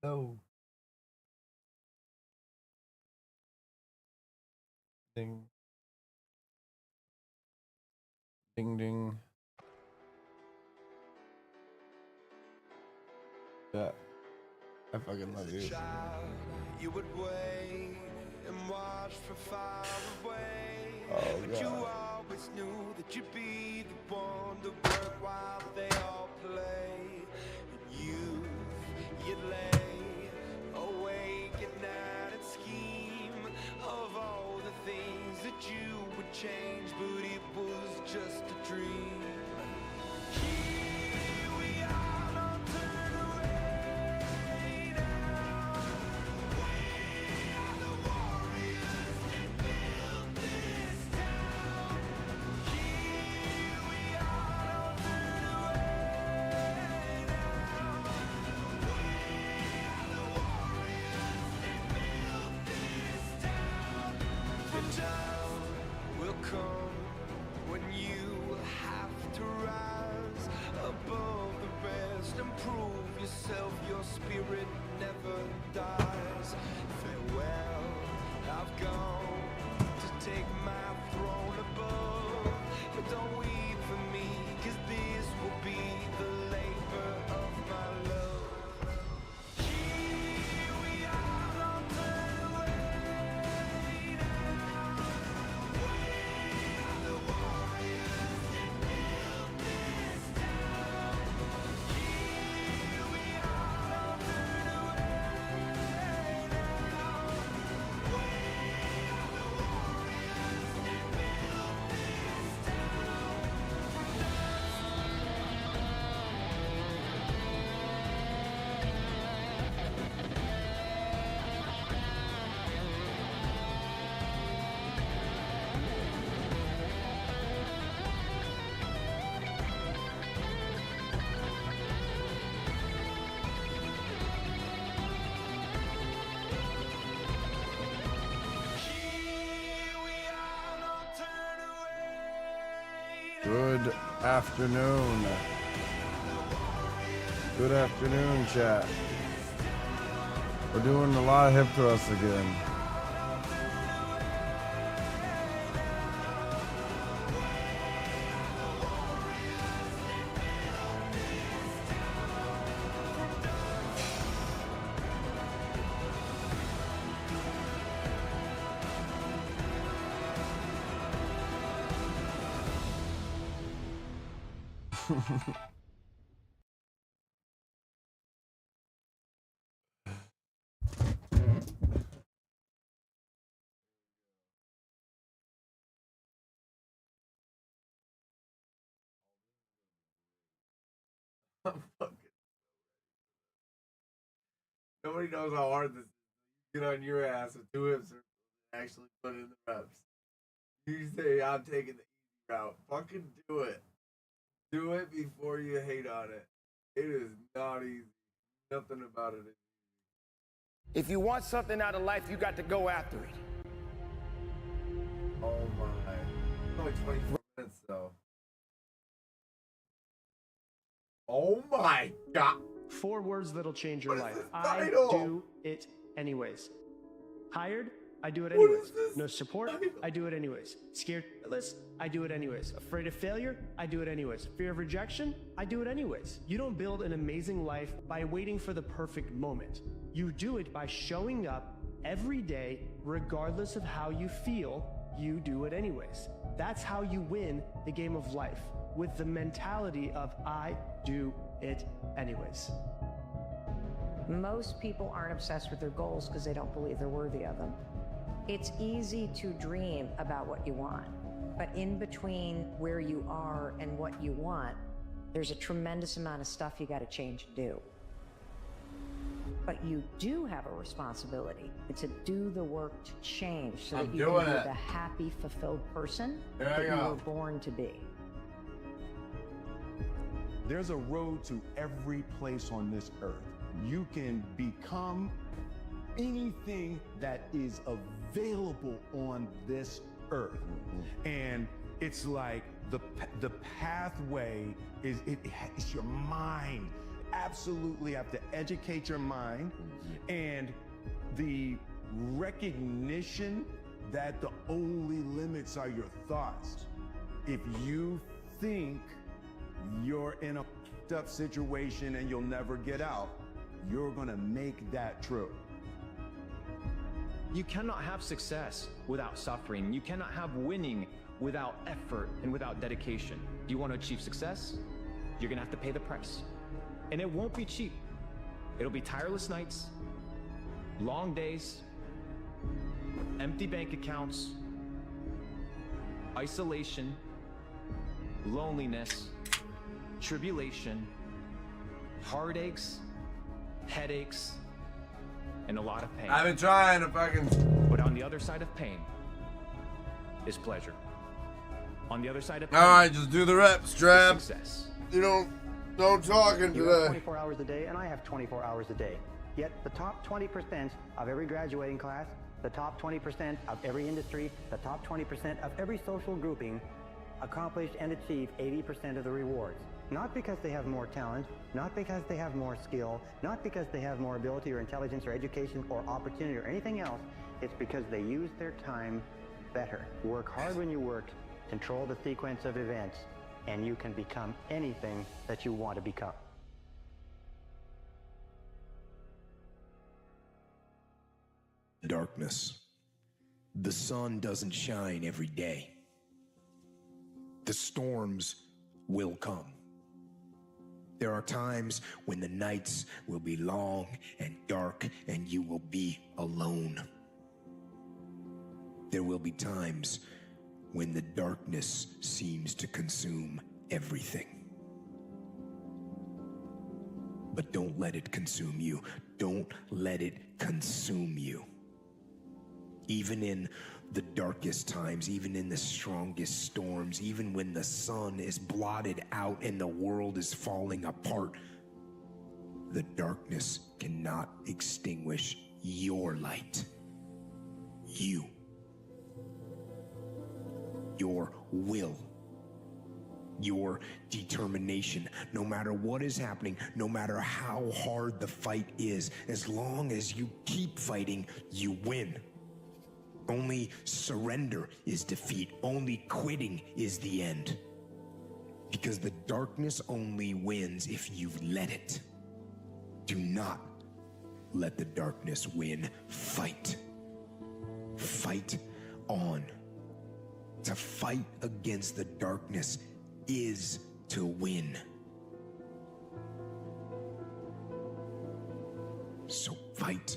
Oh. Ding. Ding ding. Yeah. I fucking love you. You would wait and watch from far away. Oh, but you God. always knew that you'd be the one to work while they all play. And you'd lay awake at night and scheme of all the things that you would change, but it was just a dream. Here we are, don't turn away now. We are the warriors that built this town. Here we are, don't turn away now. We are the warriors that built this town. The time will come when you have to rise above the rest and prove yourself. Your spirit never dies. Farewell, I've gone to take my throne above, but don't weep for me, 'cause this will be the labor of my love. Here we are, don't turn away now. We are the warriors that built this town. Here we are, don't turn away now. We are the warriors that built this town. Here we are, don't turn away. Good afternoon. Good afternoon, chat. We're doing a lot of hip thrusts again. Nobody knows how hard this is. You get on your ass with two hips and actually put in the reps. You say I'm taking the easy route. Fucking do it. Do it before you hate on it. It is not easy. Nothing about it is. If you want something out of life, you got to go after it. Oh my. It's only 24 minutes though. Oh my god. 4 words that'll change your What is life. this I title? do it anyways. Hired? I do it What anyways. is this No support? title? I do it anyways. Scared shitless? I do it anyways. Afraid of failure? I do it anyways. Fear of rejection? I do it anyways. You don't build an amazing life by waiting for the perfect moment. You do it by showing up every day, regardless of how you feel. You do it anyways. That's how you win the game of life, with the mentality of I do it anyways. Most people aren't obsessed with their goals because they don't believe they're worthy of them. It's easy to dream about what you want, but in between where you are and what you want, there's a tremendous amount of stuff you got to change and do. But you do have a responsibility to do the work to change so I'm that you doing can be it. the happy, fulfilled person There that you you go. were born to be. There's a road to every place on this earth. You can become anything that is available on this earth. And it's like the pathway is it's your mind. absolutely have to educate your mind, and the recognition that the only limits are your thoughts. If you think you're in a tough situation and you'll never get out, you're gonna make that true. You cannot have success without suffering. You cannot have winning without effort and without dedication. Do you want to achieve success? You're gonna have to pay the price. And it won't be cheap. It'll be tireless nights, long days, empty bank accounts, isolation, loneliness, tribulation, heartaches, headaches, and a lot of pain. I've been trying to fucking. But on the other side of pain is pleasure. On the other side of pain, All right, just do the reps, is Trav. success. You don't. No talking You have today. 24 hours a day, and I have 24 hours a day. Yet the top 20% of every graduating class, the top 20% of every industry, the top 20% of every social grouping accomplish and achieve 80% of the rewards. Not because they have more talent, not because they have more skill, not because they have more ability or intelligence or education or opportunity or anything else. It's because they use their time better. Work hard when you work, control the sequence of events, and you can become anything that you want to become. Darkness. The sun doesn't shine every day. The storms will come. There are times when the nights will be long and dark and you will be alone. There will be times when the darkness seems to consume everything. But don't let it consume you. Don't let it consume you. Even in the darkest times, even in the strongest storms, even when the sun is blotted out and the world is falling apart, the darkness cannot extinguish your light. You. Your will. Your determination. No matter what is happening, no matter how hard the fight is, as long as you keep fighting, you win. Only surrender is defeat. Only quitting is the end. Because the darkness only wins if you let it. Do not let the darkness win. Fight. Fight on. To fight against the darkness is to win. So fight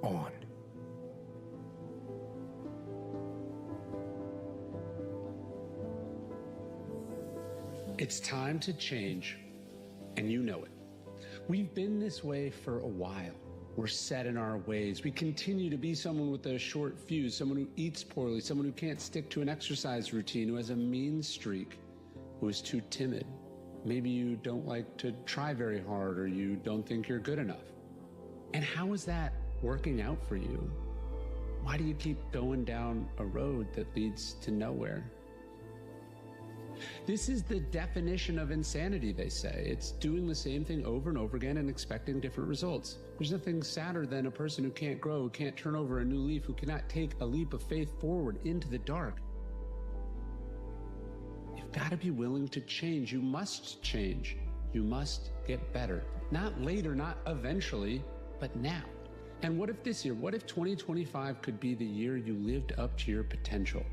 on. It's time to change, and you know it. We've been this way for a while. We're set in our ways. We continue to be someone with a short fuse, someone who eats poorly, someone who can't stick to an exercise routine, who has a mean streak, who is too timid. Maybe you don't like to try very hard, or you don't think you're good enough. And how is that working out for you? Why do you keep going down a road that leads to nowhere? This is the definition of insanity, they say. It's doing the same thing over and over again and expecting different results. There's nothing sadder than a person who can't grow, who can't turn over a new leaf, who cannot take a leap of faith forward into the dark. You've got to be willing to change. You must change. You must get better. Not later, not eventually, but now. And what if this year, what if 2025 could be the year you lived up to your potential?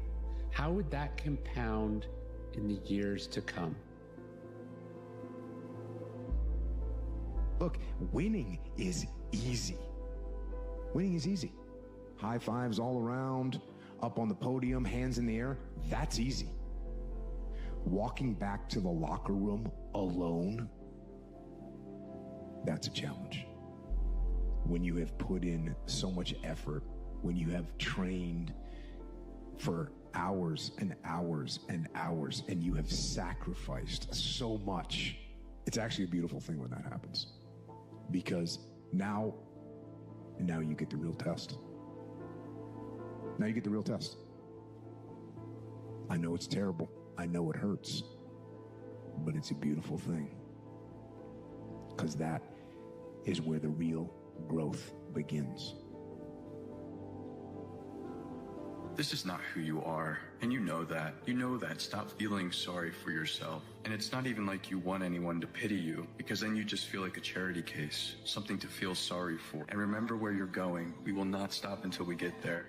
How would that compound in the years to come? Look, winning is easy. Winning is easy. High fives all around, up on the podium, hands in the air. That's easy. Walking back to the locker room alone, that's a challenge. When you have put in so much effort, when you have trained for hours and hours and hours, and you have sacrificed so much, it's actually a beautiful thing when that happens. Because now you get the real test. Now you get the real test. I know it's terrible. I know it hurts. But it's a beautiful thing. because that is where the real growth begins. This is not who you are, and you know that. You know that. Stop feeling sorry for yourself. And it's not even like you want anyone to pity you, because then you just feel like a charity case, something to feel sorry for. And remember where you're going. We will not stop until we get there.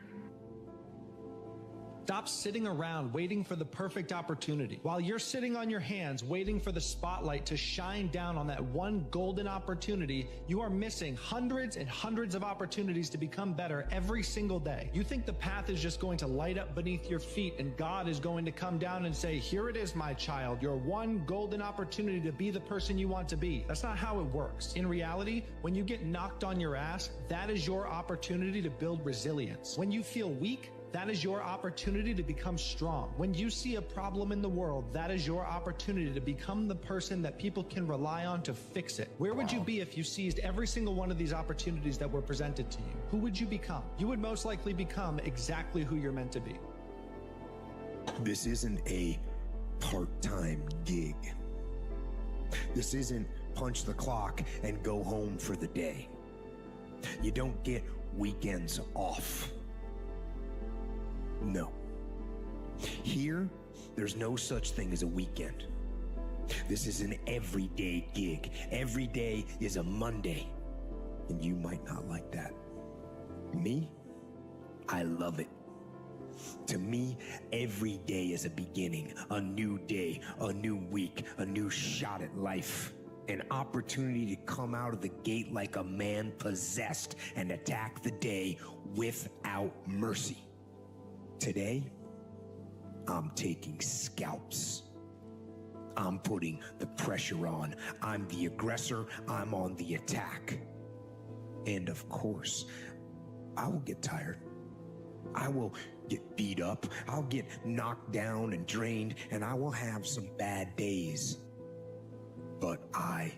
Stop sitting around waiting for the perfect opportunity. While you're sitting on your hands waiting for the spotlight to shine down on that one golden opportunity, you are missing hundreds and hundreds of opportunities to become better every single day. You think the path is just going to light up beneath your feet and God is going to come down and say, here it is, my child, your one golden opportunity to be the person you want to be. That's not how it works. In reality, when you get knocked on your ass, that is your opportunity to build resilience. When you feel weak, that is your opportunity to become strong. When you see a problem in the world, that is your opportunity to become the person that people can rely on to fix it. Where would you be if you seized every single one of these opportunities that were presented to you? Who would you become? You would most likely become exactly who you're meant to be. This isn't a part-time gig. This isn't punch the clock and go home for the day. You don't get weekends off. No. Here, there's no such thing as a weekend. This is an everyday gig. Every day is a Monday. And you might not like that. Me? I love it. To me, every day is a beginning, a new day, a new week, a new shot at life. An opportunity to come out of the gate like a man possessed and attack the day without mercy. Today, I'm taking scalps. I'm putting the pressure on. I'm the aggressor. I'm on the attack. And of course, I will get tired. I will get beat up. I'll get knocked down and drained, and I will have some bad days. But I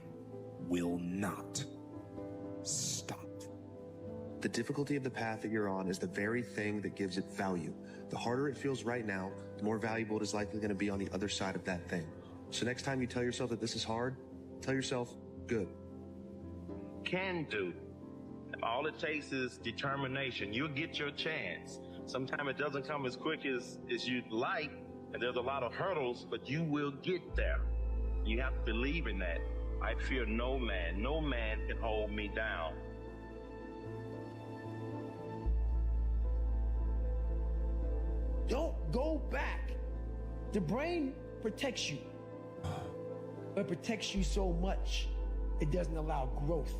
will not stop. The difficulty of the path that you're on is the very thing that gives it value. The harder it feels right now, the more valuable it is likely going to be on the other side of that thing. So next time you tell yourself that this is hard, tell yourself, good. Can do. All it takes is determination. You'll get your chance. Sometimes it doesn't come as quick as you'd like, and there's a lot of hurdles, but you will get there. You have to believe in that. I fear no man. No man can hold me down. Don't go back. The brain protects you, but it protects you so much, it doesn't allow growth.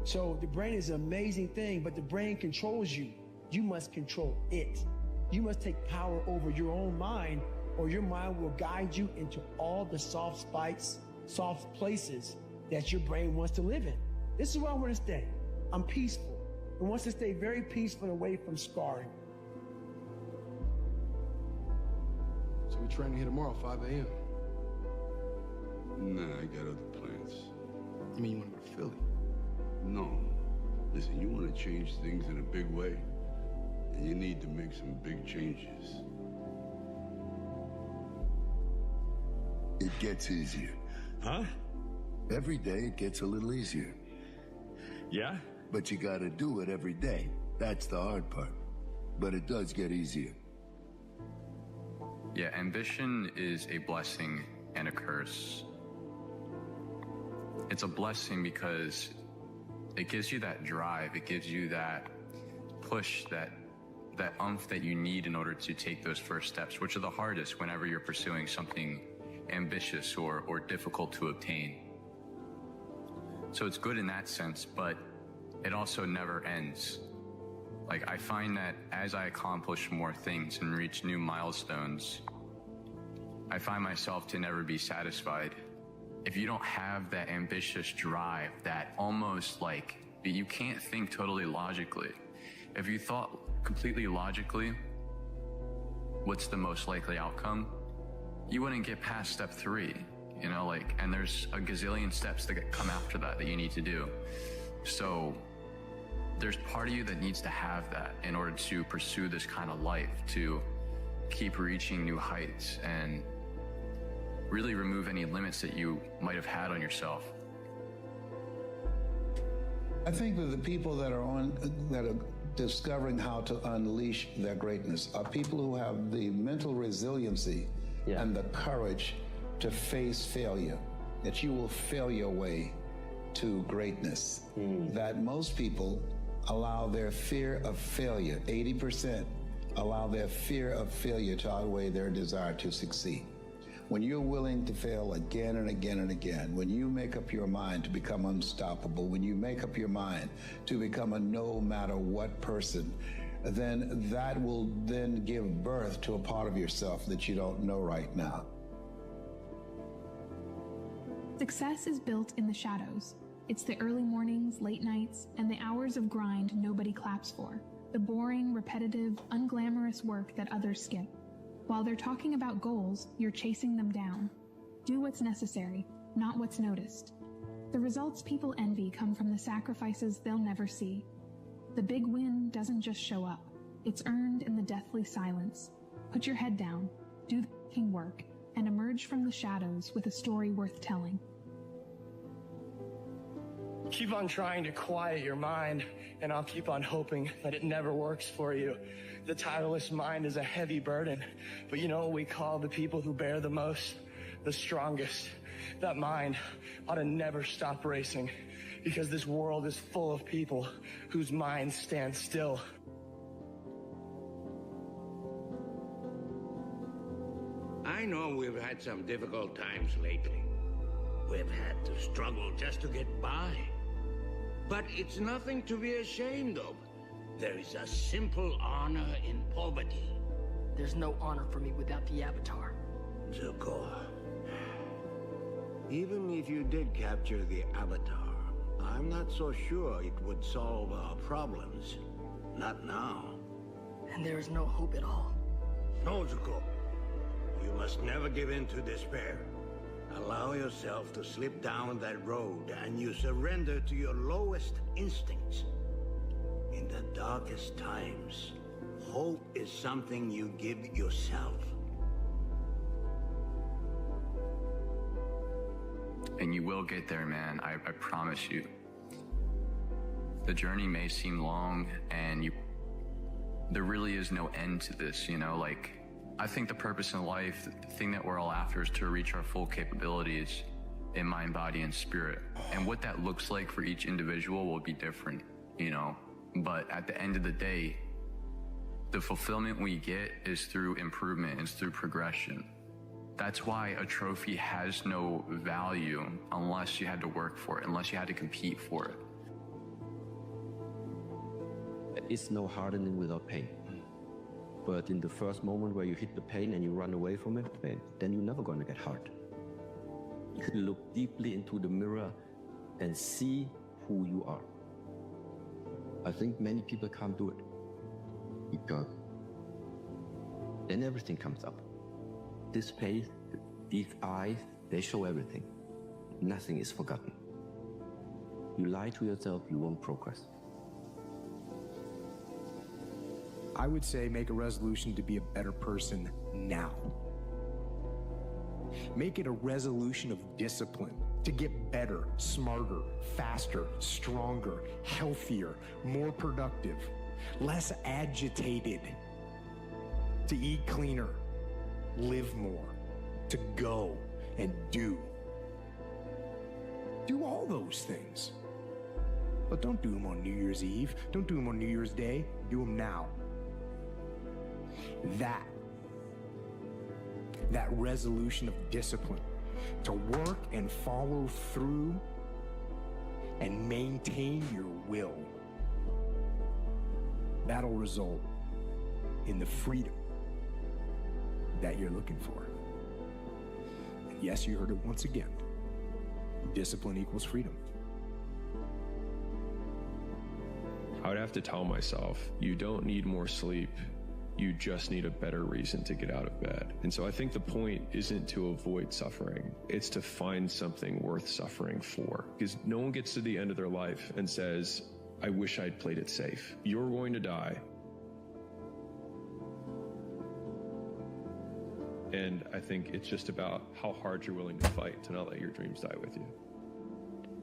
So the brain is an amazing thing, but the brain controls you. You must control it. You must take power over your own mind, or your mind will guide you into all the soft spots, soft places that your brain wants to live in. This is where I want to stay. I'm peaceful and wants to stay very peaceful and away from scarring. So we're training here tomorrow, 5 a.m. Nah, I got other plans. You mean you want to go to Philly? No. Listen, you want to change things in a big way, and you need to make some big changes. It gets easier. Huh? Every day it gets a little easier. Yeah? But you gotta do it every day. That's the hard part. But it does get easier. Yeah, ambition is a blessing and a curse. It's a blessing because it gives you that drive, it gives you that push, that oomph that you need in order to take those first steps, which are the hardest whenever you're pursuing something ambitious or difficult to obtain. So it's good in that sense, but it also never ends. Like, I find that as I accomplish more things and reach new milestones, I find myself to never be satisfied. If you don't have that ambitious drive, that almost like, you can't think totally logically. If you thought completely logically, what's the most likely outcome? You wouldn't get past step 3, you know, like, and there's a gazillion steps that come after that you need to do. So there's part of you that needs to have that in order to pursue this kind of life, to keep reaching new heights and really remove any limits that you might have had on yourself. I think that the people that are discovering how to unleash their greatness are people who have the mental resiliency and the courage to face failure, that you will fail your way to greatness. That most people allow their fear of failure, 80%, allow their fear of failure to outweigh their desire to succeed. When you're willing to fail again and again and again, when you make up your mind to become unstoppable, when you make up your mind to become a no matter what person, then that will then give birth to a part of yourself that you don't know right now. Success is built in the shadows. It's the early mornings, late nights, and the hours of grind nobody claps for. The boring, repetitive, unglamorous work that others skip. While they're talking about goals, you're chasing them down. Do what's necessary, not what's noticed. The results people envy come from the sacrifices they'll never see. The big win doesn't just show up. It's earned in the deathly silence. Put your head down, do the f***ing work, and emerge from the shadows with a story worth telling. Keep on trying to quiet your mind, and I'll keep on hoping that it never works for you. The tireless mind is a heavy burden, but you know what we call the people who bear the most? The strongest. That mind ought to never stop racing, because this world is full of people whose minds stand still. I know we've had some difficult times lately. We've had to struggle just to get by. But it's nothing to be ashamed of. There is a simple honor in poverty. There's no honor for me without the Avatar. Zuko, even if you did capture the Avatar, I'm not so sure it would solve our problems. Not now. And there is no hope at all. No, Zuko. You must never give in to despair. Allow yourself to slip down that road and you surrender to your lowest instincts. In the darkest times, hope is something you give yourself. And you will get there, man. I promise you. The journey may seem long, and there really is no end to this, you know? Like, I think the purpose in life, the thing that we're all after, is to reach our full capabilities in mind, body, and spirit. And what that looks like for each individual will be different, you know? But at the end of the day, the fulfillment we get is through improvement, it's through progression. That's why a trophy has no value unless you had to work for it, unless you had to compete for it. It's no hardening without pain. But in the first moment where you hit the pain and you run away from it, then you're never going to get hurt. You can look deeply into the mirror and see who you are. I think many people can't do it because then everything comes up. This face, these eyes, they show everything. Nothing is forgotten. You lie to yourself, you won't progress. I would say make a resolution to be a better person now. Make it a resolution of discipline to get better, smarter, faster, stronger, healthier, more productive, less agitated, to eat cleaner, live more, to go and do. Do all those things. But don't do them on New Year's Eve. Don't do them on New Year's Day. Do them now. That resolution of discipline to work and follow through and maintain your will, that'll result in the freedom that you're looking for. And yes, you heard it once again. Discipline equals freedom. I would have to tell myself, you don't need more sleep. You just need a better reason to get out of bed. And so I think the point isn't to avoid suffering. It's to find something worth suffering for. Because no one gets to the end of their life and says, I wish I'd played it safe. You're going to die. And I think it's just about how hard you're willing to fight to not let your dreams die with you.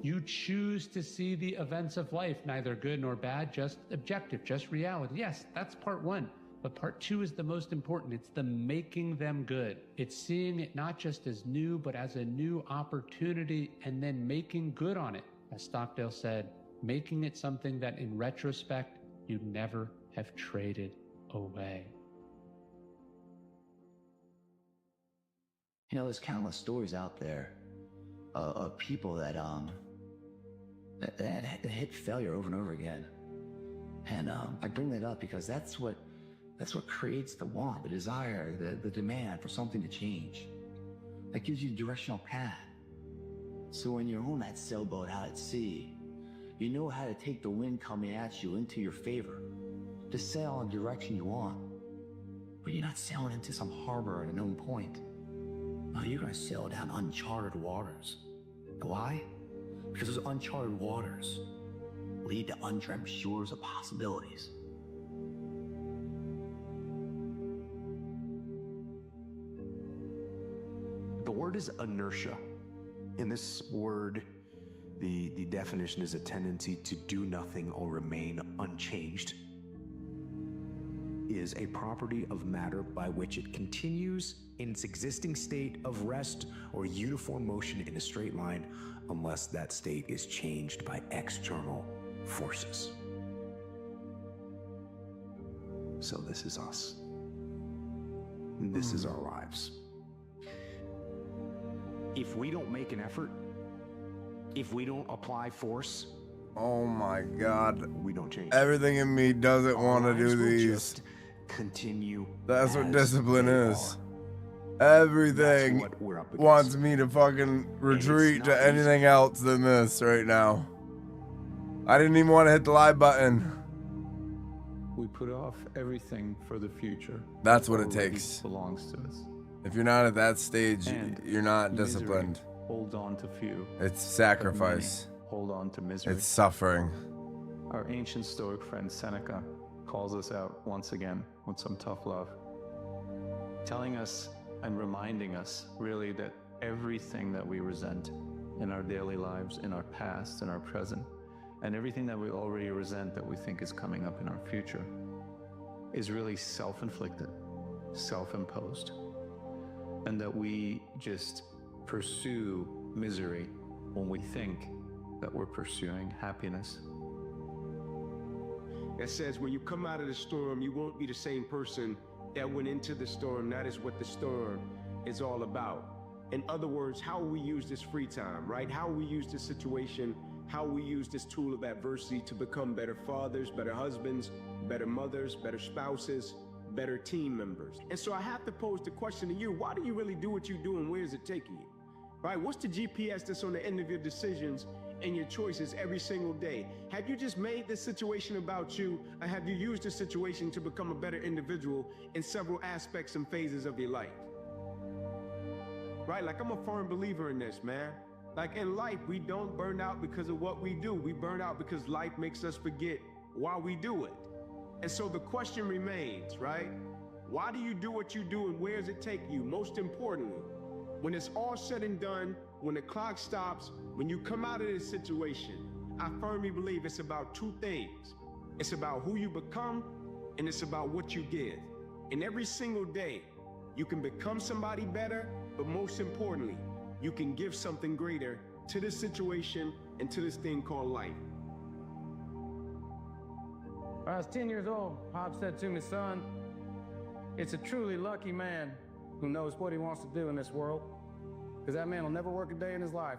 You choose to see the events of life, neither good nor bad, just objective, just reality. Yes, that's part one. But part two is the most important. It's the making them good. It's seeing it not just as new, but as a new opportunity and then making good on it. As Stockdale said, making it something that in retrospect, you'd never have traded away. You know, there's countless stories out there of people that hit failure over and over again. And I bring that up because that's what creates the want, the desire, the demand for something to change. That gives you a directional path. So when you're on that sailboat out at sea, you know how to take the wind coming at you into your favor, to sail in the direction you want. But you're not sailing into some harbor at a known point. No, you're gonna sail down uncharted waters. Why? Because those uncharted waters lead to undreamt shores of possibilities. The word is inertia. In this word, the definition is a tendency to do nothing or remain unchanged. Is a property of matter by which it continues in its existing state of rest or uniform motion in a straight line unless that state is changed by external forces. So this is us. This is our lives. If we don't make an effort, if we don't apply force, oh my God, we don't change. Everything in me doesn't want to do these. Continue. That's what discipline is. Everything wants me to fucking retreat to anything else than this right now. I didn't even want to hit the live button. We put off everything for the future. That's what it takes. Belongs to us. If you're not at that stage, And you're not misery disciplined. Holds on to few. It's sacrifice. Hold on to misery. It's suffering. Our ancient Stoic friend Seneca calls us out once again with some tough love, telling us and reminding us really that everything that we resent in our daily lives, in our past, in our present, and everything that we already resent that we think is coming up in our future is really self-inflicted, self-imposed, and that we just pursue misery when we think that we're pursuing happiness. It says when you come out of the storm, you won't be the same person that went into the storm. That is what the storm is all about. In other words, how we use this free time, right? How we use this situation, how we use this tool of adversity to become better fathers, better husbands, better mothers, better spouses, better team members. And so I have to pose the question to you, why do you really do what you do and where is it taking you? Right? What's the GPS that's on the end of your decisions and your choices every single day? Have you just made this situation about you, or have you used this situation to become a better individual in several aspects and phases of your life? Right? Like, I'm a firm believer in this, man. Like, in life, we don't burn out because of what we do. We burn out because life makes us forget why we do it. And so the question remains, right? Why do you do what you do and where does it take you? Most importantly, when it's all said and done, when the clock stops, when you come out of this situation, I firmly believe it's about two things. It's about who you become, and it's about what you give. And every single day, you can become somebody better, but most importantly, you can give something greater to this situation and to this thing called life. When I was 10 years old, Pop said to me, son, it's a truly lucky man who knows what he wants to do in this world, because that man will never work a day in his life.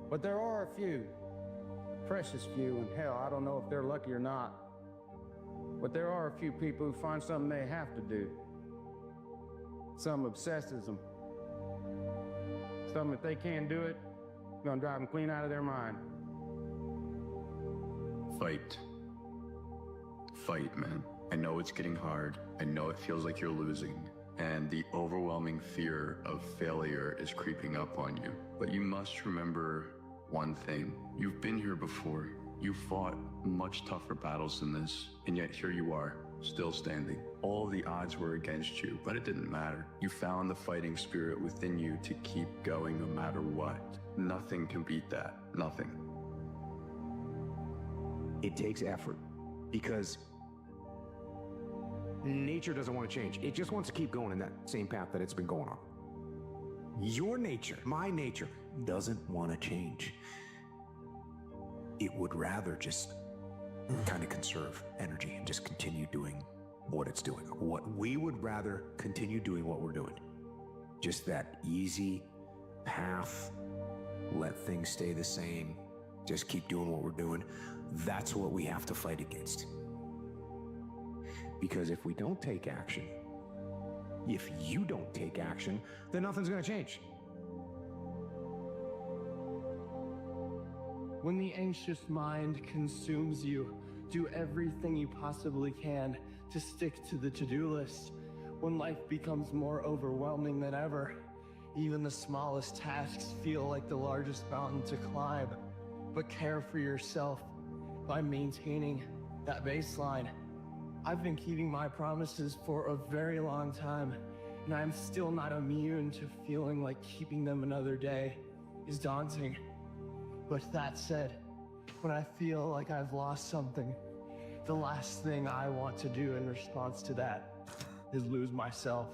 But there are a few, precious few, and hell, I don't know if they're lucky or not, but there are a few people who find something they have to do. Some obsesses them. Some, if they can't do it, it's gonna drive them clean out of their mind. Fight. Fight, man. I know it's getting hard. I know it feels like you're losing. And the overwhelming fear of failure is creeping up on you. But you must remember one thing. You've been here before. You fought much tougher battles than this, and yet here you are. still standing. All the odds were against you, but it didn't matter. You found the fighting spirit within you to keep going no matter what. Nothing can beat that. Nothing. It takes effort because nature doesn't want to change. It just wants to keep going in that same path that it's been going on. Your nature, my nature, doesn't want to change. It would rather just kind of conserve energy and just continue doing what it's doing. What we would rather continue doing what we're doing. Just that easy path, let things stay the same, just keep doing what we're doing. That's what we have to fight against. Because if we don't take action, if you don't take action, then nothing's going to change. When the anxious mind consumes you, do everything you possibly can to stick to the to-do list. When life becomes more overwhelming than ever, even the smallest tasks feel like the largest mountain to climb. But care for yourself by maintaining that baseline. I've been keeping my promises for a very long time, and I'm still not immune to feeling like keeping them another day is daunting. But that said, when I feel like I've lost something, the last thing I want to do in response to that is lose myself.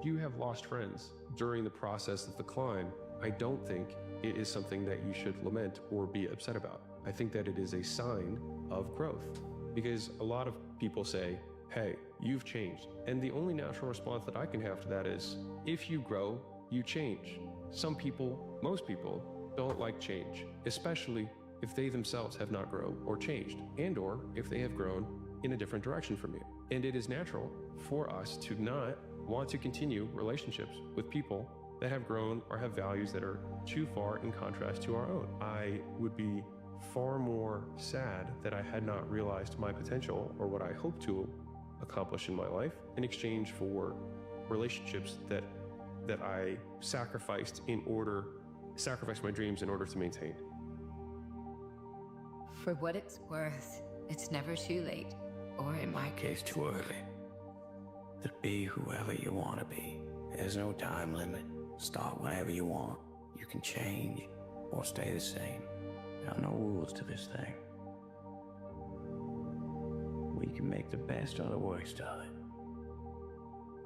You have lost friends during the process of the climb. I don't think it is something that you should lament or be upset about. I think that it is a sign of growth, because a lot of people say, hey, you've changed. And the only natural response that I can have to that is, if you grow, you change. Some people, most people, don't like change, especially if they themselves have not grown or changed, and or if they have grown in a different direction from you. And it is natural for us to not want to continue relationships with people that have grown or have values that are too far in contrast to our own. I would be far more sad that I had not realized my potential or what I hope to accomplish in my life in exchange for relationships that I sacrificed my dreams in order to maintain. For what it's worth, it's never too late, or in my case, too early, to be whoever you want to be. There's no time limit. Start whenever you want. You can change or stay the same. There are no rules to this thing. We can make the best or the worst of it.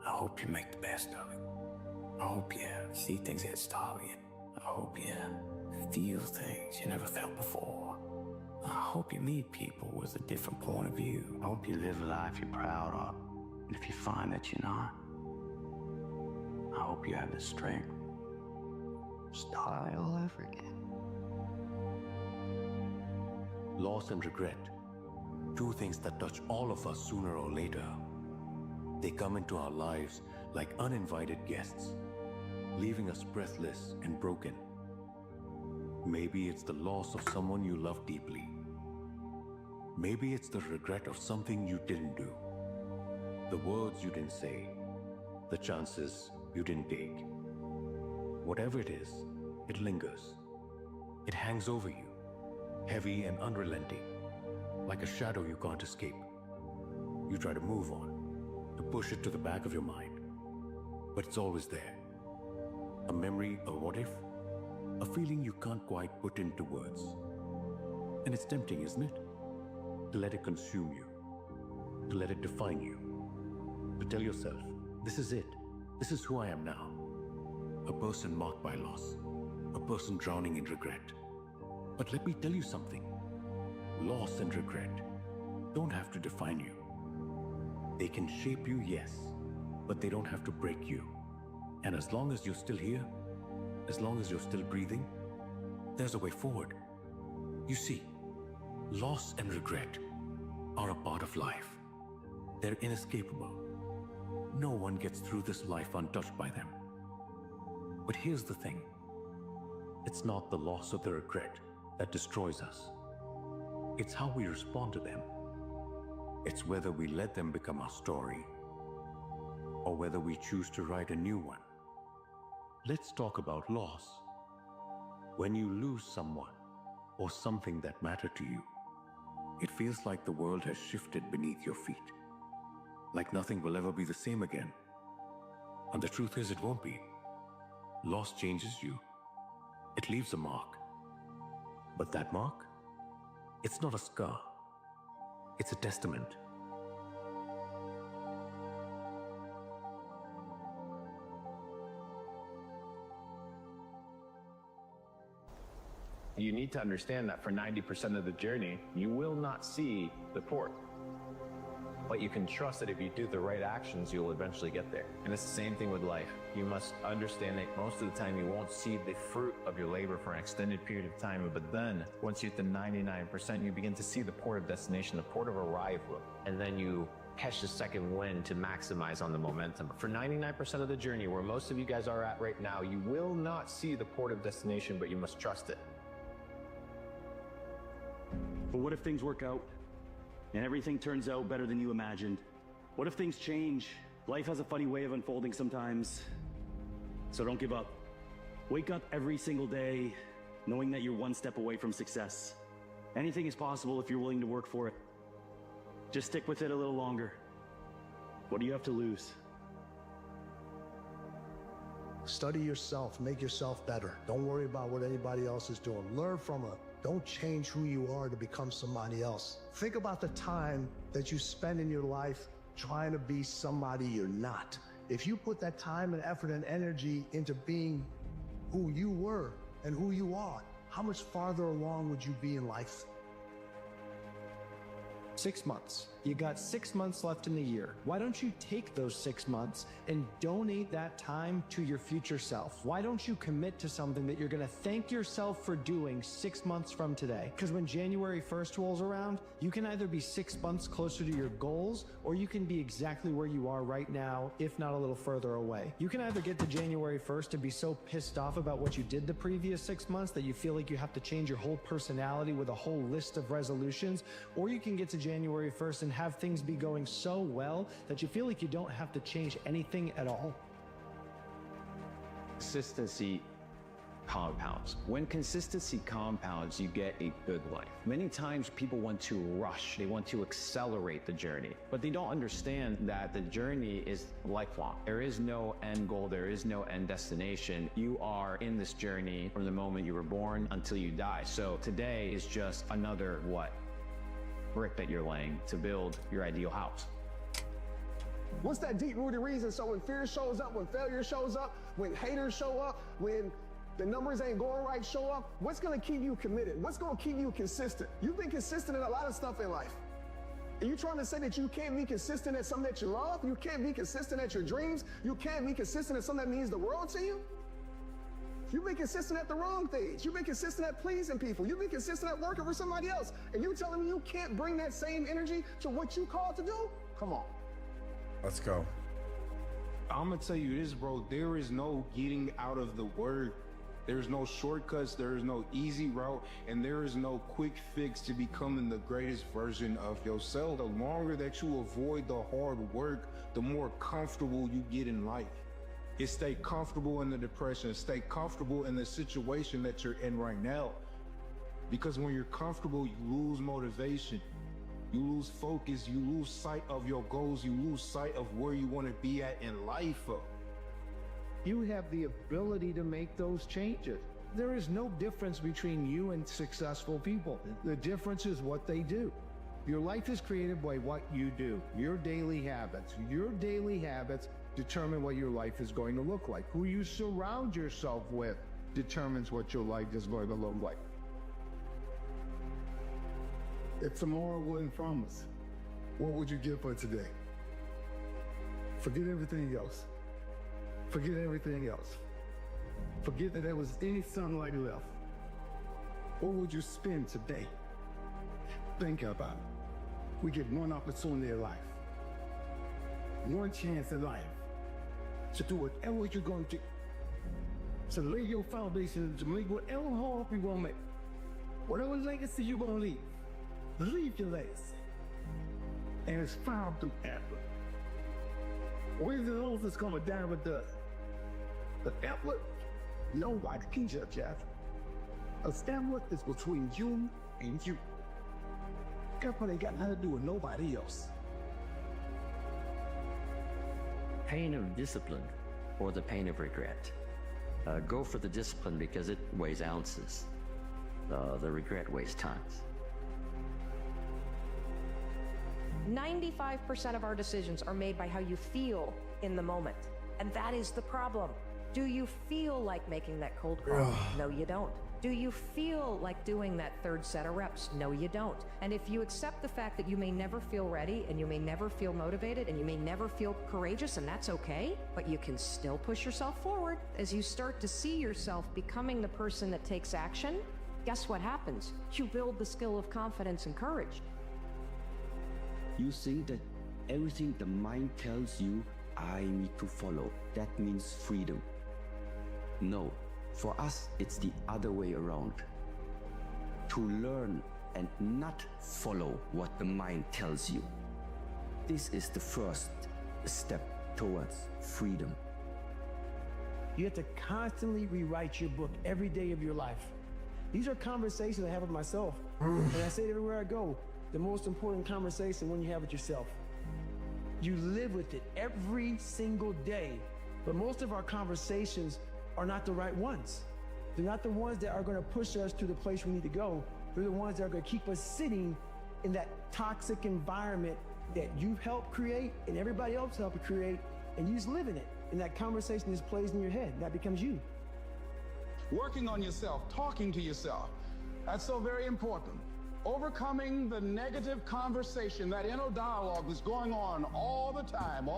I hope you make the best of it. I hope you see things that startle you. I hope you feel things you never felt before. I hope you meet people with a different point of view. I hope you live a life you're proud of. And if you find that you're not, I hope you have the strength to start all over again. Loss and regret, two things that touch all of us sooner or later. They come into our lives like uninvited guests, leaving us breathless and broken. Maybe it's the loss of someone you love deeply. Maybe it's the regret of something you didn't do, the words you didn't say, the chances you didn't take. Whatever it is, it lingers. It hangs over you, heavy and unrelenting, like a shadow you can't escape. You try to move on, to push it to the back of your mind, but it's always there. A memory, a what if, a feeling you can't quite put into words. And it's tempting, isn't it? To let it consume you, to let it define you, to tell yourself, this is it, this is who I am now. A person marked by loss, a person drowning in regret. But let me tell you something, loss and regret don't have to define you. They can shape you, yes, but they don't have to break you. And as long as you're still here, as long as you're still breathing, there's a way forward. You see, loss and regret are a part of life. They're inescapable. No one gets through this life untouched by them. But here's the thing. It's not the loss or the regret that destroys us. It's how we respond to them. It's whether we let them become our story, or whether we choose to write a new one. Let's talk about loss. When you lose someone or something that mattered to you, It feels like the world has shifted beneath your feet. Like nothing will ever be the same again. And the truth is, it won't be. Loss changes you. It leaves a mark. But that mark, it's not a scar. It's a testament. You need to understand that for 90% of the journey, you will not see the port. But you can trust that if you do the right actions, you'll eventually get there. And it's the same thing with life. You must understand that most of the time you won't see the fruit of your labor for an extended period of time. But then, once you hit the 99%, you begin to see the port of destination, the port of arrival. And then you catch the second wind to maximize on the momentum. For 99% of the journey, where most of you guys are at right now, you will not see the port of destination, but you must trust it. But what if things work out and everything turns out better than you imagined? What if things change? Life has a funny way of unfolding sometimes. So don't give up. Wake up every single day knowing that you're one step away from success. Anything is possible if you're willing to work for it. Just stick with it a little longer. What do you have to lose? Study yourself, make yourself better. Don't worry about what anybody else is doing. Learn from them. Don't change who you are to become somebody else. Think about the time that you spend in your life trying to be somebody you're not. If you put that time and effort and energy into being who you were and who you are, how much farther along would you be in life? 6 months. You got 6 months left in the year. Why don't you take those 6 months and donate that time to your future self? Why don't you commit to something that you're gonna thank yourself for doing 6 months from today? Because when January 1st rolls around, you can either be 6 months closer to your goals, or you can be exactly where you are right now, if not a little further away. You can either get to January 1st and be so pissed off about what you did the previous 6 months that you feel like you have to change your whole personality with a whole list of resolutions, or you can get to January 1st and have things be going so well that you feel like you don't have to change anything at all. Consistency compounds. When consistency compounds, you get a good life. Many times people want to rush, they want to accelerate the journey, but they don't understand that the journey is lifelong. There is no end goal, there is no end destination. You are in this journey from the moment you were born until you die. So today is just another brick that you're laying to build your ideal house. What's that deep-rooted reason? So when fear shows up, when failure shows up, when haters show up, when the numbers ain't going right show up, what's gonna keep you committed? What's gonna keep you consistent? You've been consistent in a lot of stuff in life. Are you trying to say that you can't be consistent at something that you love? You can't be consistent at your dreams? You can't be consistent at something that means the world to you? You've been consistent at the wrong things. You've been consistent at pleasing people. You've been consistent at working for somebody else. And you telling me you can't bring that same energy to what you called to do? Come on. Let's go. I'm gonna tell you this, bro. There is no getting out of the word. There's no shortcuts. There is no easy route. And there is no quick fix to becoming the greatest version of yourself. The longer that you avoid the hard work, the more comfortable you get in life. Is stay comfortable in the depression, stay comfortable in the situation that you're in right now. Because when you're comfortable, you lose motivation, you lose focus, you lose sight of your goals, you lose sight of where you want to be at in life. You have the ability to make those changes. There is no difference between you and successful people. The difference is what they do. Your life is created by what you do, your daily habits. Your daily habits determine what your life is going to look like. Who you surround yourself with determines what your life is going to look like. If tomorrow wasn't promised, what would you give for today? Forget everything else. Forget everything else. Forget that there was any sunlight left. What would you spend today? Think about it. We get one opportunity in life, one chance in life, to do whatever you're going to do, to lay your foundation, to make whatever hard you want to make, whatever legacy you're going to leave your legacy. And it's found through effort. Where's the rose that's going to die with dust? The effort, nobody can judge after. A effort is between you and you. That part ain't got nothing to do with nobody else. Pain of discipline or the pain of regret. Go for the discipline because it weighs ounces. The regret weighs tons. 95% of our decisions are made by how you feel in the moment. And that is the problem. Do you feel like making that cold call? No, you don't. Do you feel like doing that third set of reps? No, you don't. And if you accept the fact that you may never feel ready and you may never feel motivated and you may never feel courageous, and that's okay, but you can still push yourself forward. As you start to see yourself becoming the person that takes action, guess what happens? You build the skill of confidence and courage. You think that everything the mind tells you, I need to follow. That means freedom. No, for us, it's the other way around. To learn and not follow what the mind tells you. This is the first step towards freedom. You have to constantly rewrite your book every day of your life. These are conversations I have with myself. And I say it everywhere I go. The most important conversation when you have with yourself. You live with it every single day. But most of our conversations are not the right ones. They're not the ones that are going to push us to the place we need to go. They're the ones that are going to keep us sitting in that toxic environment that you've helped create and everybody else helped create, and you just live in it. And that conversation just plays in your head. That becomes you. Working on yourself, talking to yourself. That's so very important. Overcoming the negative conversation, that inner dialogue that's going on all the time,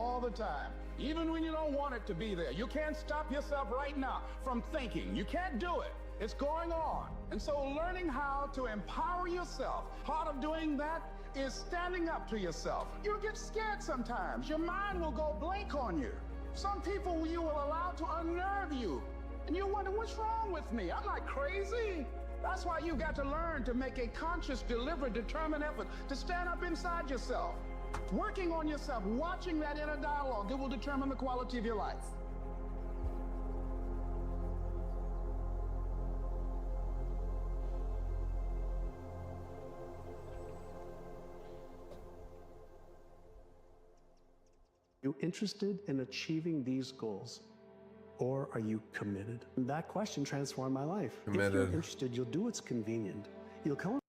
even when you don't want it to be there. You can't stop yourself right now from thinking. You can't do it. It's going on. And so learning how to empower yourself, part of doing that is standing up to yourself. You'll get scared sometimes. Your mind will go blank on you. Some people you will allow to unnerve you. And you wonder, what's wrong with me? I'm not crazy. That's why you've got to learn to make a conscious, deliberate, determined effort to stand up inside yourself. Working on yourself, watching that inner dialogue, it will determine the quality of your life. You interested in achieving these goals? Or are you committed? That question transformed my life. If you're interested, you'll do what's convenient. You'll come up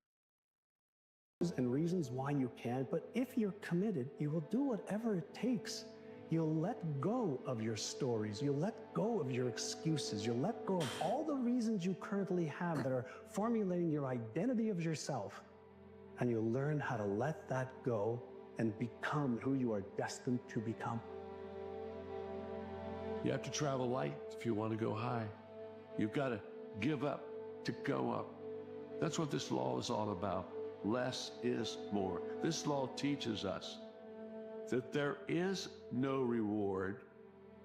with and reasons why you can, but if you're committed, you will do whatever it takes. You'll let go of your stories. You'll let go of your excuses. You'll let go of all the reasons you currently have that are formulating your identity of yourself. And you'll learn how to let that go and become who you are destined to become. You have to travel light if you want to go high. You've got to give up to go up. That's what this law is all about. Less is more. This law teaches us that there is no reward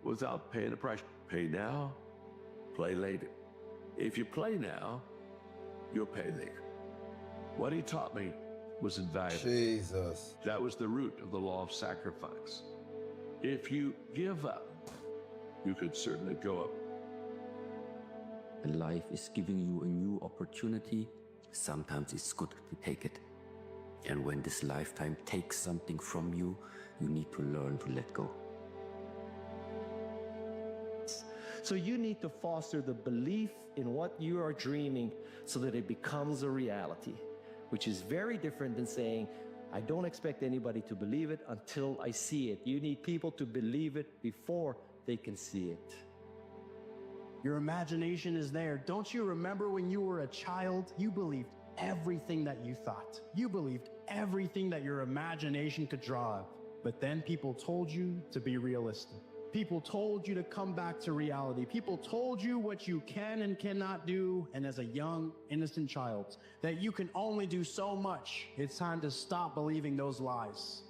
without paying a price. Pay now, play later. If you play now, you'll pay later. What he taught me was invaluable. Jesus. That was the root of the law of sacrifice. If you give up, you could certainly go up. And life is giving you a new opportunity. Sometimes it's good to take it. And when this lifetime takes something from you, you need to learn to let go. So you need to foster the belief in what you are dreaming so that it becomes a reality, which is very different than saying, I don't expect anybody to believe it until I see it. You need people to believe it before they can see it. Your imagination is there. Don't you remember when you were a child? You believed everything that you thought. You believed everything that your imagination could draw up. But then people told you to be realistic. People told you to come back to reality. People told you what you can and cannot do. And as a young, innocent child, that you can only do so much. It's time to stop believing those lies.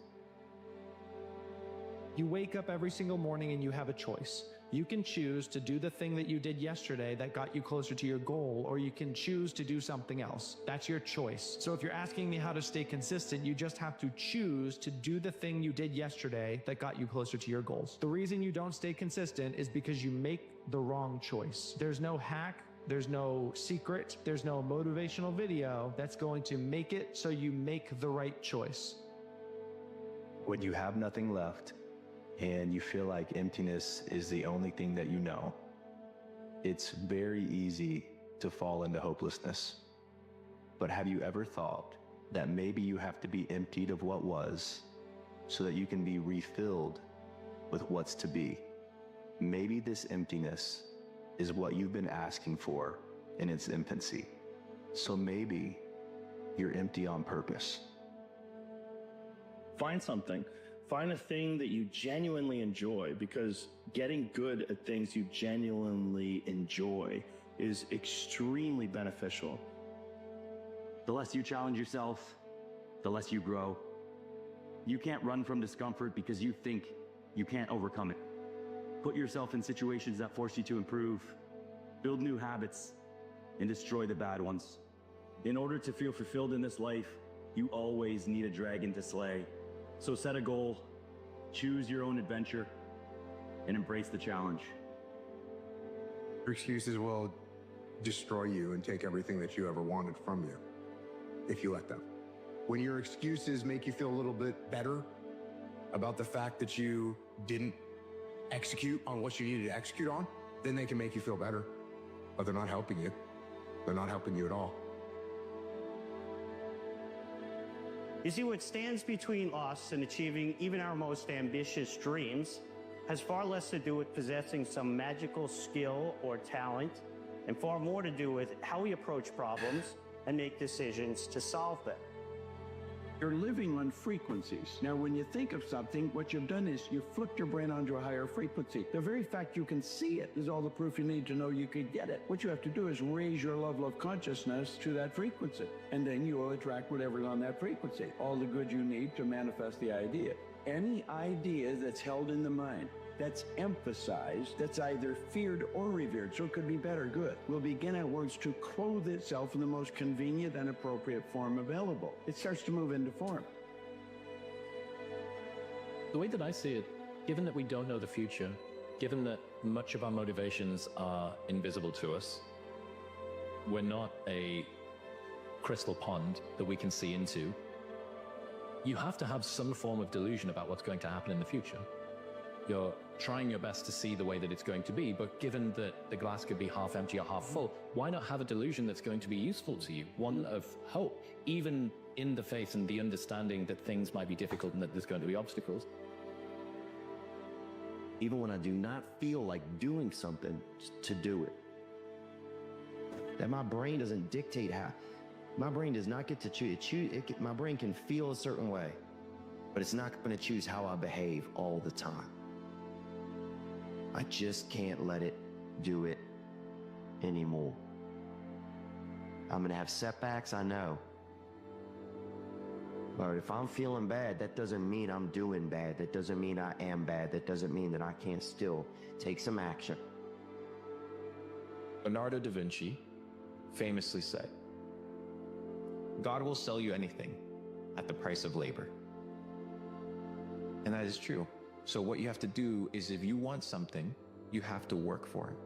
You wake up every single morning and you have a choice. You can choose to do the thing that you did yesterday that got you closer to your goal, or you can choose to do something else. That's your choice. So if you're asking me how to stay consistent, you just have to choose to do the thing you did yesterday that got you closer to your goals. The reason you don't stay consistent is because you make the wrong choice. There's no hack, There's no secret, there's no motivational video that's going to make it so you make the right choice. When you have nothing left and you feel like emptiness is the only thing that you know, it's very easy to fall into hopelessness. But have you ever thought that maybe you have to be emptied of what was so that you can be refilled with what's to be? Maybe this emptiness is what you've been asking for in its infancy. So maybe you're empty on purpose. Find something. Find a thing that you genuinely enjoy, because getting good at things you genuinely enjoy is extremely beneficial. The less you challenge yourself, the less you grow. You can't run from discomfort because you think you can't overcome it. Put yourself in situations that force you to improve, build new habits, and destroy the bad ones. In order to feel fulfilled in this life, you always need a dragon to slay. So set a goal, choose your own adventure, and embrace the challenge. Your excuses will destroy you and take everything that you ever wanted from you, if you let them. When your excuses make you feel a little bit better about the fact that you didn't execute on what you needed to execute on, then they can make you feel better. But they're not helping you. They're not helping you at all. You see, what stands between us and achieving even our most ambitious dreams has far less to do with possessing some magical skill or talent, and far more to do with how we approach problems and make decisions to solve them. You're living on frequencies. Now, when you think of something, what you've done is you've flipped your brain onto a higher frequency. The very fact you can see it is all the proof you need to know you could get it. What you have to do is raise your level of consciousness to that frequency, and then you will attract whatever's on that frequency, all the good you need to manifest the idea. Any idea that's held in the mind, that's emphasized, that's either feared or revered, so it could be bad or good, will begin at words to clothe itself in the most convenient and appropriate form available. It starts to move into form. The way that I see it, given that we don't know the future, given that much of our motivations are invisible to us, we're not a crystal pond that we can see into, you have to have some form of delusion about what's going to happen in the future. You're trying your best to see the way that it's going to be, but given that the glass could be half empty or half full, why not have a delusion that's going to be useful to you? One of hope, even in the faith and the understanding that things might be difficult and that there's going to be obstacles. Even when I do not feel like doing something, to do it. That my brain doesn't dictate how. My brain does not get to choose. My brain can feel a certain way, but it's not going to choose how I behave all the time. I just can't let it do it anymore. I'm going to have setbacks, I know. But if I'm feeling bad, that doesn't mean I'm doing bad. That doesn't mean I am bad. That doesn't mean that I can't still take some action. Leonardo da Vinci famously said, "God will sell you anything at the price of labor." And that is true. So what you have to do is, if you want something, you have to work for it.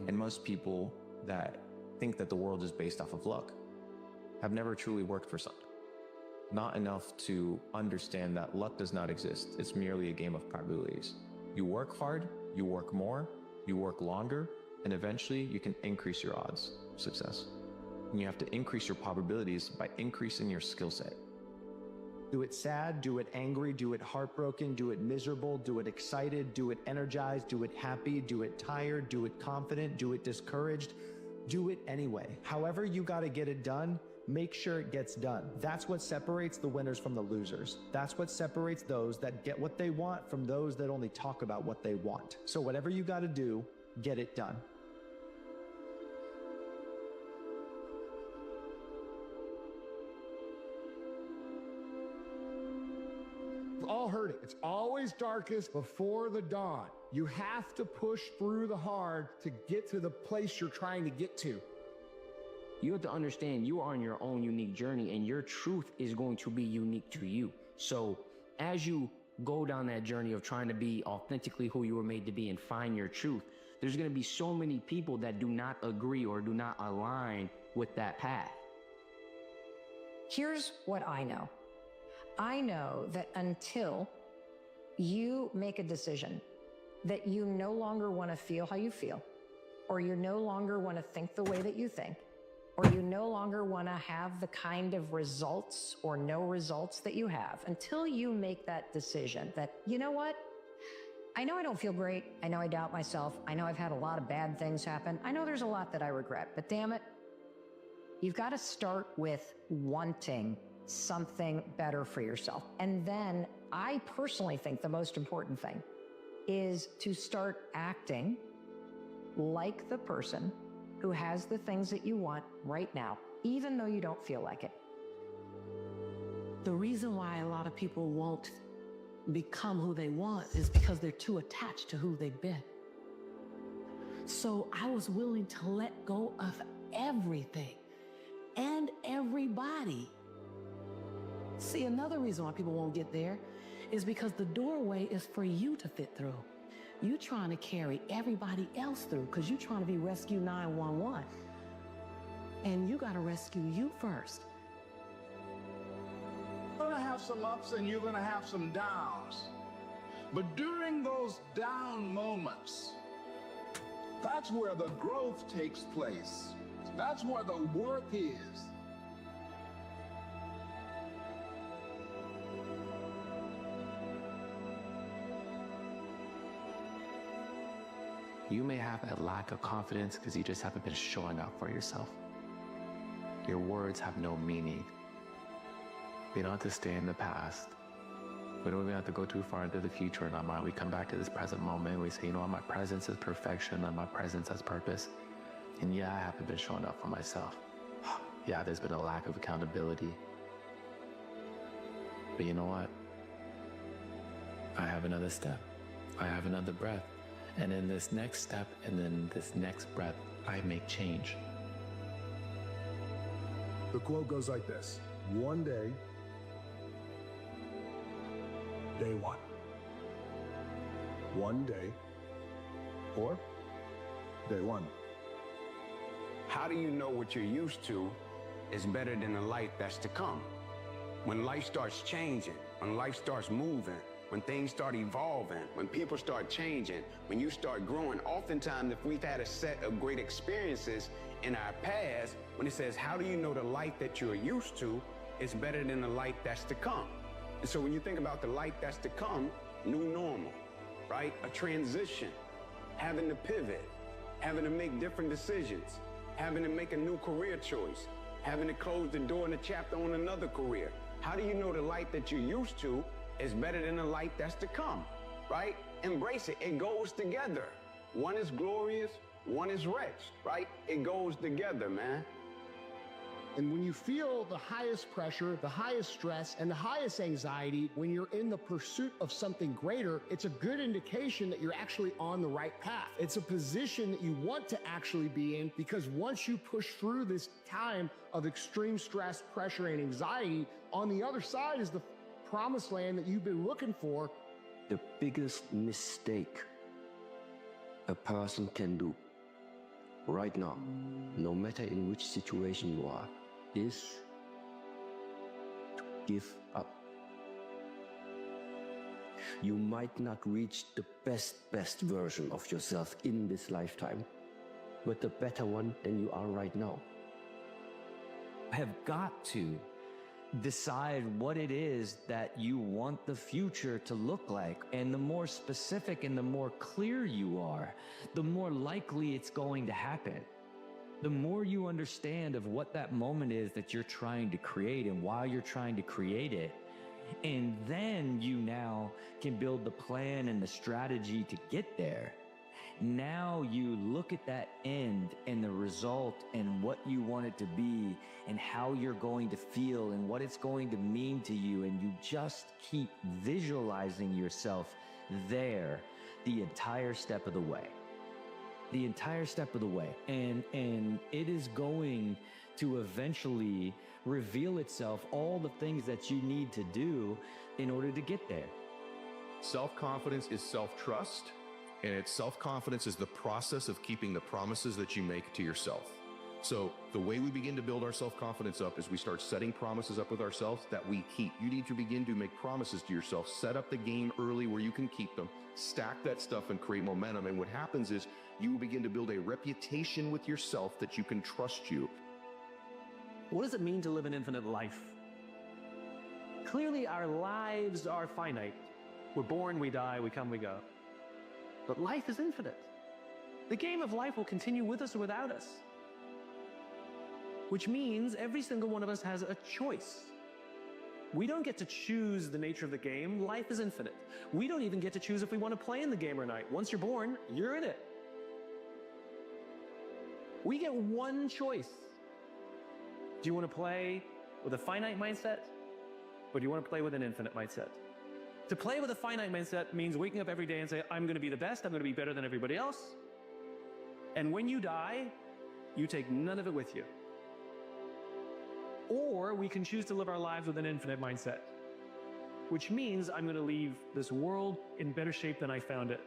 And most people that think that the world is based off of luck have never truly worked for something. Not enough to understand that luck does not exist. It's merely a game of probabilities. You work hard, you work more, you work longer, and eventually you can increase your odds of success. And you have to increase your probabilities by increasing your skill set. Do it sad, do it angry, do it heartbroken, do it miserable, do it excited, do it energized, do it happy, do it tired, do it confident, do it discouraged. Do it anyway. However you got to get it done, make sure it gets done. That's what separates the winners from the losers. That's what separates those that get what they want from those that only talk about what they want. So whatever you got to do, get it done. All heard it. It's always darkest before the dawn. You have to push through the hard to get to the place you're trying to get to. You have to understand you are on your own unique journey, and your truth is going to be unique to you. So as you go down that journey of trying to be authentically who you were made to be and find your truth, There's going to be so many people that do not agree or do not align with that path. Here's what I know. I know that until you make a decision that you no longer want to feel how you feel, or you no longer want to think the way that you think, or you no longer want to have the kind of results or no results that you have, until you make that decision that, you know what? I know I don't feel great. I know I doubt myself. I know I've had a lot of bad things happen. I know there's a lot that I regret, but damn it, you've got to start with wanting something better for yourself. And then I personally think the most important thing is to start acting like the person who has the things that you want right now, even though you don't feel like it. The reason why a lot of people won't become who they want is because they're too attached to who they've been. So I was willing to let go of everything and everybody. See, another reason why people won't get there is because the doorway is for you to fit through. You trying to carry everybody else through because you're trying to be Rescue 911. And you got to rescue you first. You're going to have some ups and you're going to have some downs. But during those down moments, that's where the growth takes place. That's where the work is. You may have a lack of confidence because you just haven't been showing up for yourself. Your words have no meaning. We don't have to stay in the past. We don't even have to go too far into the future in our mind. We come back to this present moment and we say, you know what, my presence is perfection and my presence has purpose. And yeah, I haven't been showing up for myself. Yeah, there's been a lack of accountability. But you know what? I have another step. I have another breath. And in this next step and then this next breath, I make change. The quote goes like this: one day, day one. One day, or day one. How do you know what you're used to is better than the life that's to come? When life starts changing, when life starts moving, when things start evolving, when people start changing, when you start growing, oftentimes if we've had a set of great experiences in our past, when it says, how do you know the life that you're used to is better than the life that's to come? And so when you think about the life that's to come, new normal, right? A transition, having to pivot, having to make different decisions, having to make a new career choice, having to close the door in a chapter on another career. How do you know the life that you're used to is better than the life that's to come, right? Embrace it. It goes together. One is glorious, one is wretched, right? It goes together, man. And when you feel the highest pressure, the highest stress, and the highest anxiety, when you're in the pursuit of something greater, it's a good indication that you're actually on the right path. It's a position that you want to actually be in, because once you push through this time of extreme stress, pressure, and anxiety, on the other side is the promised land that you've been looking for. The biggest mistake a person can do right now, no matter in which situation you are, is to give up. You might not reach the best version of yourself in this lifetime, but the better one than you are right now. Have got to decide what it is that you want the future to look like. And the more specific and the more clear you are, the more likely it's going to happen. The more you understand of what that moment is that you're trying to create and why you're trying to create it, and then you now can build the plan and the strategy to get there. Now you look at that end and the result and what you want it to be and how you're going to feel and what it's going to mean to you, and you just keep visualizing yourself there the entire step of the way. The entire step of the way. And it is going to eventually reveal itself, all the things that you need to do in order to get there. Self-confidence is self-trust. And it's self-confidence is the process of keeping the promises that you make to yourself. So the way we begin to build our self-confidence up is we start setting promises up with ourselves that we keep. You need to begin to make promises to yourself, set up the game early where you can keep them, stack that stuff and create momentum. And what happens is you will begin to build a reputation with yourself that you can trust you. What does it mean to live an infinite life? Clearly, our lives are finite. We're born, we die, we come, we go. But life is infinite. The game of life will continue with us or without us. Which means every single one of us has a choice. We don't get to choose the nature of the game. Life is infinite. We don't even get to choose if we want to play in the game or not. Once you're born, you're in it. We get one choice. Do you want to play with a finite mindset, or do you want to play with an infinite mindset? To play with a finite mindset means waking up every day and say, I'm going to be the best, I'm going to be better than everybody else. And when you die, you take none of it with you. Or we can choose to live our lives with an infinite mindset, which means I'm going to leave this world in better shape than I found it.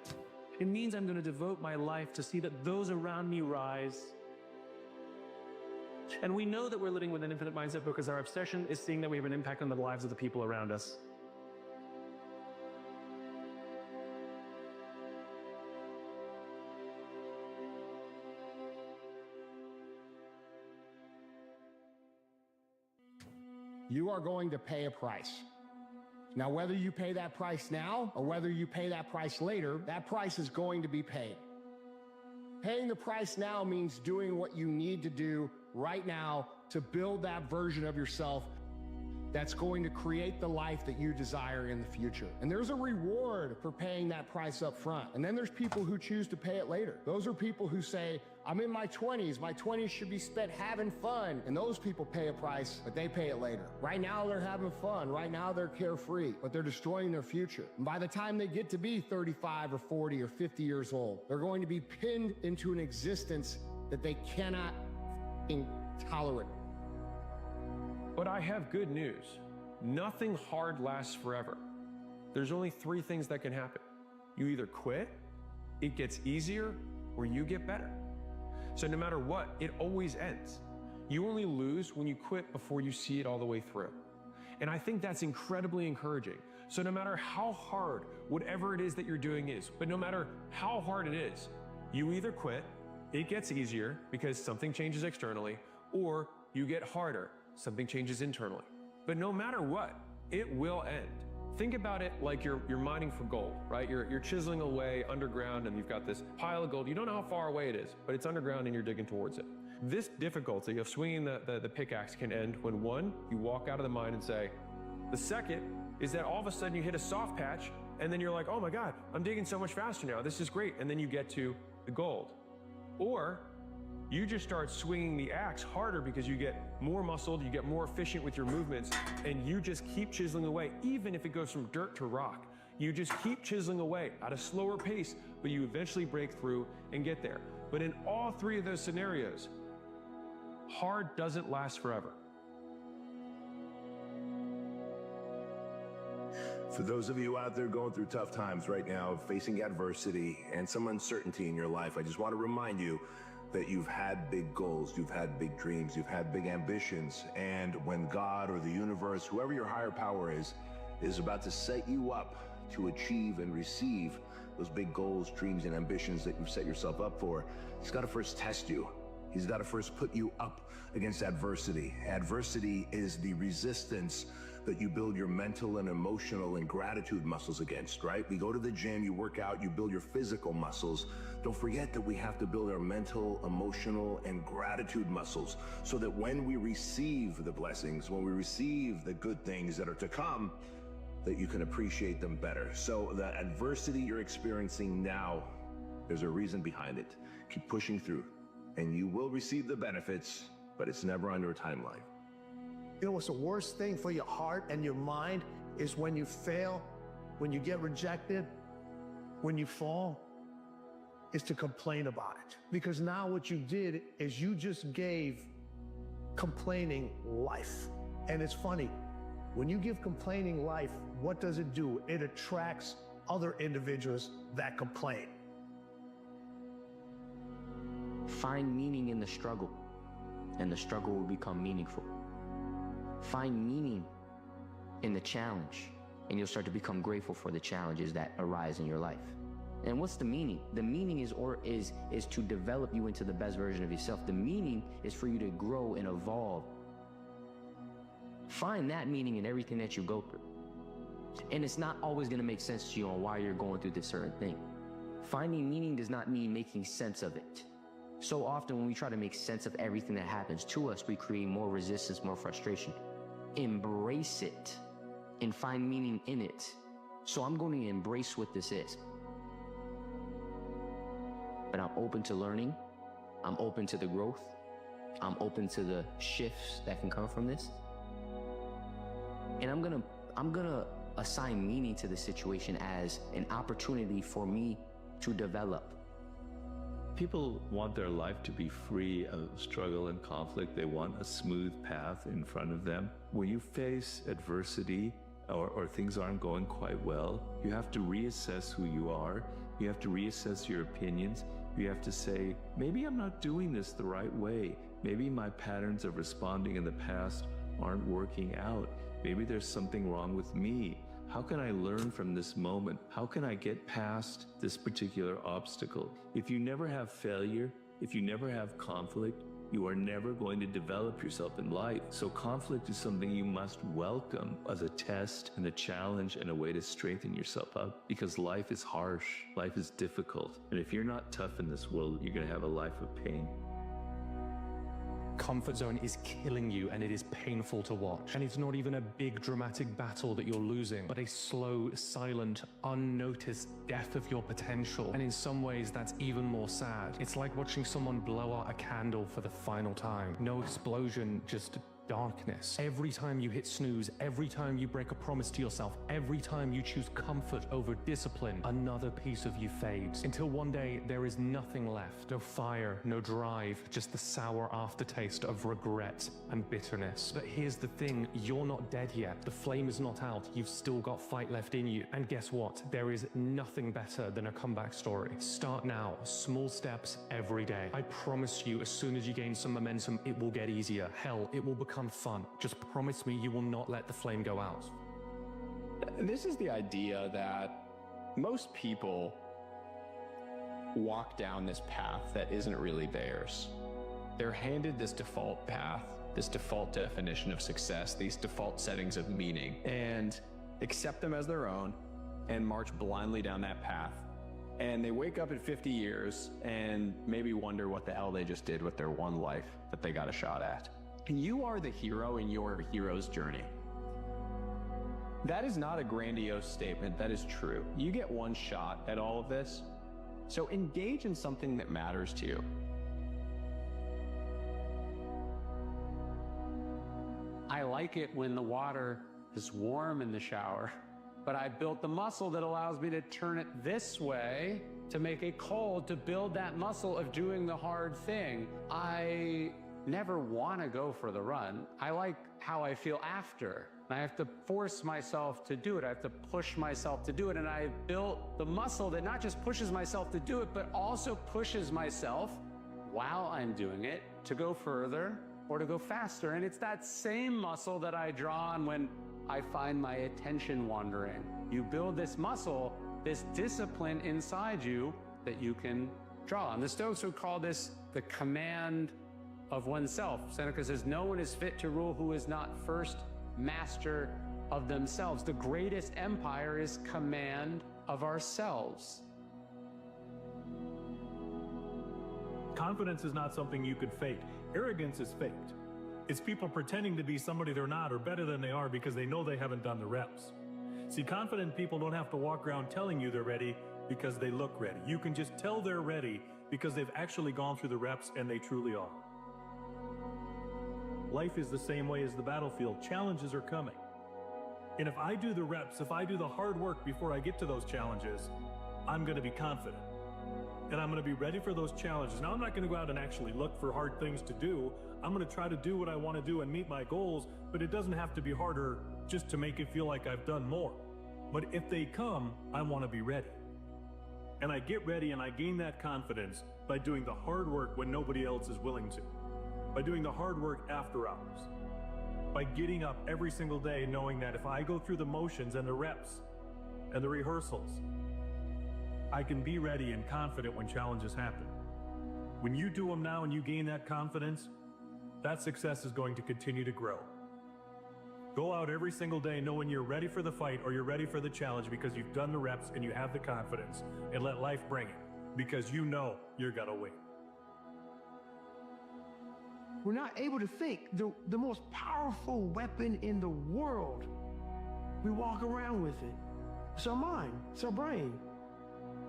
It means I'm going to devote my life to see that those around me rise. And we know that we're living with an infinite mindset because our obsession is seeing that we have an impact on the lives of the people around us. You are going to pay a price. Now, whether you pay that price now or whether you pay that price later, that price is going to be paid. Paying the price now means doing what you need to do right now to build that version of yourself that's going to create the life that you desire in the future. And there's a reward for paying that price up front. And then there's people who choose to pay it later. Those are people who say, I'm in my 20s. My 20s should be spent having fun. And those people pay a price, but they pay it later. Right now, they're having fun. Right now, they're carefree, but they're destroying their future. And by the time they get to be 35 or 40 or 50 years old, they're going to be pinned into an existence that they cannot tolerate. But I have good news. Nothing hard lasts forever. There's only 3 things that can happen. You either quit, it gets easier, or you get better. So no matter what, it always ends. You only lose when you quit before you see it all the way through. And I think that's incredibly encouraging. So no matter how hard whatever it is that you're doing is, but no matter how hard it is, you either quit, it gets easier because something changes externally, or you get harder, something changes internally. But no matter what, it will end. Think about it like you're mining for gold, right? You're chiseling away underground and you've got this pile of gold. You don't know how far away it is, but it's underground and you're digging towards it. This difficulty of swinging the pickaxe can end when 1, you walk out of the mine and say, the second is that all of a sudden you hit a soft patch and then you're like, oh my God, I'm digging so much faster now. This is great. And then you get to the gold. Or you just start swinging the axe harder because you get more muscled, you get more efficient with your movements, and you just keep chiseling away, even if it goes from dirt to rock. You just keep chiseling away at a slower pace, but you eventually break through and get there. But in all 3 of those scenarios, hard doesn't last forever. For those of you out there going through tough times right now, facing adversity and some uncertainty in your life, I just want to remind you that you've had big goals, you've had big dreams, you've had big ambitions, and when God or the universe, whoever your higher power is about to set you up to achieve and receive those big goals, dreams, and ambitions that you've set yourself up for, He's got to first test you. He's got to first put you up against adversity. Adversity is the resistance that you build your mental and emotional and gratitude muscles against, right? We go to the gym, you work out, you build your physical muscles. Don't forget that we have to build our mental, emotional, and gratitude muscles so that when we receive the blessings, when we receive the good things that are to come, that you can appreciate them better. So the adversity you're experiencing now, there's a reason behind it. Keep pushing through and you will receive the benefits, but it's never on your timeline. You know what's the worst thing for your heart and your mind is when you fail, when you get rejected, when you fall, is to complain about it. Because now what you did is you just gave complaining life. And it's funny, when you give complaining life, what does it do? It attracts other individuals that complain. Find meaning in the struggle, and the struggle will become meaningful. Find meaning in the challenge, and you'll start to become grateful for the challenges that arise in your life. And what's the meaning? The meaning is to develop you into the best version of yourself. The meaning is for you to grow and evolve. Find that meaning in everything that you go through. And it's not always going to make sense to you on why you're going through this certain thing. Finding meaning does not mean making sense of it. So often when we try to make sense of everything that happens to us, we create more resistance, more frustration. Embrace it and find meaning in it. So I'm going to embrace what this is. But I'm open to learning. I'm open to the growth. I'm open to the shifts that can come from this. And I'm gonna assign meaning to the situation as an opportunity for me to develop. People want their life to be free of struggle and conflict. They want a smooth path in front of them. When you face adversity or things aren't going quite well, you have to reassess who you are. You have to reassess your opinions. You have to say, maybe I'm not doing this the right way. Maybe my patterns of responding in the past aren't working out. Maybe there's something wrong with me. How can I learn from this moment? How can I get past this particular obstacle? If you never have failure, if you never have conflict, you are never going to develop yourself in life. So conflict is something you must welcome as a test and a challenge and a way to strengthen yourself up, because life is harsh, life is difficult. And if you're not tough in this world, you're going to have a life of pain. Comfort zone is killing you, and it is painful to watch. And it's not even a big dramatic battle that you're losing, but a slow, silent, unnoticed death of your potential. And in some ways, that's even more sad. It's like watching someone blow out a candle for the final time. No explosion, just darkness. Every time you hit snooze, every time you break a promise to yourself, every time you choose comfort over discipline, another piece of you fades. Until one day, there is nothing left. No fire, no drive, just the sour aftertaste of regret and bitterness. But here's the thing, you're not dead yet. The flame is not out. You've still got fight left in you. And guess what? There is nothing better than a comeback story. Start now, small steps every day. I promise you, as soon as you gain some momentum, it will get easier. Hell, it will become fun. Just promise me you will not let the flame go out. This is the idea that most people walk down this path that isn't really theirs. They're handed this default path, this default definition of success, these default settings of meaning, and accept them as their own and march blindly down that path. And they wake up in 50 years and maybe wonder what the hell they just did with their one life that they got a shot at. You are the hero in your hero's journey. That is not a grandiose statement, that is true. You get one shot at all of this, so engage in something that matters to you. I like it when the water is warm in the shower, but I built the muscle that allows me to turn it this way to make it cold, to build that muscle of doing the hard thing. I never want to go for the run. I like how I feel after. I have to force myself to do it. I have to push myself to do it. And I built the muscle that not just pushes myself to do it, but also pushes myself while I'm doing it to go further or to go faster. And it's that same muscle that I draw on when I find my attention wandering. You build this muscle, this discipline inside you that you can draw on. The Stoics would call this the command of oneself. Seneca says, no one is fit to rule who is not first master of themselves. The greatest empire is command of ourselves. Confidence is not something you could fake. Arrogance is faked. It's people pretending to be somebody they're not or better than they are because they know they haven't done the reps. See, confident people don't have to walk around telling you they're ready because they look ready. You can just tell they're ready because they've actually gone through the reps and they truly are. Life is the same way as the battlefield. Challenges are coming. And if I do the reps, if I do the hard work before I get to those challenges, I'm going to be confident. And I'm going to be ready for those challenges. Now, I'm not going to go out and actually look for hard things to do. I'm going to try to do what I want to do and meet my goals, but it doesn't have to be harder just to make it feel like I've done more. But if they come, I want to be ready. And I get ready and I gain that confidence by doing the hard work when nobody else is willing to. By doing the hard work after hours. By getting up every single day knowing that if I go through the motions and the reps and the rehearsals, I can be ready and confident when challenges happen. When you do them now and you gain that confidence, that success is going to continue to grow. Go out every single day knowing you're ready for the fight or you're ready for the challenge because you've done the reps and you have the confidence, and let life bring it because you know you're gonna win. We're not able to think. The most powerful weapon in the world, we walk around with it. It's our mind, it's our brain.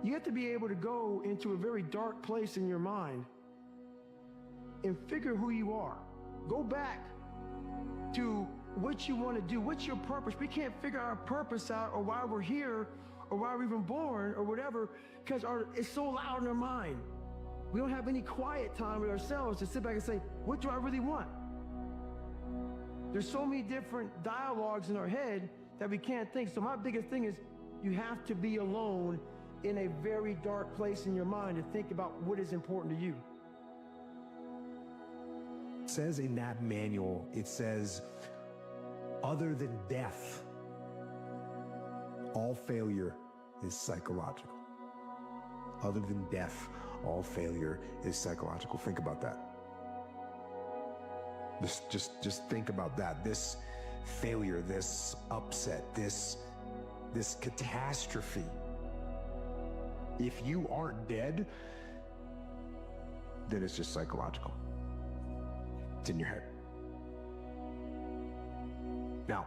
You have to be able to go into a very dark place in your mind and figure who you are. Go back to what you want to do. What's your purpose? We can't figure our purpose out or why we're here or why we're even born or whatever because it's so loud in our mind. We don't have any quiet time with ourselves to sit back and say, what do I really want? There's so many different dialogues in our head that we can't think. So my biggest thing is you have to be alone in a very dark place in your mind to think about what is important to you. It says in that manual, it says, other than death, all failure is psychological. Other than death, all failure is psychological. Think about that. Just think about that. This failure, this upset, this catastrophe. If you aren't dead, then it's just psychological. It's in your head. Now,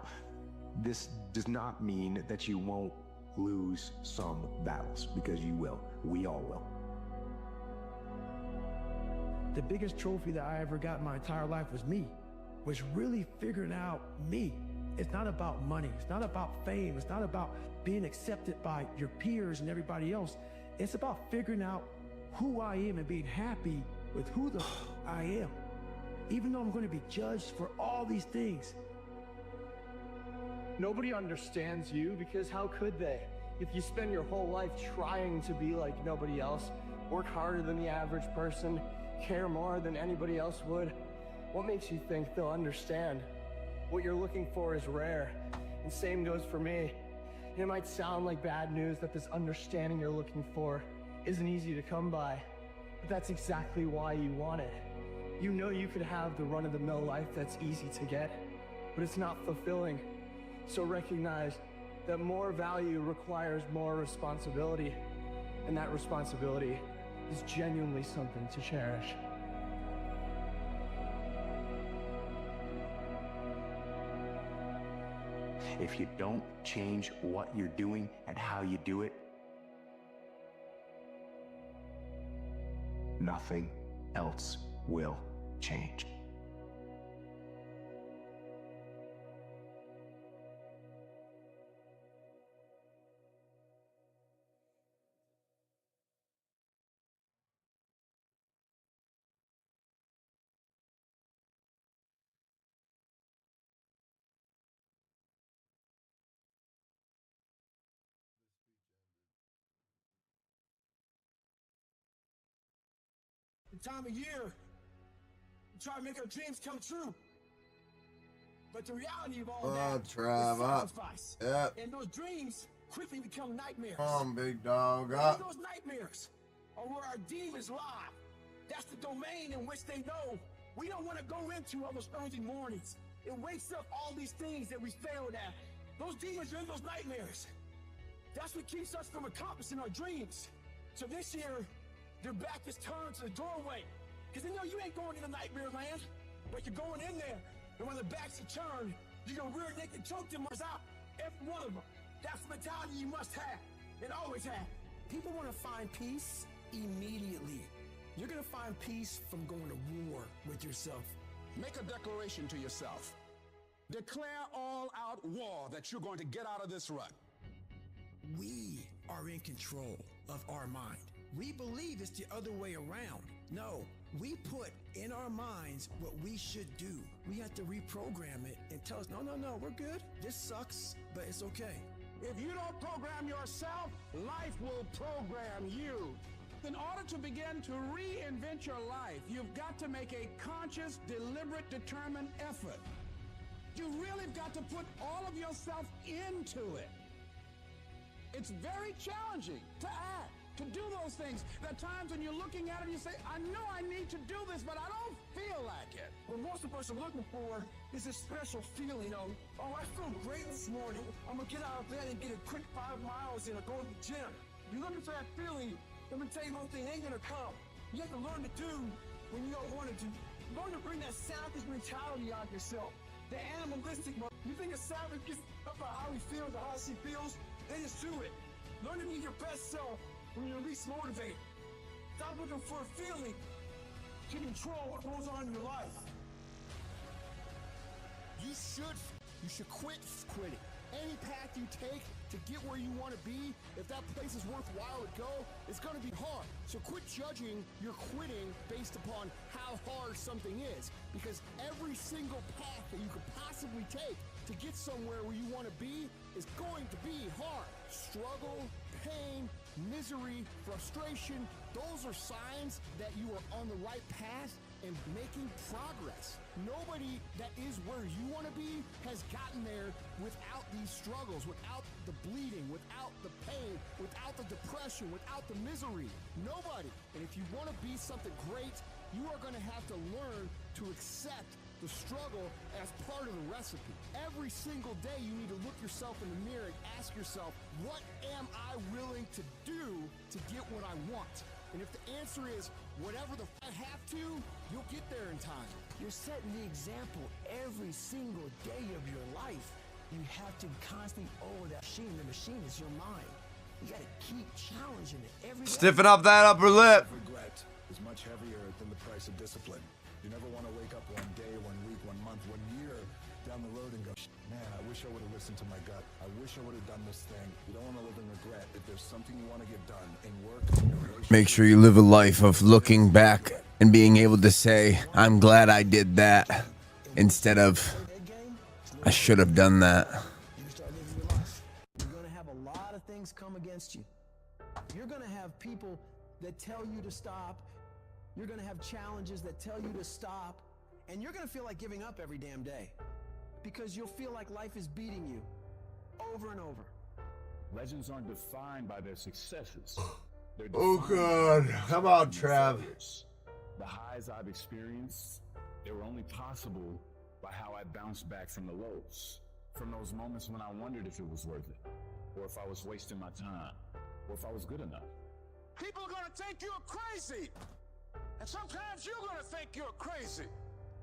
this does not mean that you won't lose some battles, because you will. We all will. The biggest trophy that I ever got in my entire life was really figuring out me. It's not about money. It's not about fame. It's not about being accepted by your peers and everybody else. It's about figuring out who I am and being happy with who the I am. Even though I'm going to be judged for all these things. Nobody understands you because how could they? If you spend your whole life trying to be like nobody else, work harder than the average person, care more than anybody else would, what makes you think they'll understand? What you're looking for is rare, and same goes for me. It might sound like bad news that this understanding you're looking for isn't easy to come by, but that's exactly why you want it. You know you could have the run-of-the-mill life that's easy to get, but it's not fulfilling. So recognize that more value requires more responsibility, and that responsibility is genuinely something to cherish. If you don't change what you're doing and how you do it, nothing else will change. The time of year, we try to make our dreams come true. But the reality of all that is sacrifice. Yep. And those dreams quickly become nightmares. Come on, big dog. And those nightmares are where our demons lie. That's the domain in which they know we don't want to go into on those early mornings. It wakes up all these things that we failed at. Those demons are in those nightmares. That's what keeps us from accomplishing our dreams. So this year, their back is turned to the doorway. Because they know you ain't going into nightmare land, but you're going in there. And when the backs are turned, you're going to rear naked choke them out. Every one of them. That's the mentality you must have. And always have. People want to find peace immediately. You're going to find peace from going to war with yourself. Make a declaration to yourself. Declare all out war that you're going to get out of this rut. We are in control of our mind. We believe it's the other way around. No, we put in our minds what we should do. We have to reprogram it and tell us, no, we're good. This sucks, but it's okay. If you don't program yourself, life will program you. In order to begin to reinvent your life, you've got to make a conscious, deliberate, determined effort. You really got to put all of yourself into it. It's very challenging to act, to do those things. There are times when you're looking at it and you say, I know I need to do this, but I don't feel like it. What most of us are looking for is this special feeling of, oh, I feel great this morning. I'm going to get out of bed and get a quick 5 miles in or go to the gym. You're looking for that feeling. Let me tell you one thing, it ain't going to come. You have to learn to do when you don't want to do. Learn to bring that savage mentality out of yourself. The animalistic, you think a savage gets up about how he feels or how she feels? Then just do it. Learn to be your best self when you're least motivated. Stop looking for a feeling to control what goes on in your life. You should quit quitting. Any path you take to get where you want to be, if that place is worthwhile to go, it's going to be hard. So quit judging your quitting based upon how hard something is, because every single path that you could possibly take to get somewhere where you want to be is going to be hard. Struggle, pain, misery, frustration, those are signs that you are on the right path and making progress. Nobody that is where you want to be has gotten there without these struggles, without the bleeding, without the pain, without the depression, without the misery. Nobody. And if you want to be something great, you are going to have to learn to accept the struggle as part of the recipe. Every single day you need to look yourself in the mirror and ask yourself, what am I willing to do to get what I want? And if the answer is whatever the I have to, you'll get there in time. You're setting the example every single day of your life. You have to constantly over that machine. The machine is your mind. You got to keep challenging it every day. Stiffen up that upper lip. Regret is much heavier than the price of discipline. You never want to wake up one day, 1 week, 1 month, 1 year down the road and go, man, I wish I would have listened to my gut. I wish I would have done this thing. You don't want to live in regret. If there's something you want to get done in work, in your relationship, Make sure you live a life of looking back and being able to say, I'm glad I did that, instead of, I should have done that. You're going to have a lot of things come against you. You're going to have people that tell you to stop. You're going to have challenges that tell you to stop. And you're going to feel like giving up every damn day. Because you'll feel like life is beating you over and over. Legends aren't defined by their successes. They're Oh defined God, by come on, their Trav. failures. The highs I've experienced, they were only possible by how I bounced back from the lows. From those moments when I wondered if it was worth it, or if I was wasting my time, or if I was good enough. People are going to think you're crazy. And sometimes you're going to think you're crazy.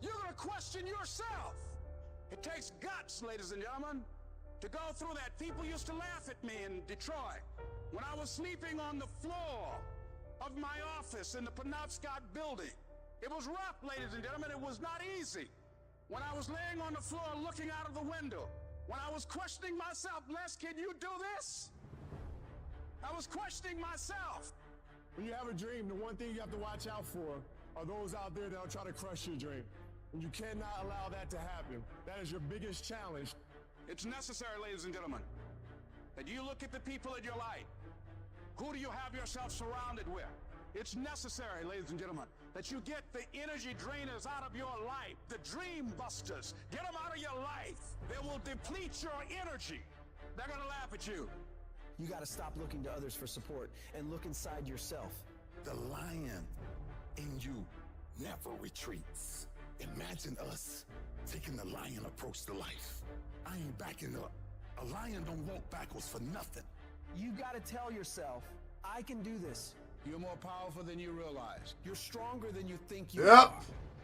You're going to question yourself. It takes guts, ladies and gentlemen, to go through that. People used to laugh at me in Detroit when I was sleeping on the floor of my office in the Penobscot building. It was rough, ladies and gentlemen. It was not easy. When I was laying on the floor looking out of the window, when I was questioning myself, Les, can you do this? I was questioning myself. When you have a dream, the one thing you have to watch out for are those out there that'll try to crush your dream. And you cannot allow that to happen. That is your biggest challenge. It's necessary, ladies and gentlemen, that you look at the people in your life. Who do you have yourself surrounded with? It's necessary, ladies and gentlemen, that you get the energy drainers out of your life, the dream busters. Get them out of your life. They will deplete your energy. They're going to laugh at you. You got to stop looking to others for support and look inside yourself. The lion in you never retreats. Imagine us taking the lion approach to life. I ain't backing up. A lion don't walk backwards for nothing. You got to tell yourself, I can do this. You're more powerful than you realize. You're stronger than you think you Yep. are.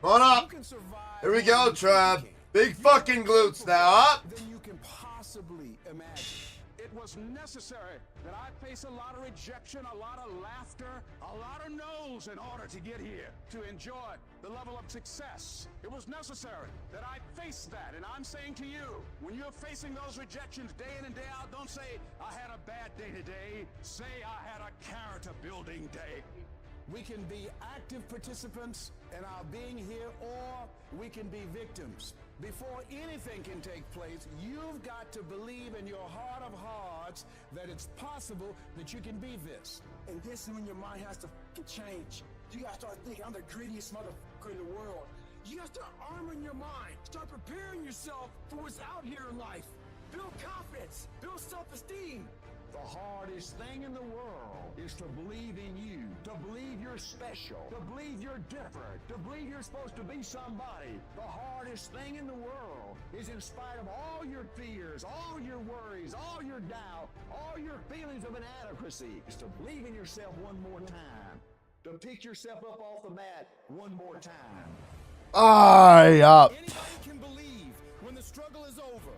Come on up. You can survive. Here we go, Trav. Big fucking glutes now, up. Than you can possibly imagine. It was necessary that I face a lot of rejection, a lot of laughter, a lot of no's in order to get here, to enjoy the level of success. It was necessary that I face that. And I'm saying to you, when you're facing those rejections day in and day out, don't say, I had a bad day today. Say, I had a character building day. We can be active participants in our being here, or we can be victims. Before anything can take place, you've got to believe in your heart of hearts that it's possible that you can be this. And this is when your mind has to change. You gotta start thinking, I'm the greediest motherfucker in the world. You gotta start arming your mind. Start preparing yourself for what's out here in life. Build confidence. Build self-esteem. The hardest thing in the world is to believe in you, to believe you're special, to believe you're different, to believe you're supposed to be somebody. The hardest thing in the world is, in spite of all your fears, all your worries, all your doubt, all your feelings of inadequacy, is to believe in yourself one more time, to pick yourself up off the mat one more time. Up. Anybody can believe when the struggle is over.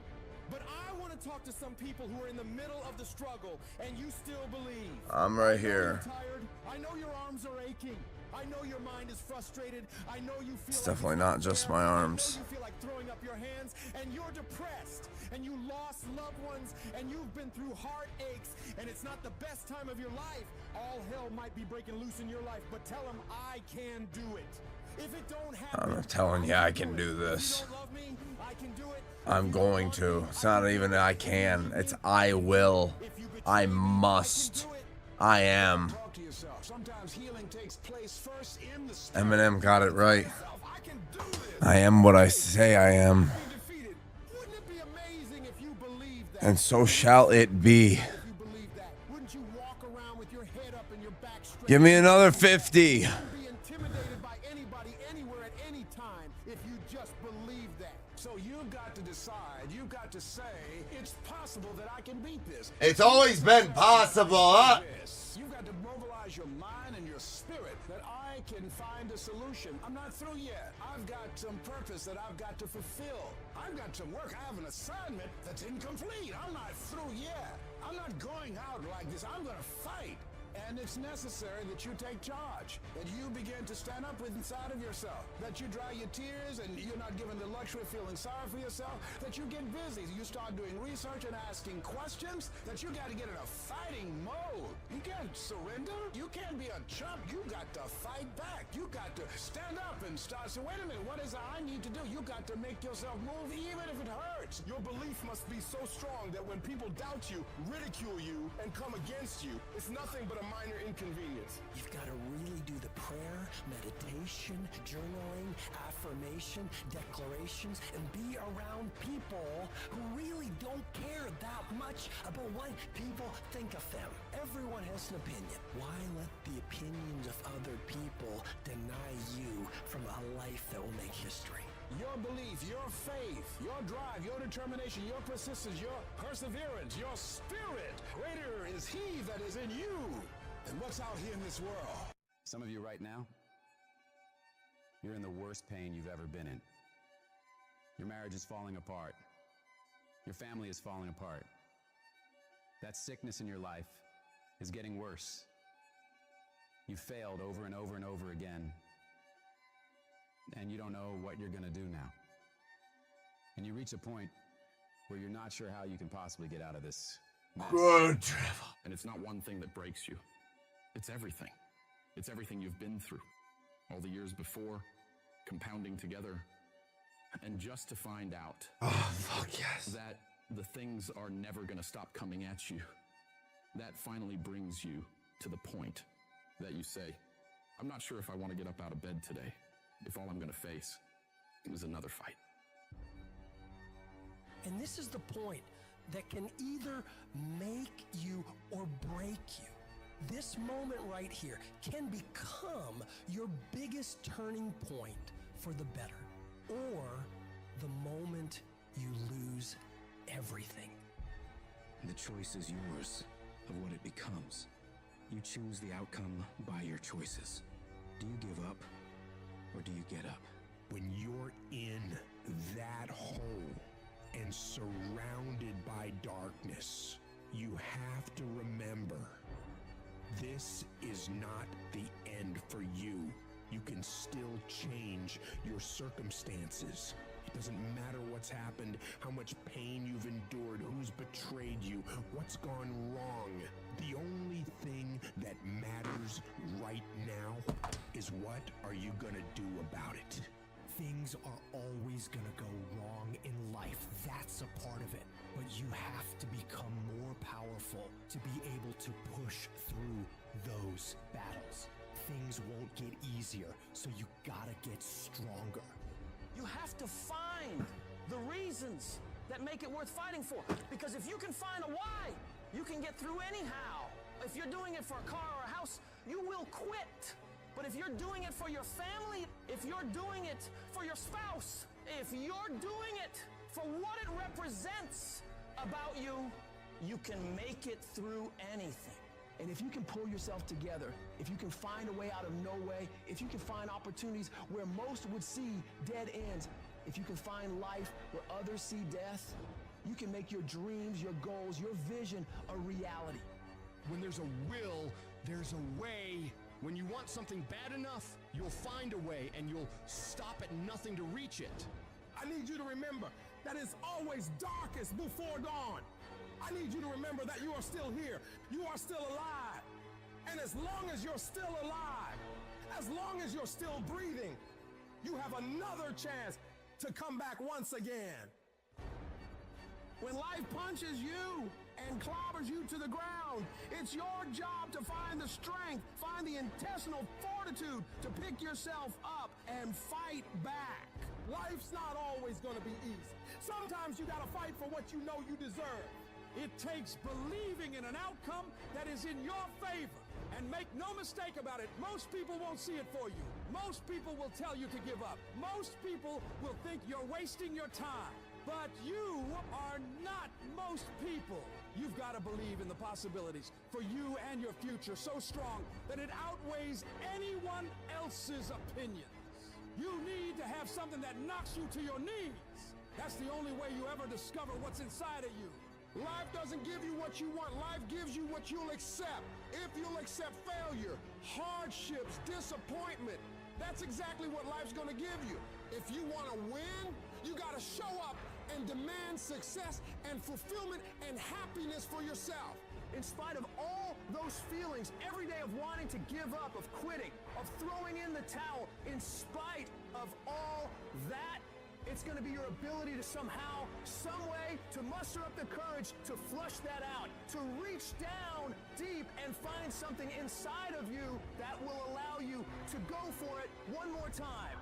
But I want to talk to some people who are in the middle of the struggle and you still believe. I'm right here. Tired. I know your arms are aching. I know your mind is frustrated. I know you feel It's definitely not just my arms. You feel like throwing up your hands and you're depressed and you lost loved ones and you've been through heartaches and it's not the best time of your life. All hell might be breaking loose in your life, but tell them I can do it. If it don't happen, I'm telling you, I can do this. if you don't love me, I can do it. I'm going to. It's not even I can. It's I will. I must. I am. Eminem got it right. I am what I say I am. And so shall it be. Give me another 50. You've got to say, it's possible that I can beat this. It's always been possible, huh? You've got to mobilize your mind and your spirit that I can find a solution. I'm not through yet. I've got some purpose that I've got to fulfill. I've got some work. I have an assignment that's incomplete. I'm not through yet. I'm not going out like this. I'm going to fight. And it's necessary that you take charge, that you begin to stand up with inside of yourself, that you dry your tears and you're not given the luxury of feeling sorry for yourself, that you get busy, you start doing research and asking questions, that you got to get in a fighting mode. You can't surrender. You can't be a chump. You got to fight back. You got to stand up and start saying, wait a minute, what is it I need to do? You got to make yourself move even if it hurts. Your belief must be so strong that when people doubt you, ridicule you, and come against you, it's nothing but a minor inconvenience. You've got to really do the prayer, meditation, journaling, affirmation, declarations, and be around people who really don't care that much about what people think of them. Everyone has an opinion. Why let the opinions of other people deny you from a life that will make history? Your belief, your faith, your drive, your determination, your persistence, your perseverance, your spirit. Greater is he that is in you than what's out here in this world. Some of you right now, you're in the worst pain you've ever been in. Your marriage is falling apart. Your family is falling apart. That sickness in your life is getting worse. You've failed over and over and over again. And you don't know what you're going to do now. And you reach a point where you're not sure how you can possibly get out of this mess. Good travel. And it's not one thing that breaks you. It's everything. It's everything you've been through. All the years before, compounding together. And just to find out that the things are never going to stop coming at you. That finally brings you to the point that you say, I'm not sure if I want to get up out of bed today, if all I'm going to face is another fight. And this is the point that can either make you or break you. This moment right here can become your biggest turning point for the better, or the moment you lose everything. The choice is yours of what it becomes. You choose the outcome by your choices. Do you give up, or do you get up? When you're in that hole and surrounded by darkness, you have to remember, this is not the end for you. You can still change your circumstances. It doesn't matter what's happened, how much pain you've endured, who's betrayed you, what's gone wrong. The only thing that matters right now is what are you gonna do about it? Things are always gonna go wrong in life. That's a part of it. But you have to become more powerful to be able to push through those battles. Things won't get easier, so you gotta get stronger. You have to find the reasons that make it worth fighting for. Because if you can find a why, you can get through anyhow. If you're doing it for a car or a house, you will quit. But if you're doing it for your family, if you're doing it for your spouse, if you're doing it for what it represents about you, you can make it through anything. And if you can pull yourself together, if you can find a way out of no way, if you can find opportunities where most would see dead ends, if you can find life where others see death, you can make your dreams, your goals, your vision a reality. When there's a will, there's a way. When you want something bad enough, you'll find a way and you'll stop at nothing to reach it. I need you to remember that it's always darkest before dawn. I need you to remember that you are still here. You are still alive. And as long as you're still alive, as long as you're still breathing, you have another chance to come back once again. When life punches you and clobbers you to the ground, it's your job to find the strength, find the intestinal fortitude to pick yourself up and fight back. Life's not always going to be easy. Sometimes you got to fight for what you know you deserve. It takes believing in an outcome that is in your favor. And make no mistake about it, most people won't see it for you. Most people will tell you to give up. Most people will think you're wasting your time. But you are not most people. You've got to believe in the possibilities for you and your future so strong that it outweighs anyone else's opinions. You need to have something that knocks you to your knees. That's the only way you ever discover what's inside of you. Life doesn't give you what you want. Life gives you what you'll accept. If you'll accept failure, hardships, disappointment, that's exactly what life's going to give you. If you want to win, you got to show up and demand success and fulfillment and happiness for yourself. In spite of all those feelings every day of wanting to give up, of quitting, of throwing in the towel, in spite of all that, it's going to be your ability to somehow, some way, to muster up the courage to flush that out, to reach down deep and find something inside of you that will allow you to go for it one more time.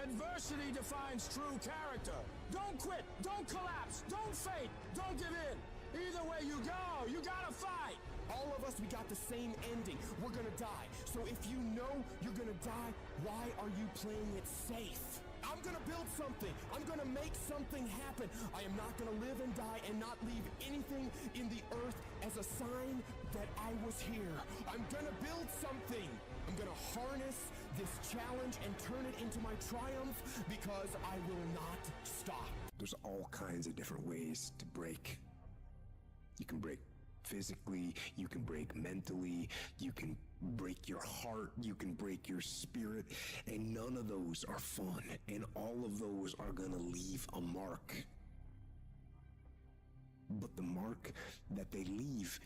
Adversity defines true character. Don't quit, don't collapse, don't faint, don't give in. Either way you go, you gotta fight. All of us, we got the same ending. We're gonna die. So if you know you're gonna die, why are you playing it safe? I'm gonna build something. I'm gonna make something happen. I am not gonna live and die and not leave anything in the earth as a sign that I was here. I'm gonna build something. I'm gonna harness this challenge and turn it into my triumph because I will not stop. There's all kinds of different ways to break. You can break physically, you can break mentally, you can break your heart, you can break your spirit, and none of those are fun, and all of those are gonna leave a mark. But the mark that they leave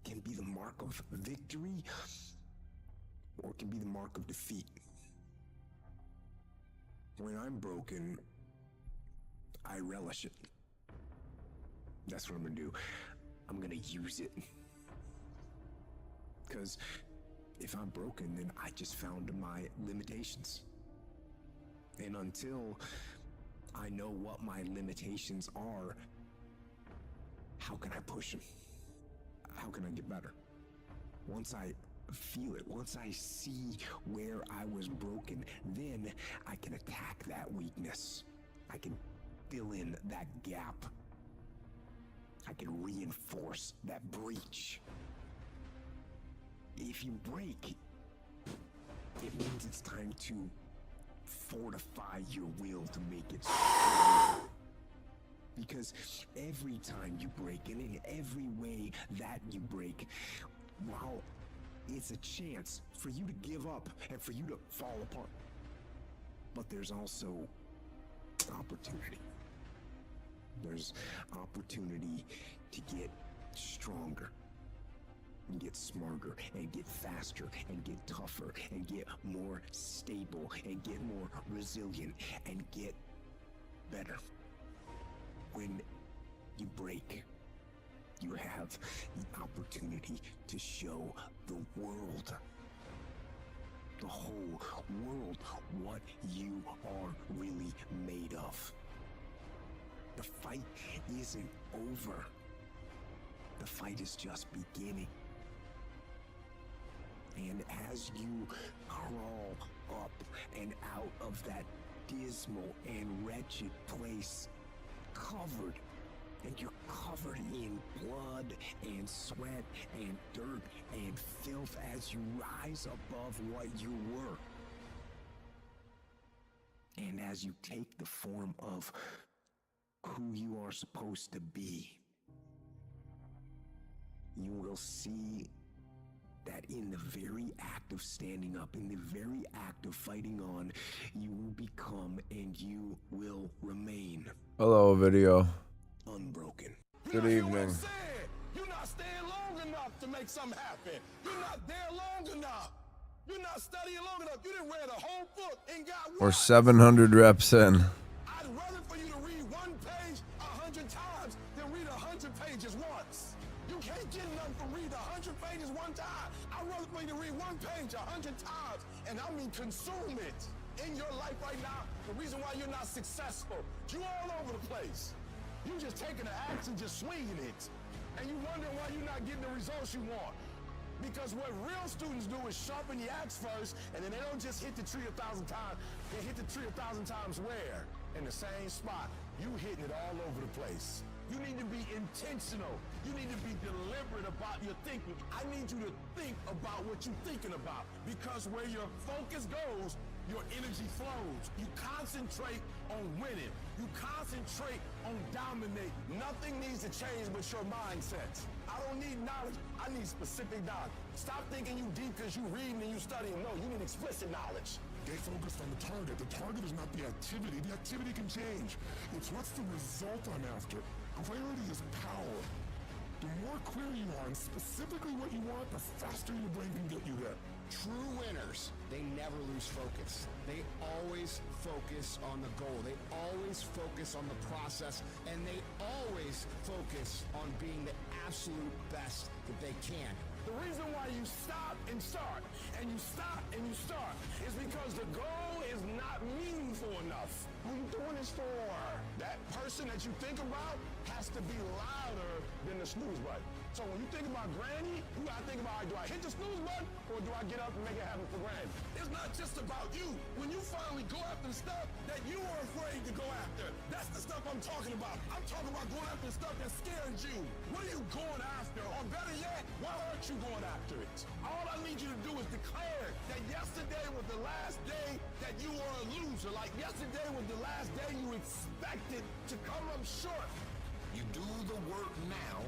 can be the mark of victory, or it can be the mark of defeat. When I'm broken, I relish it. That's what I'm gonna do. I'm gonna use it. Because if I'm broken, then I just found my limitations. And until I know what my limitations are, how can I push them? How can I get better? Once I feel it, once I see where I was broken, then I can attack that weakness. I can fill in that gap. I can reinforce that breach. If you break, it means it's time to fortify your will to make it stronger. Because every time you break, and in every way that you break, while it's a chance for you to give up and for you to fall apart, but there's also opportunity. There's opportunity to get stronger. and get smarter and get faster and get tougher and get more stable and get more resilient and get better. When you break, you have the opportunity to show the world, the whole world, what you are really made of. The fight isn't over. The fight is just beginning. And as you crawl up and out of that dismal and wretched place, covered, and you're covered in blood and sweat and dirt and filth as you rise above what you were. And as you take the form of who you are supposed to be, you will see that in the very act of standing up, in the very act of fighting on, you will become and you will remain Hello, video. unbroken. Good evening. You're not staying long enough to make something happen. You're not there long enough. You're not studying long enough. You didn't read a whole book and got We're 700 reps in. I'd rather for you to read one page 100 times than read 100 pages once. You can't get enough from reading 100 pages one time. I'd rather for you to read one page 100 times, and I mean consume it in your life right now. The reason why you're not successful, you all over the place. You just taking the axe and just swinging it, and you wonder why you're not getting the results you want. Because what real students do is sharpen the axe first, and then they don't just hit the tree 1,000 times. They hit the tree 1,000 times where? In the same spot. You hitting it all over the place. You need to be intentional. You need to be deliberate about your thinking. I need you to think about what you're thinking about, because where your focus goes, your energy flows. You concentrate on winning. You concentrate on dominating. Nothing needs to change but your mindset. I don't need knowledge. I need specific knowledge. Stop thinking you deep because you reading and you studying. No, you need explicit knowledge. Stay focused on the target. The target is not the activity. The activity can change. It's what's the result I'm after. Clarity is power. The more clear you are on specifically what you want, the faster your brain can get you there. True winners, they never lose focus. They always focus on the goal. They always focus on the process, and they always focus on being the absolute best that they can. The reason why you stop and start, and you stop and you start, is because the goal is not meaningful enough. Who you doing this for? That person that you think about has to be louder than the snooze button. So when you think about Granny, you gotta think about, do I hit the snooze button, or do I get up and make it happen for Granny? It's not just about you. When you finally go after the stuff that you were afraid to go after, that's the stuff I'm talking about. I'm talking about going after the stuff that scares you. What are you going after? Or better yet, why aren't you going after it? All I need you to do is declare that yesterday was the last day that you were a loser. Like yesterday was the last day you expected to come up short. You do the work now,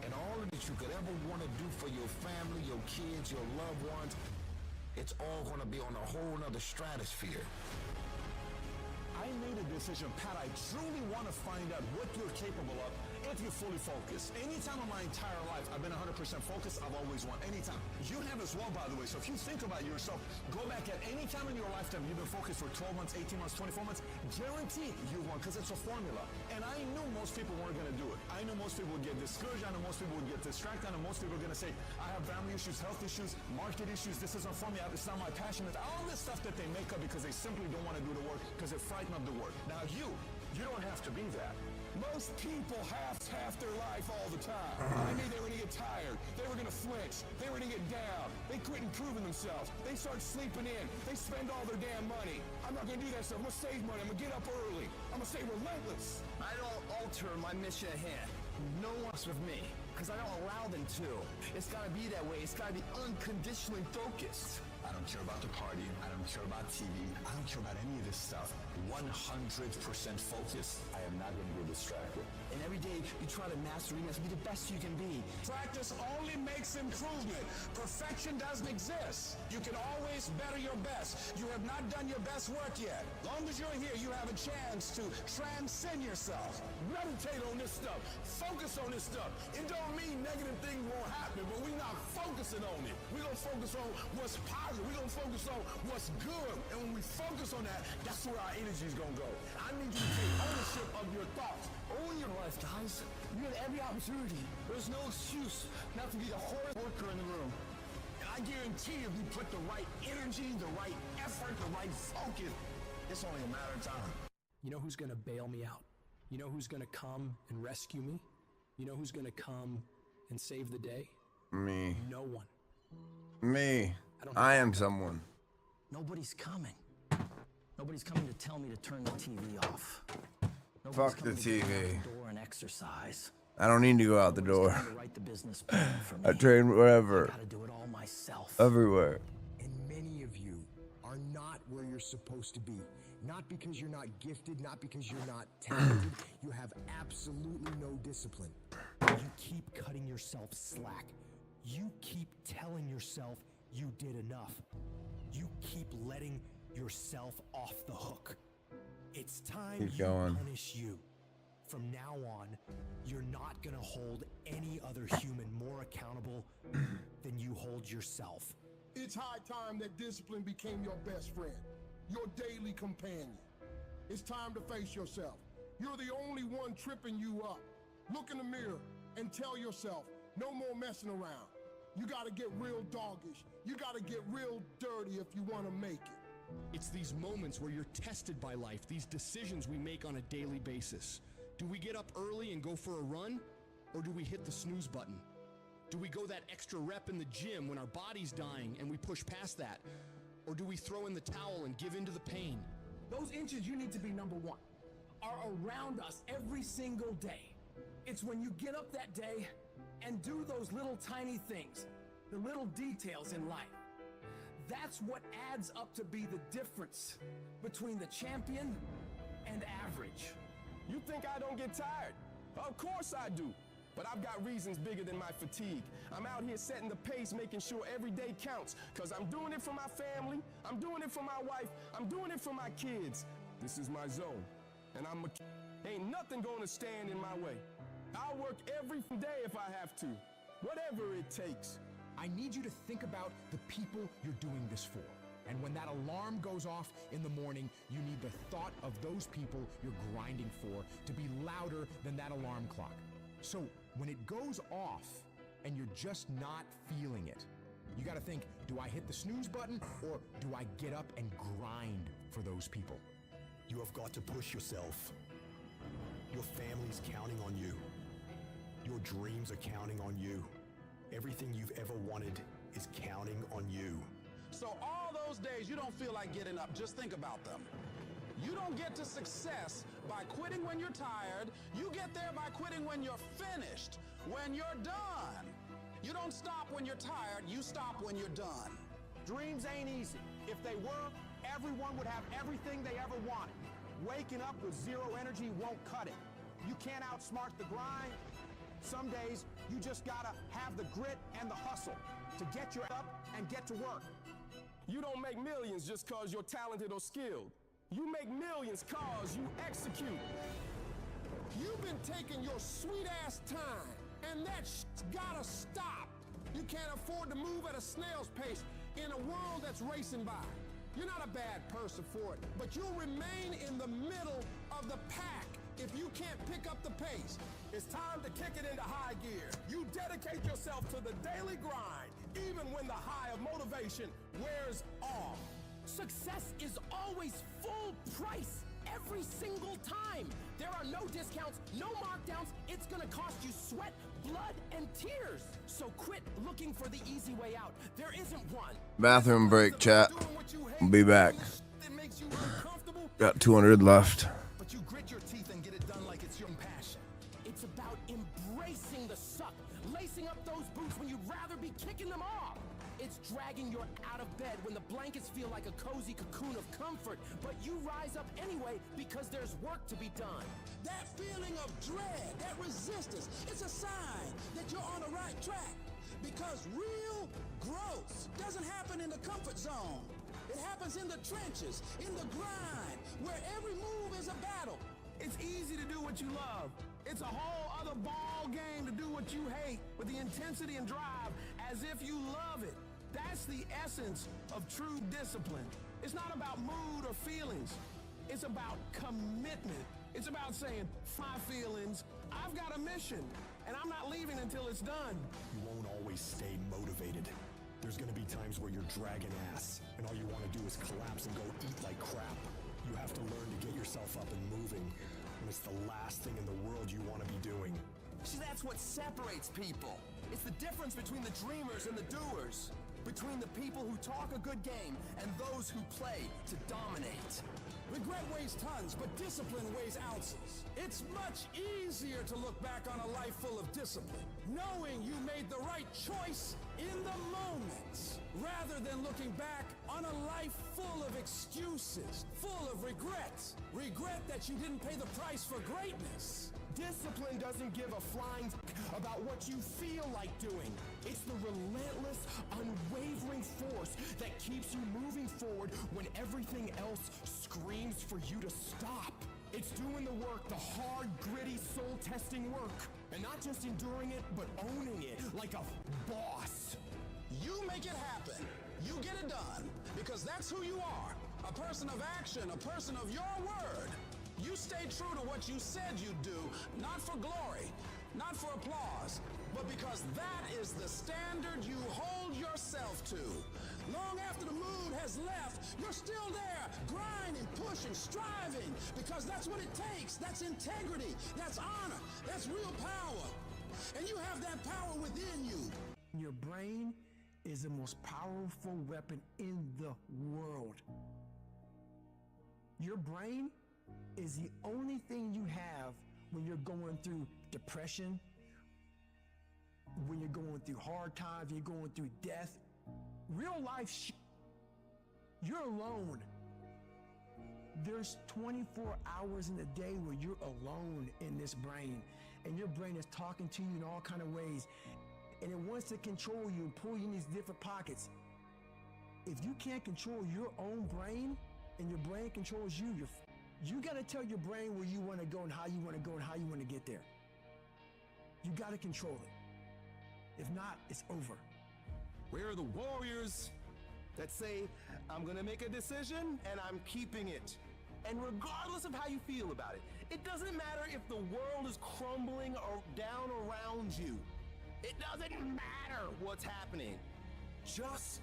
and all that you could ever want to do for your family, your kids, your loved ones, it's all going to be on a whole nother stratosphere. I made a decision, Pat. I truly want to find out what you're capable of if you're fully focused. Anytime in my entire life, I've been 100% focused. I've always won. Anytime. You have as well, by the way. So if you think about yourself, go back at any time in your lifetime you've been focused for 12 months, 18 months, 24 months, guaranteed you won, because it's a formula. And I knew most people weren't going to do it. I knew most people would get discouraged. I know most people would get distracted. I know most people are going to say, I have family issues, health issues, market issues. This isn't for me. It's not my passion. It's all this stuff that they make up because they simply don't want to do the work because they're frightened of the work. Now you don't have to be that. Most people have half their life all the time. I mean, they were going to get tired. They were going to flinch. They were going to get down. They quit improving themselves. They start sleeping in. They spend all their damn money. I'm not going to do that stuff. I'm going to save money. I'm going to get up early. I'm going to stay relentless. I don't alter my mission ahead. No one's with me, because I don't allow them to. It's got to be that way. It's got to be unconditionally focused. I don't care about the party. I don't care about TV. I don't care about any of this stuff. 100% focused. I am not going to get distracted. And every day day you try to master it, you have to be the best you can be. Practice only makes improvement. Perfection doesn't exist. You can always better your best. You have not done your best work yet. Long as you're here, you have a chance to transcend yourself. Meditate on this stuff. Focus on this stuff. It don't mean negative things won't happen, but we're not focusing on it. We're going to focus on what's positive. We're going to focus on what's good. And when we focus on that, that's where our energy is going to go. I need you to take ownership of your thoughts. Own your life, guys. You have every opportunity. There's no excuse not to be the hardest worker in the room. And I guarantee if you put the right energy, the right effort, the right focus, it's only a matter of time. You know who's going to bail me out? You know who's going to come and rescue me? You know who's going to come and save the day? Me. No one. Me. I am someone. Nobody's coming. Nobody's coming to tell me to turn the TV off. Fuck the TV. Door and exercise. I don't need to go out the door. Write the business plan for me. I train wherever. I gotta do it all myself. Everywhere. And many of you are not where you're supposed to be. Not because you're not gifted, not because you're not talented. You have absolutely no discipline. You keep cutting yourself slack. You keep telling yourself you did enough. You keep letting yourself off the hook. It's time Keep you going. punish you. From now on, you're not gonna hold any other human more accountable than you hold yourself. It's high time that discipline became your best friend, your daily companion. It's time to face yourself. You're the only one tripping you up. Look in the mirror and tell yourself, no more messing around. You gotta get real doggish. You gotta get real dirty if you wanna make it. It's these moments where you're tested by life, these decisions we make on a daily basis. Do we get up early and go for a run? Or do we hit the snooze button? Do we go that extra rep in the gym when our body's dying and we push past that? Or do we throw in the towel and give in to the pain? Those inches you need to be number one are around us every single day. It's when you get up that day and do those little tiny things, the little details in life. That's what adds up to be the difference between the champion and average. You think I don't get tired? Of course I do. But I've got reasons bigger than my fatigue. I'm out here setting the pace, making sure every day counts. Cause I'm doing it for my family, I'm doing it for my wife, I'm doing it for my kids. This is my zone. And ain't nothing gonna stand in my way. I'll work every day if I have to. Whatever it takes. I need you to think about the people you're doing this for. And when that alarm goes off in the morning, you need the thought of those people you're grinding for to be louder than that alarm clock. So when it goes off and you're just not feeling it, you gotta think, do I hit the snooze button or do I get up and grind for those people? You have got to push yourself. Your family's counting on you. Your dreams are counting on you. Everything you've ever wanted is counting on you. So all those days you don't feel like getting up, just think about them. You don't get to success by quitting when you're tired. You get there by quitting when you're finished, when you're done. You don't stop when you're tired, you stop when you're done. Dreams ain't easy. If they were, everyone would have everything they ever wanted. Waking up with zero energy won't cut it. You can't outsmart the grind. Some days, you just gotta have the grit and the hustle to get your up and get to work. You don't make millions just cause you're talented or skilled. You make millions cause you execute. You've been taking your sweet ass time, and that shit's gotta stop. You can't afford to move at a snail's pace in a world that's racing by. You're not a bad person for it, but you'll remain in the middle of the pack if you can't pick up the pace. It's time to kick it into high gear. You dedicate yourself to the daily grind, even when the high of motivation wears off. Success is always full price every single time. There are no discounts, no markdowns. It's gonna cost you sweat, blood, and tears. So quit looking for the easy way out. There isn't one. Bathroom break, chat. We'll be back. Got 200 left. But you grit your teeth and get it done like it's your passion. It's about embracing the suck, lacing up those boots when you'd rather be kicking them off. It's dragging you out of bed when the blankets feel like a cozy cocoon of comfort, but you rise up anyway because there's work to be done. That feeling of dread, that resistance. It's a sign that you're on the right track. Because real growth doesn't happen in the comfort zone. It happens in the trenches, in the grind, where every move is a battle. It's easy to do what you love. It's a whole other ball game to do what you hate with the intensity and drive as if you love it. That's the essence of true discipline. It's not about mood or feelings. It's about commitment. It's about saying, my feelings, I've got a mission, and I'm not leaving until it's done. You won't always stay motivated. There's gonna be times where you're dragging ass, and all you want to do is collapse and go eat like crap. You have to learn to get yourself up and moving, and it's the last thing in the world you want to be doing. See, that's what separates people. It's the difference between the dreamers and the doers. Between the people who talk a good game and those who play to dominate. Regret weighs tons, but discipline weighs ounces. It's much easier to look back on a life full of discipline, knowing you made the right choice in the moment, rather than looking back on a life full of excuses, full of regrets. Regret that you didn't pay the price for greatness. Discipline doesn't give a flying about what you feel like doing. It's the relentless, unwavering force that keeps you moving forward when everything else screams for you to stop. It's doing the work, the hard, gritty, soul-testing work. And not just enduring it, but owning it like a boss. You make it happen. You get it done. Because that's who you are. A person of action, a person of your word. You stay true to what you said you'd do, not for glory, not for applause, but because that is the standard you hold yourself to. Long after the mood has left, you're still there, grinding, pushing, striving, because that's what it takes. That's integrity, that's honor, that's real power. And you have that power within you. Your brain is the most powerful weapon in the world. Your brain is the only thing you have when you're going through depression, when you're going through hard times, you're going through death. Real life, you're alone. There's 24 hours in a day where you're alone in this brain, and your brain is talking to you in all kind of ways, and it wants to control you and pull you in these different pockets. If you can't control your own brain, and your brain controls you, you got to tell your brain where you want to go and how you want to go and how you want to get there. You got to control it. If not, it's over. Where are the warriors that say, I'm gonna make a decision and I'm keeping it? And regardless of how you feel about it, it doesn't matter if the world is crumbling or down around you. It doesn't matter what's happening. Just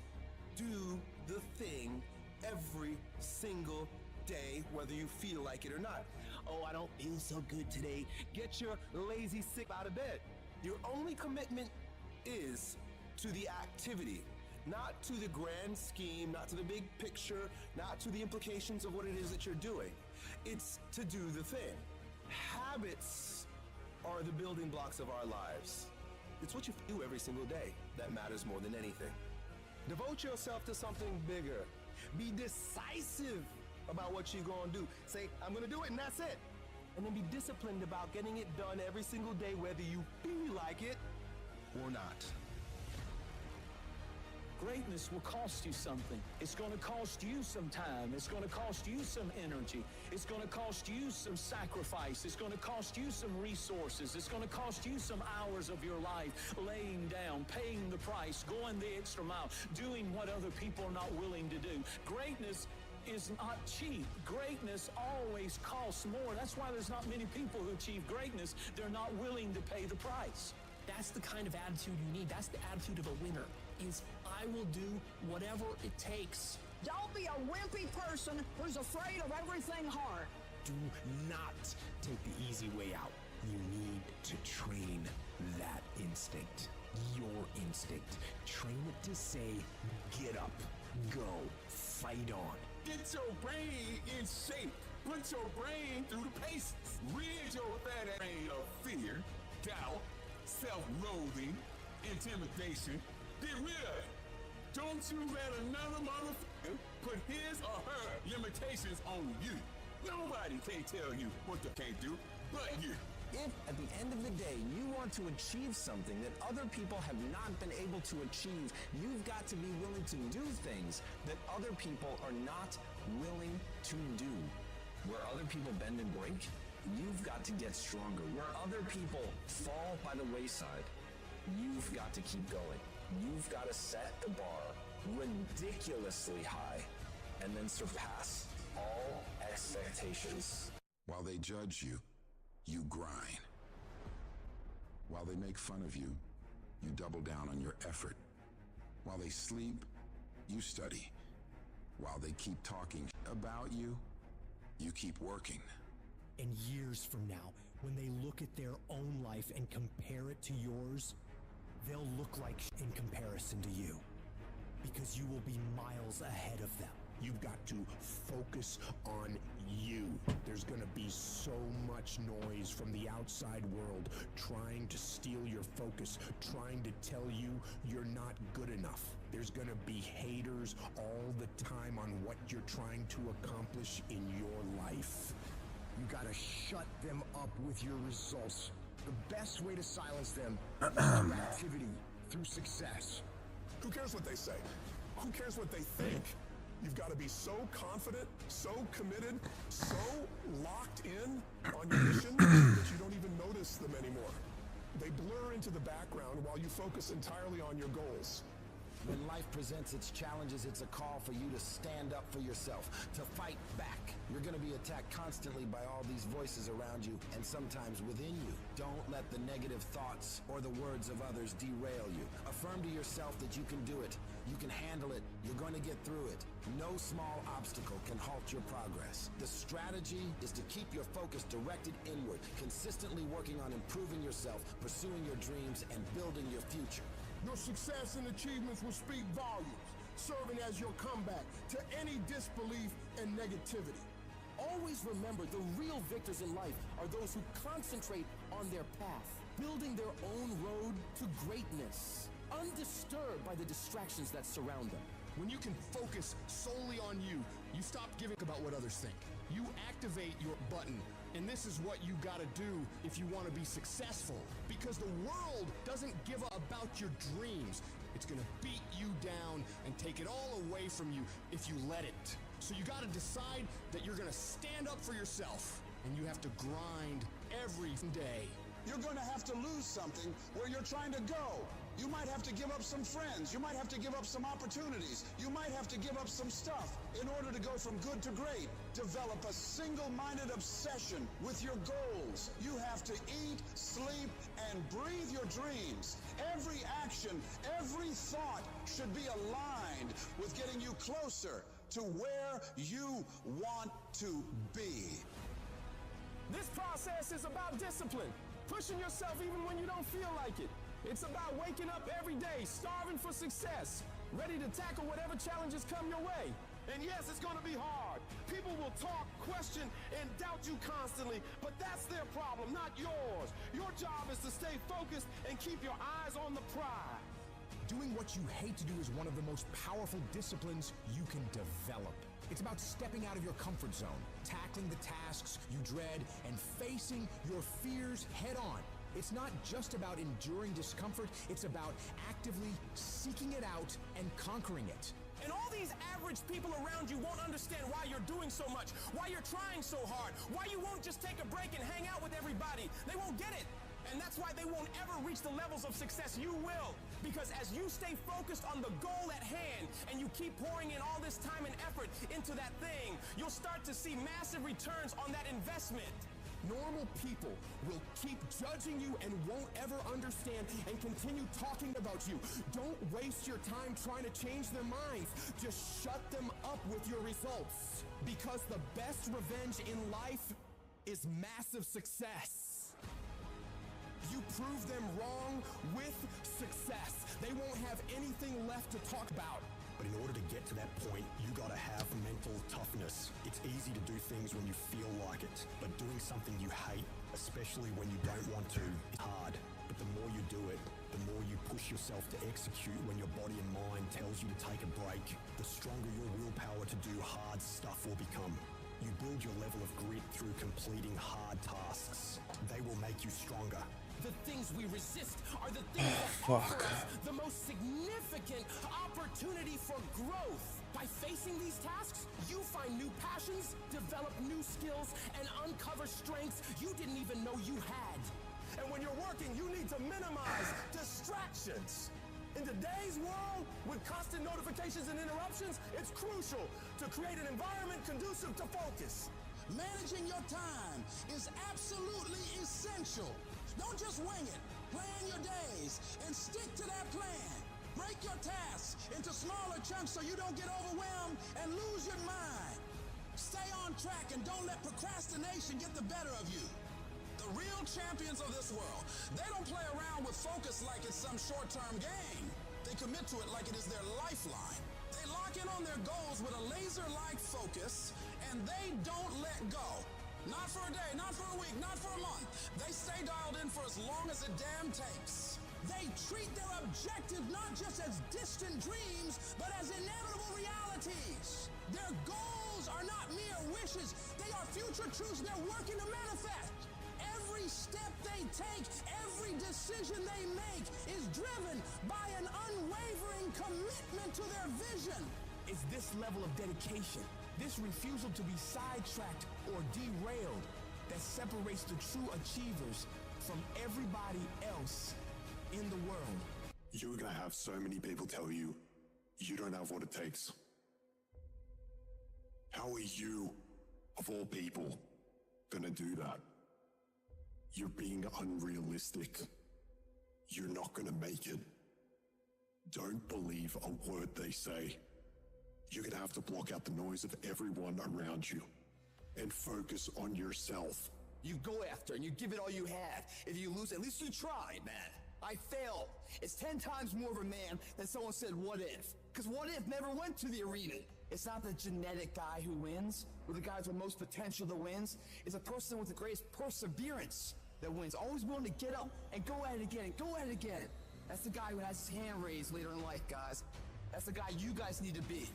do the thing every single day, whether you feel like it or not. Oh, I don't feel so good today. Get your lazy sick out of bed. Your only commitment is to the activity, not to the grand scheme, not to the big picture, not to the implications of what it is that you're doing. It's to do the thing. Habits are the building blocks of our lives. It's what you do every single day that matters more than anything. Devote yourself to something bigger. Be decisive about what you're gonna do. Say, I'm gonna do it, and that's it. And then be disciplined about getting it done every single day, whether you feel like it or not. Greatness will cost you something. It's going to cost you some time. It's going to cost you some energy. It's going to cost you some sacrifice. It's going to cost you some resources. It's going to cost you some hours of your life laying down, paying the price, going the extra mile, doing what other people are not willing to do. Greatness is not cheap. Greatness always costs more. That's why there's not many people who achieve greatness. They're not willing to pay the price. That's the kind of attitude you need. That's the attitude of a winner, is I will do whatever it takes. Don't be a wimpy person who's afraid of everything hard. Do not take the easy way out. You need to train that instinct. Your instinct. Train it to say, get up, go, fight on. Get your brain in shape. Put your brain through the paces. Rid your fat brain of fear, doubt, self-loathing, intimidation. Get rid of it. Don't you let another motherfucker put his or her limitations on you. Nobody can tell you what they can't do but you. If, at the end of the day, you want to achieve something that other people have not been able to achieve, you've got to be willing to do things that other people are not willing to do. Where other people bend and break, you've got to get stronger. Where other people fall by the wayside, you've got to keep going. You've got to set the bar ridiculously high and then surpass all expectations. While they judge you, you grind. While they make fun of you, you double down on your effort. While they sleep, you study. While they keep talking about you, you keep working. And years from now, when they look at their own life and compare it to yours, they'll look like in comparison to you. Because you will be miles ahead of them. You've got to focus on you. There's gonna be so much noise from the outside world trying to steal your focus, trying to tell you you're not good enough. There's gonna be haters all the time on what you're trying to accomplish in your life. You gotta shut them up with your results. The best way to silence them is through activity, through success. Who cares what they say? Who cares what they think? You've got to be so confident, so committed, so locked in on your mission that you don't even notice them anymore. They blur into the background while you focus entirely on your goals. When life presents its challenges, it's a call for you to stand up for yourself, to fight back. You're going to be attacked constantly by all these voices around you and sometimes within you. Don't let the negative thoughts or the words of others derail you. Affirm to yourself that you can do it. You can handle it. You're going to get through it. No small obstacle can halt your progress. The strategy is to keep your focus directed inward, consistently working on improving yourself, pursuing your dreams, and building your future. Your success and achievements will speak volumes, serving as your comeback to any disbelief and negativity. Always remember, the real victors in life are those who concentrate on their path, building their own road to greatness, undisturbed by the distractions that surround them. When you can focus solely on you, you stop giving about what others think. You activate your button, and this is what you gotta do if you wanna be successful. Because the world doesn't give about your dreams. It's gonna beat you down and take it all away from you if you let it. So you gotta decide that you're gonna stand up for yourself, and you have to grind every day. You're going to have to lose something where you're trying to go. You might have to give up some friends. You might have to give up some opportunities. You might have to give up some stuff in order to go from good to great. Develop a single-minded obsession with your goals. You have to eat, sleep, and breathe your dreams. Every action, every thought should be aligned with getting you closer to where you want to be. This process is about discipline. Pushing yourself even when you don't feel like it. It's about waking up every day, starving for success, ready to tackle whatever challenges come your way. And yes, it's going to be hard. People will talk, question, and doubt you constantly, but that's their problem, not yours. Your job is to stay focused and keep your eyes on the prize. Doing what you hate to do is one of the most powerful disciplines you can develop. It's about stepping out of your comfort zone, tackling the tasks you dread, and facing your fears head on. It's not just about enduring discomfort, it's about actively seeking it out and conquering it. And all these average people around you won't understand why you're doing so much, why you're trying so hard, why you won't just take a break and hang out with everybody. They won't get it. And that's why they won't ever reach the levels of success you will. Because as you stay focused on the goal at hand and you keep pouring in all this time and effort into that thing, you'll start to see massive returns on that investment. Normal people will keep judging you and won't ever understand and continue talking about you. Don't waste your time trying to change their minds. Just shut them up with your results. Because the best revenge in life is massive success. You prove them wrong with success. They won't have anything left to talk about. But in order to get to that point, you gotta have mental toughness. It's easy to do things when you feel like it, but doing something you hate, especially when you don't want to, is hard. But the more you do it, the more you push yourself to execute when your body and mind tells you to take a break, the stronger your willpower to do hard stuff will become. You build your level of grit through completing hard tasks. They will make you stronger. The things we resist are the things that offer us the most significant opportunity for growth. By facing these tasks, you find new passions, develop new skills, and uncover strengths you didn't even know you had. And when you're working, you need to minimize distractions. In today's world, with constant notifications and interruptions, it's crucial to create an environment conducive to focus. Managing your time is absolutely essential. Don't just wing it. Plan your days and stick to that plan. Break your tasks into smaller chunks so you don't get overwhelmed and lose your mind. Stay on track and don't let procrastination get the better of you. The real champions of this world, they don't play around with focus like it's some short-term game. They commit to it like it is their lifeline. They lock in on their goals with a laser-like focus, and they don't let go. Not for a day, not for a week, not for a month. They stay dialed in for as long as it damn takes. They treat their objective not just as distant dreams, but as inevitable realities. Their goals are not mere wishes. They are future truths they're working to manifest. Every step they take, every decision they make is driven by an unwavering commitment to their vision. It's this level of dedication, this refusal to be sidetracked or derailed, that separates the true achievers from everybody else in the world. You're gonna have so many people tell you, you don't have what it takes. How are you, of all people, gonna do that? You're being unrealistic. You're not gonna make it. Don't believe a word they say. You're gonna have to block out the noise of everyone around you and focus on yourself. You go after and you give it all you have. If you lose, at least you tried, man. I failed. It's 10 times more of a man than someone said, what if? Because what if never went to the arena. It's not the genetic guy who wins, or the guy with the most potential that wins. It's a person with the greatest perseverance that wins. Always willing to get up and go at it again, and go at it again. That's the guy who has his hand raised later in life, guys. That's the guy you guys need to be.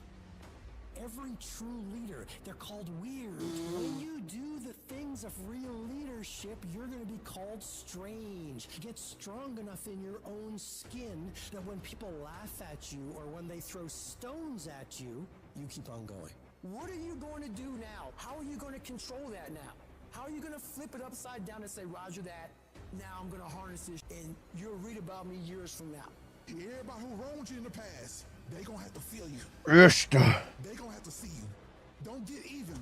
Every true leader, they're called weird. When you do the things of real leadership, you're going to be called strange. Get strong enough in your own skin that when people laugh at you or when they throw stones at you, you keep on going. What are you going to do now? How are you going to control that now? How are you going to flip it upside down and say, Roger that, now I'm going to harness this, and you'll read about me years from now. Everybody who wronged you in the past, they gonna have to feel you. Yes, They gonna have to see you. Don't get even.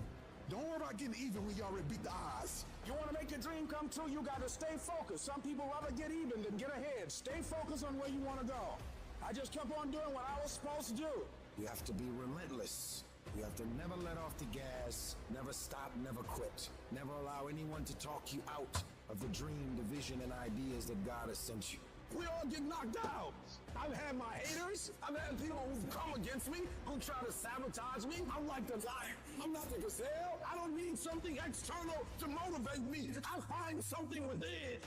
Don't worry about getting even when you already beat the odds. You want to make your dream come true, you got to stay focused. Some people rather get even than get ahead. Stay focused on where you want to go. I just kept on doing what I was supposed to do. You have to be relentless. You have to never let off the gas, never stop, never quit. Never allow anyone to talk you out of the dream, the vision, and ideas that God has sent you. We all get knocked out. I've had my haters. I've had people who've come against me, who try to sabotage me. I'm like the lion. I'm not the gazelle. I don't need something external to motivate me. I find something within.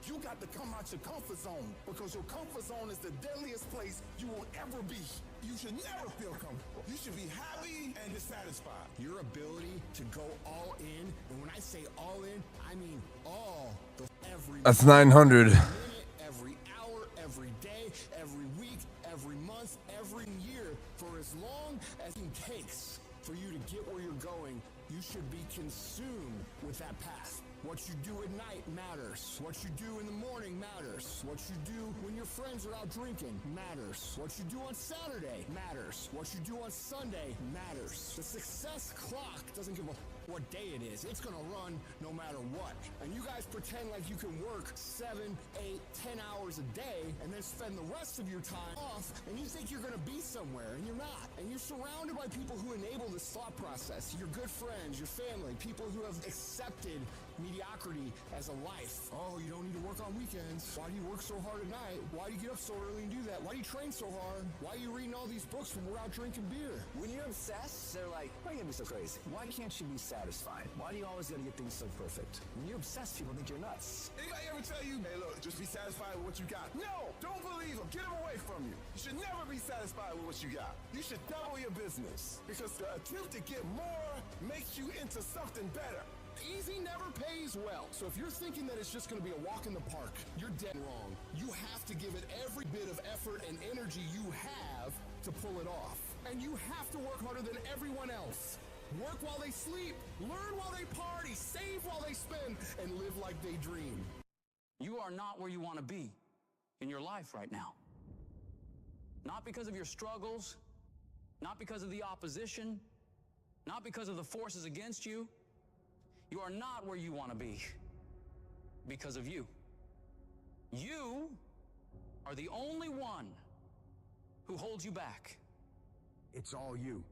You got to come out your comfort zone, because your comfort zone is the deadliest place you will ever be. You should never feel comfortable. You should be happy and dissatisfied. Your ability to go all in, and when I say all in, I mean all the every That's 900. minute, every hour, every day, every week, every month, every year, for as long as it takes for you to get where you're going. You should be consumed with that path. What you do at night matters. What you do in the morning matters. What you do when your friends are out drinking matters. What you do on Saturday matters. What you do on Sunday matters. The success clock doesn't give a what day it is. It's gonna run no matter what. And you guys pretend like you can work 7, 8, 10 hours a day and then spend the rest of your time off, and you think you're gonna be somewhere, and you're not. And you're surrounded by people who enable this thought process. Your good friends, your family, people who have accepted mediocrity as a life. Oh, you don't need to work on weekends. Why do you work so hard at night? Why do you get up so early and do that? Why do you train so hard? Why are you reading all these books when we're out drinking beer? When you're obsessed, they're like, why you gotta be so crazy? Why can't you be sad? satisfied? Why do you always gotta get things so perfect? When you're obsessed, people think you're nuts. Anybody ever tell you, hey, look, just be satisfied with what you got? No, don't believe them. Get them away from you. You should never be satisfied with what you got. You should double your business because the attempt to get more makes you into something better. Easy never pays well. So if you're thinking that it's just going to be a walk in the park, you're dead wrong. You have to give it every bit of effort and energy you have to pull it off. And you have to work harder than everyone else. Work while they sleep, learn while they party, save while they spend, and live like they dream. You are not where you want to be in your life right now. Not because of your struggles, not because of the opposition, not because of the forces against you. You are not where you want to be because of you. You are the only one who holds you back. It's all you.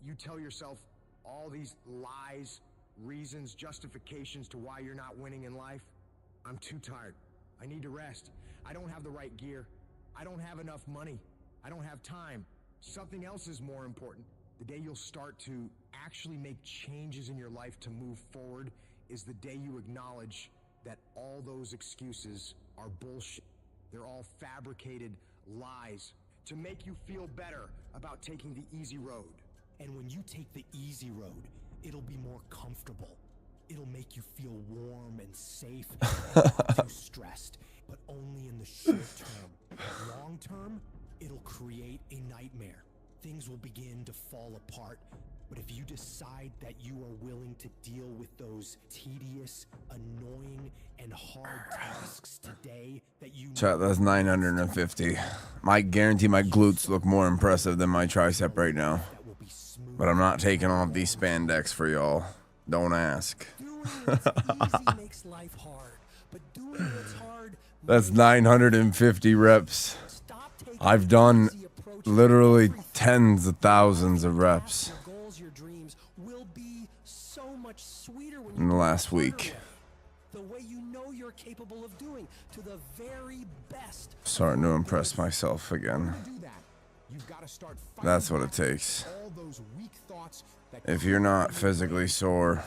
You tell yourself all these lies, reasons, justifications to why you're not winning in life. I'm too tired. I need to rest. I don't have the right gear. I don't have enough money. I don't have time. Something else is more important. The day you'll start to actually make changes in your life to move forward is the day you acknowledge that all those excuses are bullshit. They're all fabricated lies to make you feel better about taking the easy road. And when you take the easy road, it'll be more comfortable. It'll make you feel warm and safe and not too stressed, but only in the short term. Long term, it'll create a nightmare. Things will begin to fall apart. But if you decide that you are willing to deal with those tedious, annoying, and hard tasks today that you Chat, that's 950. I guarantee my glutes look more impressive than my tricep right now. But I'm not taking off these spandex for y'all. Don't ask. Makes life hard, but doing what's hard. That's 950 reps. I've done literally tens of thousands of reps Your goals, your dreams will be so much sweeter when in the last week. the way you know you're capable of doing to the very best. Starting to impress myself again. That's what it takes. If you're not physically sore,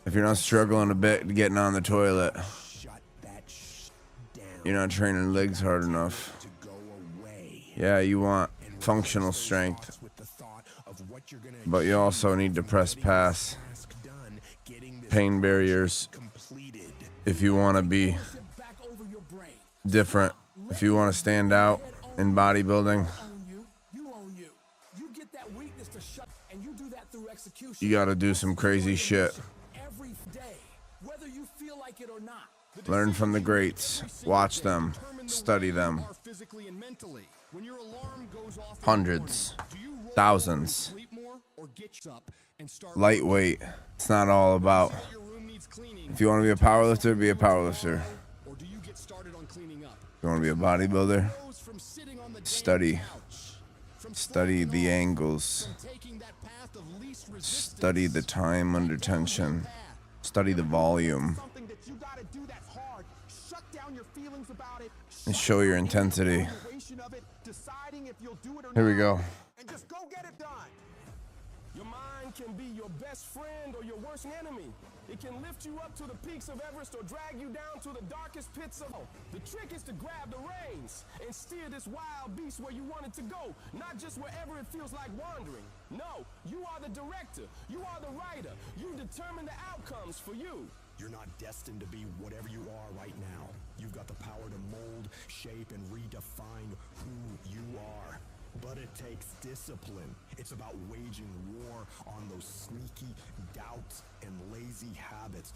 if you're not struggling a bit getting on the toilet, you're not training legs hard enough. Yeah, you want functional strength, but you also need to press past pain barriers if you want to be different, if you want to stand out in bodybuilding. You got to do some crazy shit. Learn from the greats. Watch them. Study them. Hundreds. Thousands. Lightweight. It's not all about. If you want to be a powerlifter, be a powerlifter. If you want to be a bodybuilder, study. Study the angles. Study the time under tension. Study the volume. And show your intensity. Here we go. Your mind can be your best friend or your worst enemy. It can lift you up to the peaks of Everest or drag you down to the darkest pits of hell. The trick is to grab the reins and steer this wild beast where you want it to go, not just wherever it feels like wandering. No, you are the director. You are the writer. You determine the outcomes for you. You're not destined to be whatever you are right now. You've got the power to mold, shape, and redefine who you are. But it takes discipline. It's about waging war on those sneaky doubts and lazy habits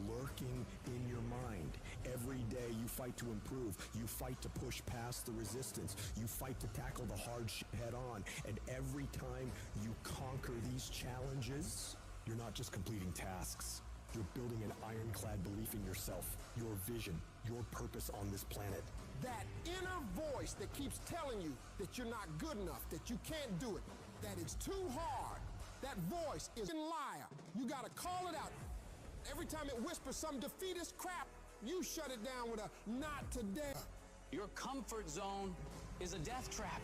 lurking in your mind. Every day you fight to improve. You fight to push past the resistance. You fight to tackle the hard shit head on. And every time you conquer these challenges, you're not just completing tasks. You're building an ironclad belief in yourself, your vision, your purpose on this planet. That inner voice that keeps telling you that you're not good enough, that you can't do it, that it's too hard. That voice is a liar. You gotta call it out. Every time it whispers some defeatist crap, you shut it down with a not today. Your comfort zone is a death trap.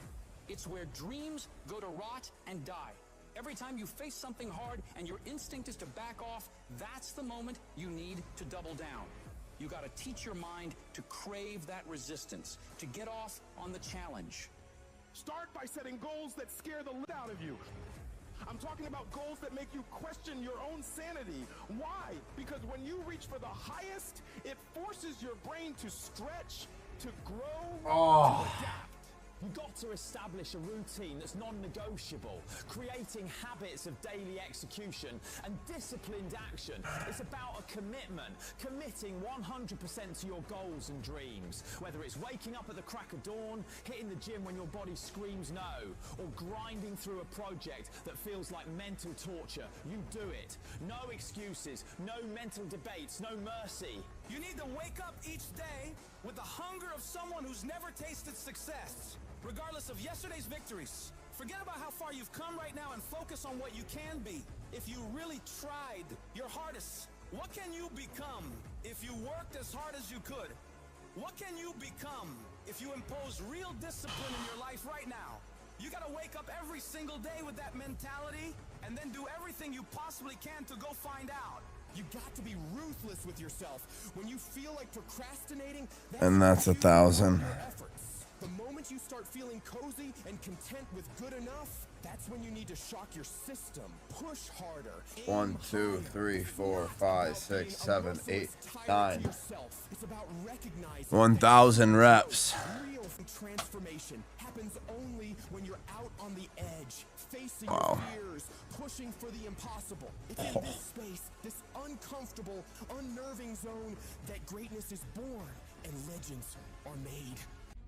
It's where dreams go to rot and die. Every time you face something hard and your instinct is to back off, that's the moment you need to double down. You gotta teach your mind to crave that resistance, to get off on the challenge. Start by setting goals that scare the lit out of you. I'm talking about goals that make you question your own sanity. Why? Because when you reach for the highest, it forces your brain to stretch, to grow, to adapt. You've got to establish a routine that's non-negotiable, creating habits of daily execution and disciplined action. It's about a commitment, committing 100% to your goals and dreams. Whether it's waking up at the crack of dawn, hitting the gym when your body screams no, or grinding through a project that feels like mental torture, you do it. No excuses, no mental debates, no mercy. You need to wake up each day with the hunger of someone who's never tasted success. Regardless of yesterday's victories, forget about how far you've come right now and focus on what you can be. If you really tried your hardest, what can you become if you worked as hard as you could? What can you become if you impose real discipline in your life right now? You gotta wake up every single day with that mentality and then do everything you possibly can to go find out. You got to be ruthless with yourself. When you feel like procrastinating, And that's 1,000. the moment you start feeling cozy and content with good enough, that's when you need to shock your system. Push harder. 1, 2, 3, 4, 5, 6, 7, 8, 9. It's about recognizing 1,000 reps. real transformation happens only when you're out on the edge, facing Wow. your fears, pushing for the impossible. It's in this space, this uncomfortable, unnerving zone, that greatness is born and legends are made.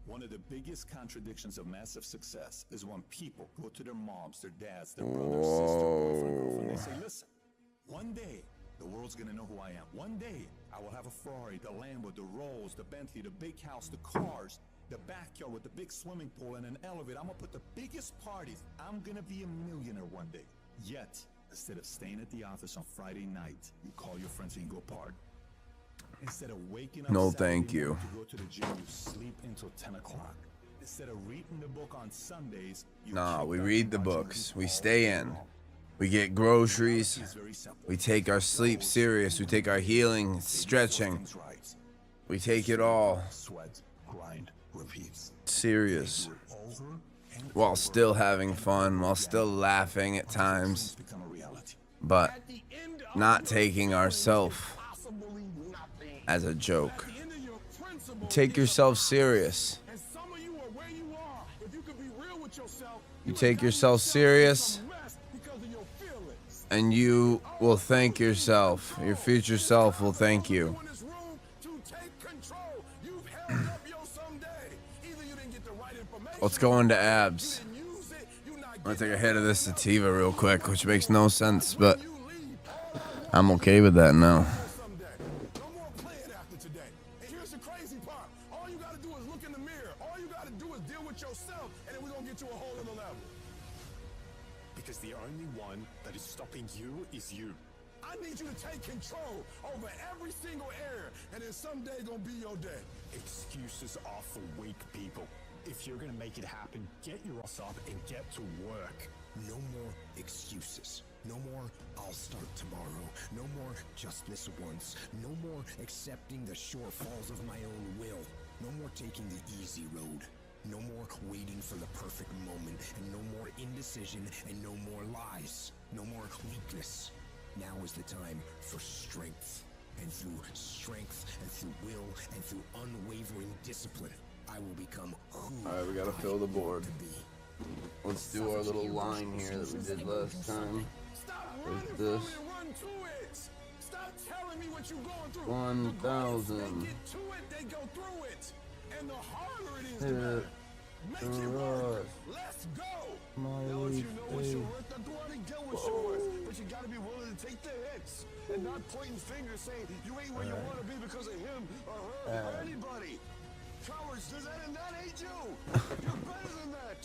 One of the biggest contradictions of massive success is when people go to their moms, their dads, their brothers, sister, boyfriend, girlfriend, they say, listen, one day the world's gonna know who I am. One day I will have a Ferrari, the Lambo, the Rolls, the Bentley, the big house, the cars, the backyard with the big swimming pool and an elevator. I'm gonna put the biggest parties. I'm gonna be a millionaire one day. Yet, instead of staying at the office on Friday night, you call your friends and you go party. Instead of waking up No, Saturday thank you. morning to go to the gym, you sleep until 10 o'clock. Instead of reading the book on Sundays, you Nah, we read the books. We stay in. We get groceries. We take our sleep serious. We take our healing, stretching. We take it all sweat, grind, repeat. serious. While still having fun, while still laughing at times. But not taking ourselves as a joke. Take yourself serious. You take yourself serious, and you will thank yourself. Your future self will thank you. Let's go into abs. I'm gonna take a hit of this sativa real quick, which makes no sense, but I'm okay with that now. Here's the crazy part. All you gotta do is look in the mirror. All you gotta do is deal with yourself, and then we're gonna get to a whole other level. Because the only one that is stopping you is you. I need you to take control over every single area, and then someday gonna be your day. Excuses are for weak people. If you're gonna make it happen, get your ass up and get to work. No more excuses. No more, I'll start tomorrow. No more, just this once. No more accepting the shortfalls of my own will. No more taking the easy road. No more waiting for the perfect moment. And no more indecision and no more lies. No more weakness. Now is the time for strength. And through strength and through will and through unwavering discipline, I will become who Alright, we gotta fill the board. Let's do our little line here that we did last time. Where's this? Stop telling me what you're going through. 1,000. They get to it, they go through it. And the harder it is, Hit the it. make it work. Let's go. Now that you know what you're worth, then go out and get what you're worth. But you gotta be willing to take the hits and not pointing fingers saying you ain't where you want to be because of him or her or anybody. Cowards, does that and that hate you? You're better than that.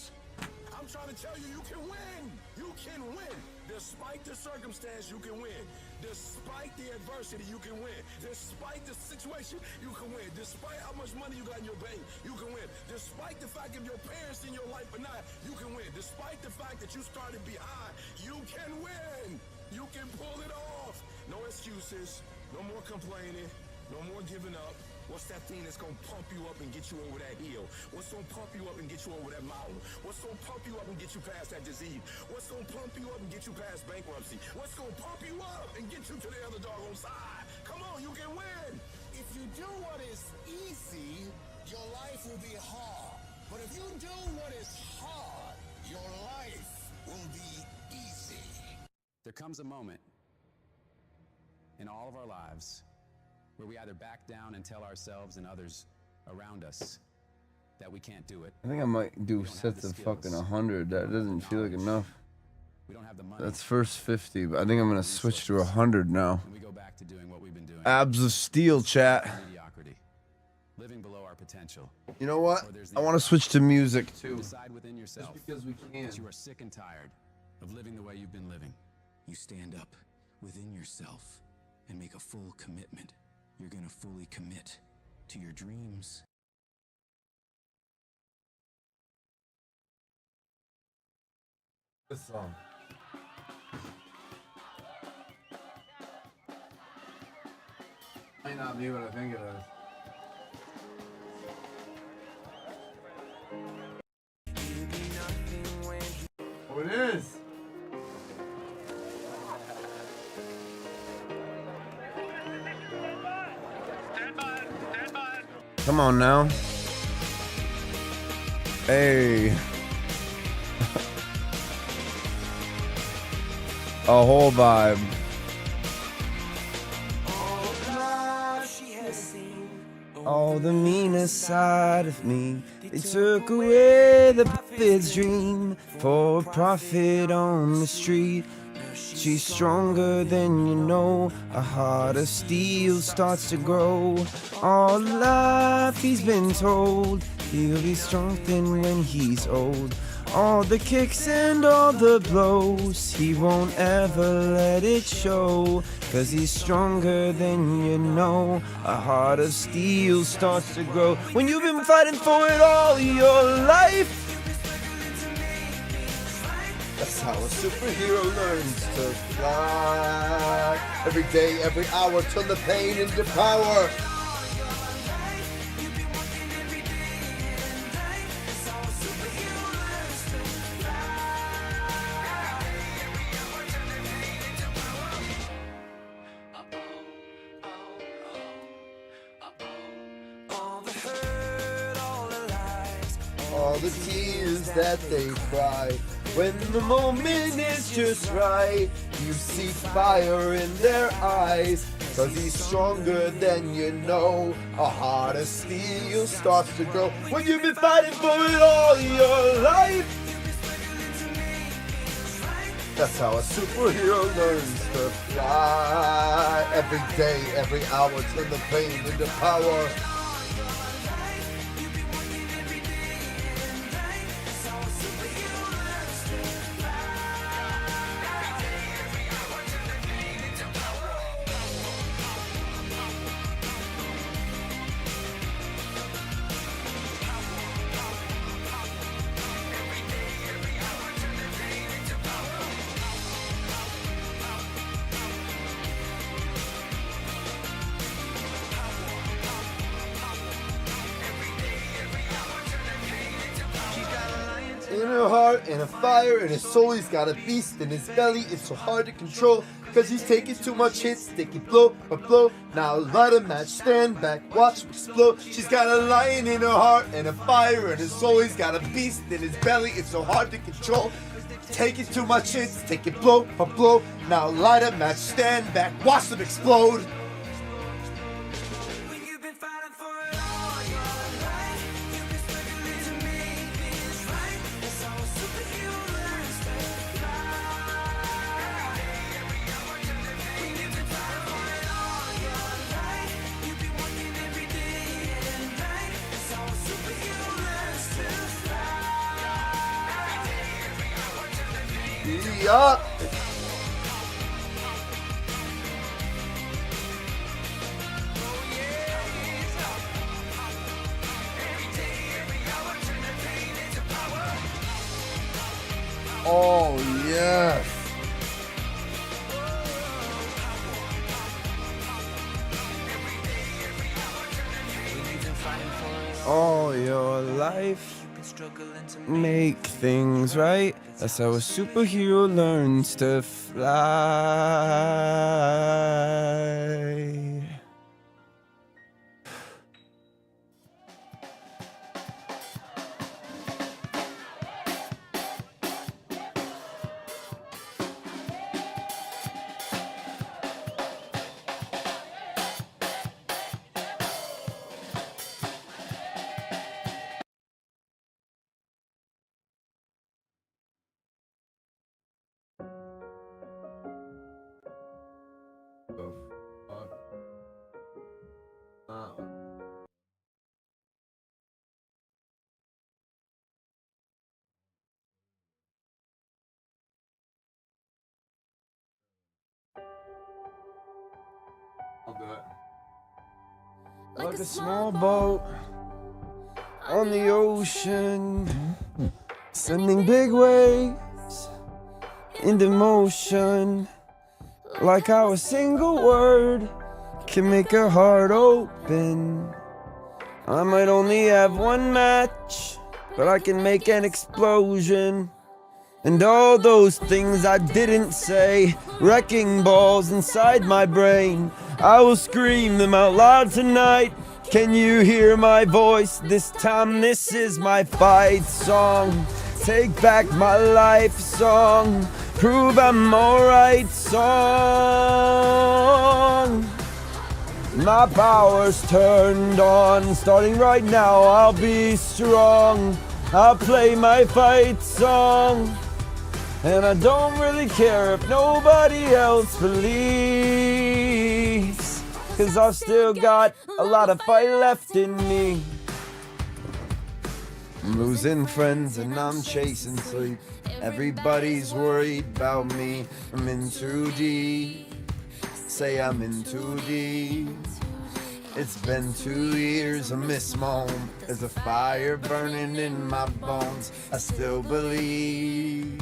I'm trying to tell you, you can win. You can win. Despite the circumstance, you can win. Despite the adversity, you can win. Despite the situation, you can win. Despite how much money you got in your bank, you can win. Despite the fact if your parents in your life or not, you can win. Despite the fact that you started behind, you can win. You can pull it off. No excuses. No more complaining. No more giving up. What's that thing that's gonna pump you up and get you over that hill? What's gonna pump you up and get you over that mountain? What's gonna pump you up and get you past that disease? What's gonna pump you up and get you past bankruptcy? What's gonna pump you up and get you to the other doggone side? Come on, you can win. If you do what is easy, your life will be hard. But if you do what is hard, your life will be easy. There comes a moment in all of our lives where we either back down and tell ourselves and others around us that we can't do it. I think I might do sets of fucking 100. That doesn't feel like enough. We don't have the money. That's first 50, but I think I'm gonna switch to 100 now. And we go back to doing what we've been doing. Abs of steel, chat. Mediocrity. Living below our potential. You know what? I want to switch to music too. Decide within yourself. Just because we can. That you are sick and tired of living the way you've been living. You stand up within yourself and make a full commitment. You're gonna fully commit to your dreams. This song. Might not be what I think it is. Oh, it is. Come on now. Hey. A whole vibe. All the meanest side of me. They took away the prophet's dream for profit on the street. She's stronger than you know. A heart of steel starts to grow. All life he's been told, he'll be strengthened when he's old. All the kicks and all the blows, he won't ever let it show. 'Cause he's stronger than you know. A heart of steel starts to grow when you've been fighting for it all your life. That's how a superhero learns to fly. Every day, every hour, turn the pain into power. All the tears that they cry, when the moment is just right, you see fire in their eyes. 'Cause he's stronger than you know. A heart of steel starts to grow when you've been fighting for it all your life. That's how a superhero learns to fly. Every day, every hour, turn the pain into power. In her heart, and a fire, and his soul, he's got a beast in his belly. It's so hard to control, 'cause he's taking too much hits. Taking blow by blow. Now light a match, stand back, watch him explode. She's got a lion in her heart, and a fire in his soul. He's got a beast in his belly. It's so hard to control. Taking too much hits, taking blow by blow. Now light a match, stand back, watch them explode. me up. Oh, yes. All your life, make things right. That's how a superhero learns to fly. I'll do it. Like a small boat on the ocean, sending big waves into motion. Like how a single word can make a heart open. I might only have one match, but I can make an explosion. And all those things I didn't say, wrecking balls inside my brain, I will scream them out loud tonight. Can you hear my voice? This time this is my fight song. Take back my life song. Prove I'm alright song. My power's turned on. Starting right now, I'll be strong. I'll play my fight song. And I don't really care if nobody else believes, 'cause I've still got a lot of fight left in me. I'm losing friends and I'm chasing sleep. Everybody's worried about me. I'm in too deep. Say I'm in too deep. It's been 2 years, I miss my home. There's a fire burning in my bones. I still believe.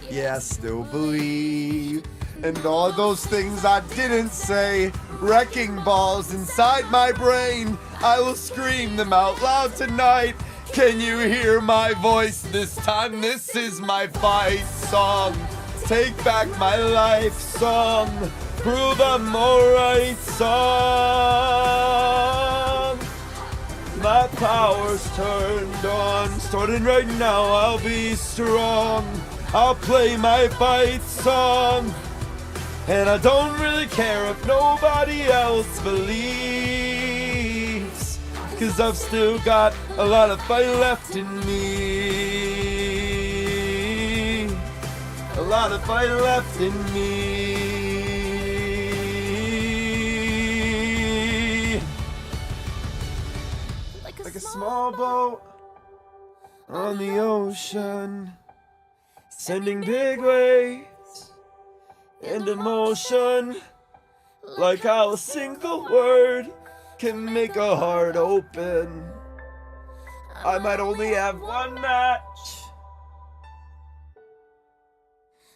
Yeah, I still believe. And all those things I didn't say, wrecking balls inside my brain, I will scream them out loud tonight. Can you hear my voice this time? This is my fight song. Take back my life song. Prove I'm alright song. My power's turned on. Starting right now, I'll be strong. I'll play my fight song. And I don't really care if nobody else believes, 'cause I've still got a lot of fight left in me. A lot of fight left in me. Like a small boat on the ocean, sending big waves into motion. Like how a single word can make a heart open. I might only have one match,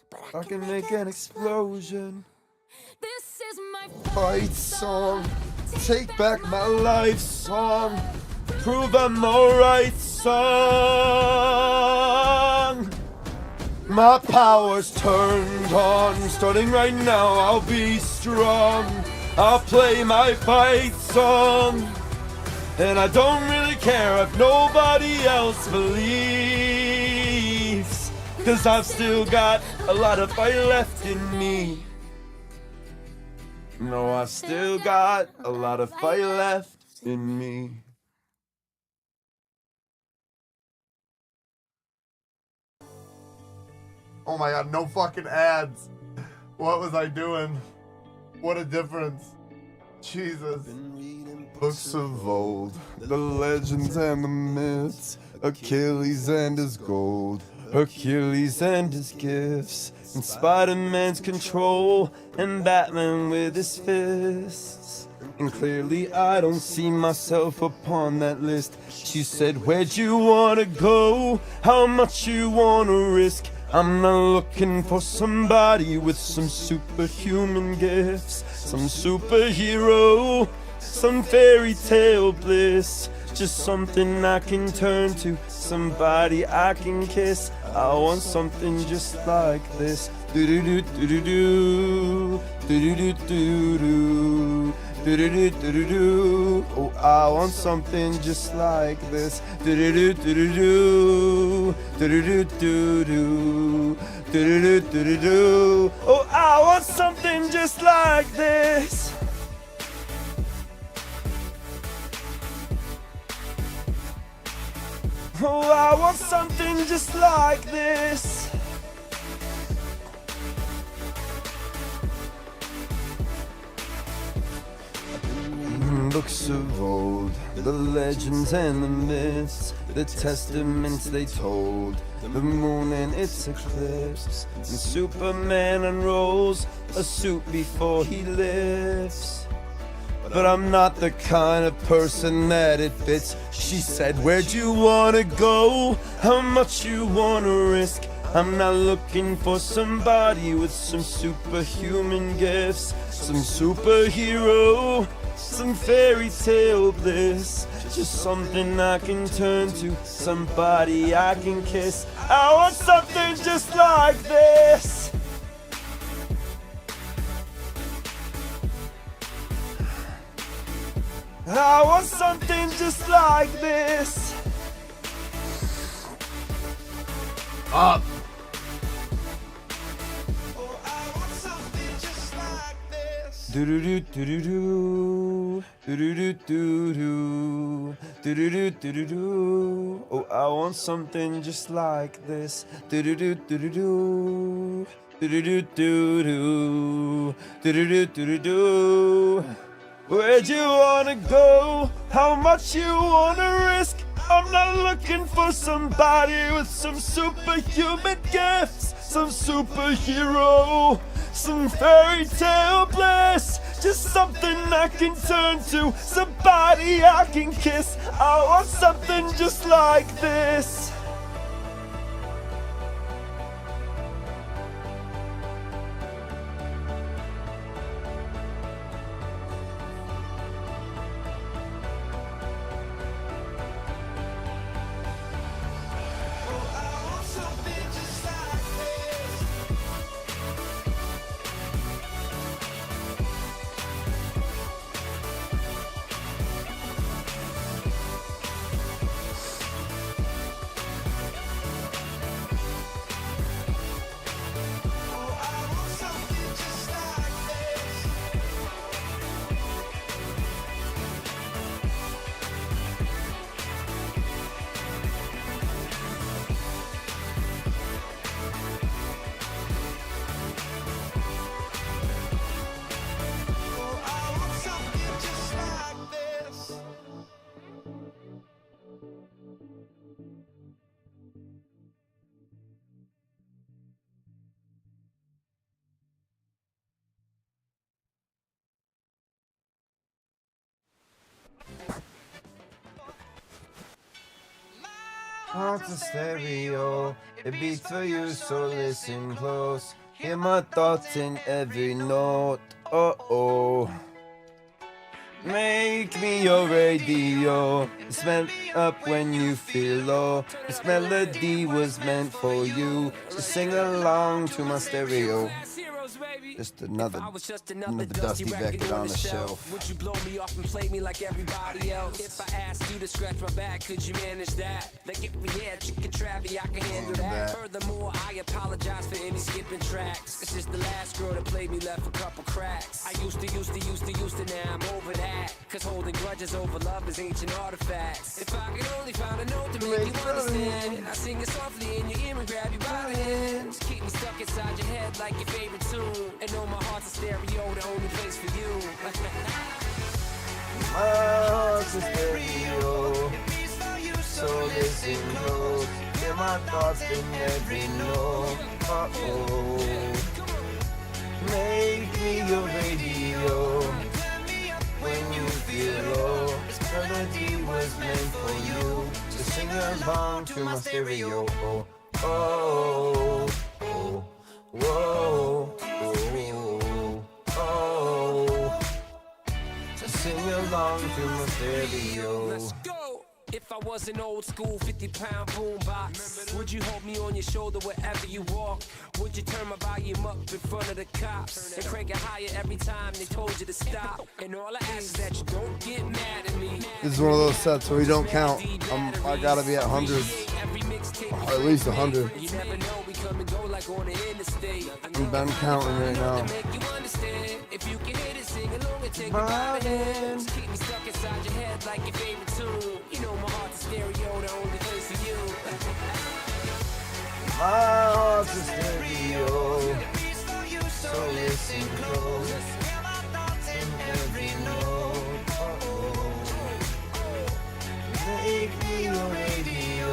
but I can make an explosion. This is my fight song. Take back my life song. Prove I'm alright song. My power's turned on. Starting right now, I'll be strong. I'll play my fight song. And I don't really care if nobody else believes, 'cause I've still got a lot of fight left in me. No, I've still got a lot of fight left in me. Oh my god, no fucking ads. What was I doing? What a difference. Jesus. Books of old, the legends and the myths, Achilles and his gold, Hercules and his gifts, and Spider-Man's control, and Batman with his fists. And clearly I don't see myself upon that list. She said, where'd you wanna go? How much you wanna risk? I'm not looking for somebody with some superhuman gifts, some superhero, some fairy tale bliss. Just something I can turn to, somebody I can kiss. I want something just like this. Do-do-do-do-do-do, do-do-do-do-do, do-do-do-do-do. Oh, I want something just like this. Do-do-do-do-do, do-do-do-do-do, do-do-do-do-do. Oh, I want something just like this. Oh, I want something just like this. Books of old, the legends and the myths, the testaments they told, the moon and its eclipse, and Superman unrolls a suit before he lifts. But I'm not the kind of person that it fits. She said, where'd you wanna go? How much you wanna risk? I'm not looking for somebody with some superhuman gifts, some superhero, some fairy tale bliss. Just something I can turn to, somebody I can kiss. I want something just like this. I want something just like this. Up. Oh, I want something just like this. Do do do do do do do do do do do do do do. Oh, I want something just like this. Do do do do do do do do do do do do do do. Where'd you wanna go? How much you wanna risk? I'm not looking for somebody with some superhuman gifts, some superhero, some fairy tale bliss. Just something I can turn to, somebody I can kiss. I want something just like this. Heart's a stereo, it beats for you, so listen close. Hear my thoughts in every note, oh. Make me your radio, smell up when you feel low. This melody was meant for you, so sing along to my stereo. Just another dusty record on the shelf. Would you blow me off and play me like everybody else? If I asked you to scratch my back, could you manage that? Like if we had chicken trappy, I can handle that. Furthermore, I apologize for any skipping tracks. This is the last girl that played me, left a couple cracks. I used to, now I'm over that. Cause holding grudges over love is ancient artifacts. If I could only find a note to make you understand, I sing it softly in your ear and grab you by the hand. Just keep me stuck inside your head like your favorite tune. And know my heart's a stereo, the only place for you. My heart's a stereo, so listen close. Hear my thoughts in every note. Make me your radio when you feel low. This melody was meant for you to sing along to my stereo. Oh, oh, oh, whoa, oh, oh. To sing along to my stereo. Let's go. If I was an old school 50-pound boombox, would you hold me on your shoulder wherever you walk? Would you turn my volume up in front of the cops and crank it higher every time they told you to stop? And all I ask is that you don't get mad at me. This is one of those sets where we don't count. I gotta be at hundreds, or at least 100. You never know, we come and go like on the interstate. I'm counting right now. If you can hit it, sing along and take my hand. Keep me stuck inside your head like your favorite tune. You know my heart's a stereo, the only place for you. My heart's a stereo, so listen close. In every note, make me your radio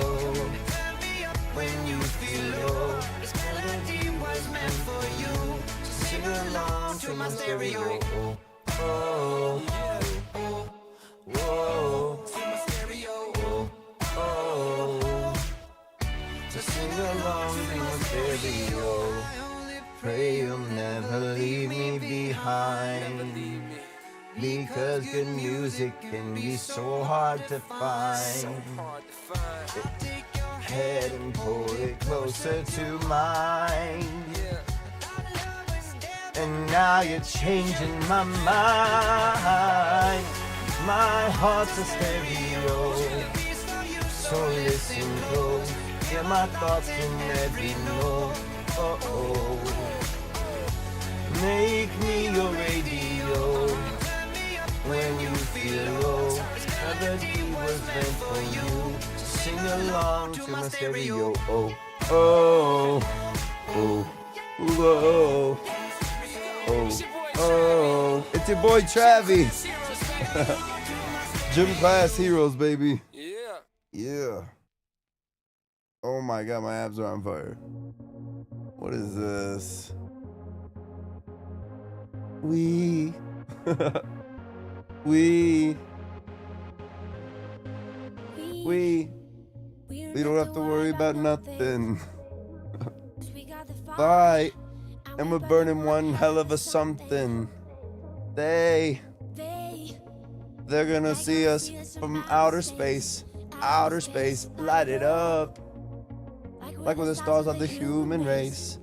when you feel low. This melody was meant for you. Sing along to my stereo. Oh, oh, whoa, oh, oh. Just sing along to my stereo. Pray you'll never leave me behind. Because good music can be so hard to find. Take your head and pull it closer to mine. And now you're changing my mind. My heart's a stereo, so listen close. Hear my thoughts in every note. Oh, oh. Make me your radio when you feel low. Melody was meant for you. Sing along to my stereo. Oh, oh, oh, whoa. Oh, oh, it's your boy Travi. Gym class heroes, baby. Yeah. Yeah. Oh my god, my abs are on fire. What is this? We don't have to worry about nothing. Bye. And we're burning one hell of a something. They're gonna see us from outer space, light it up. Like when the stars of the human race.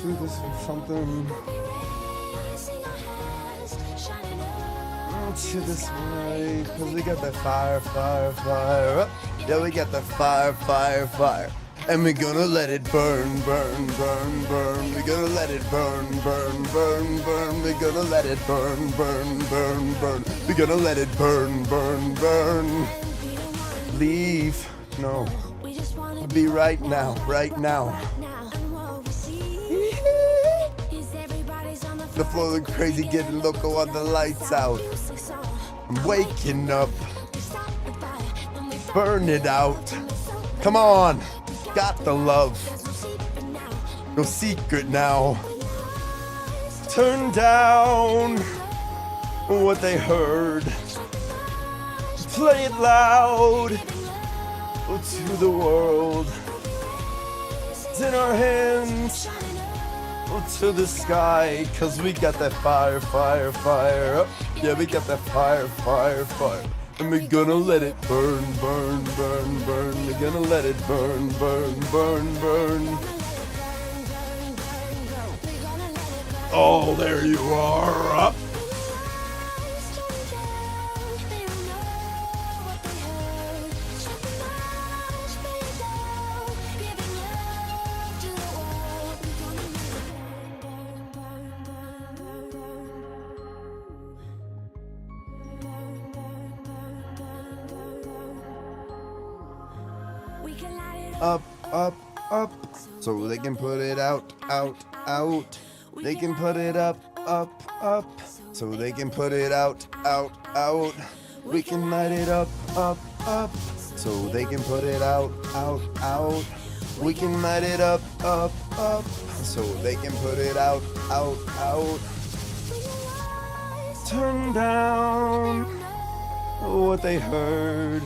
Do this or something. To this way, cause we got the fire. Yeah, we got the fire. And we're gonna let it burn. We're gonna let it burn. We're gonna let it burn. We're gonna let it burn. Leave. No. Be right now. The floor look crazy, getting loco on the lights out. I'm waking up. Burn it out. Come on. Got the love. No secret now. Turn down what they heard. Play it loud to the world. It's in our hands. To the sky, cause we got that fire. Yeah, we got that fire. And we're gonna let it burn. We're gonna let it burn. Oh, there you are. Up, so they can put it out. They can put it up, up, up. So they can put it out, out, out. We can light it up, up, up. So they can put it out, out, out. We can light it up, up, up. So they can put it out, out, out. Turn down what they heard.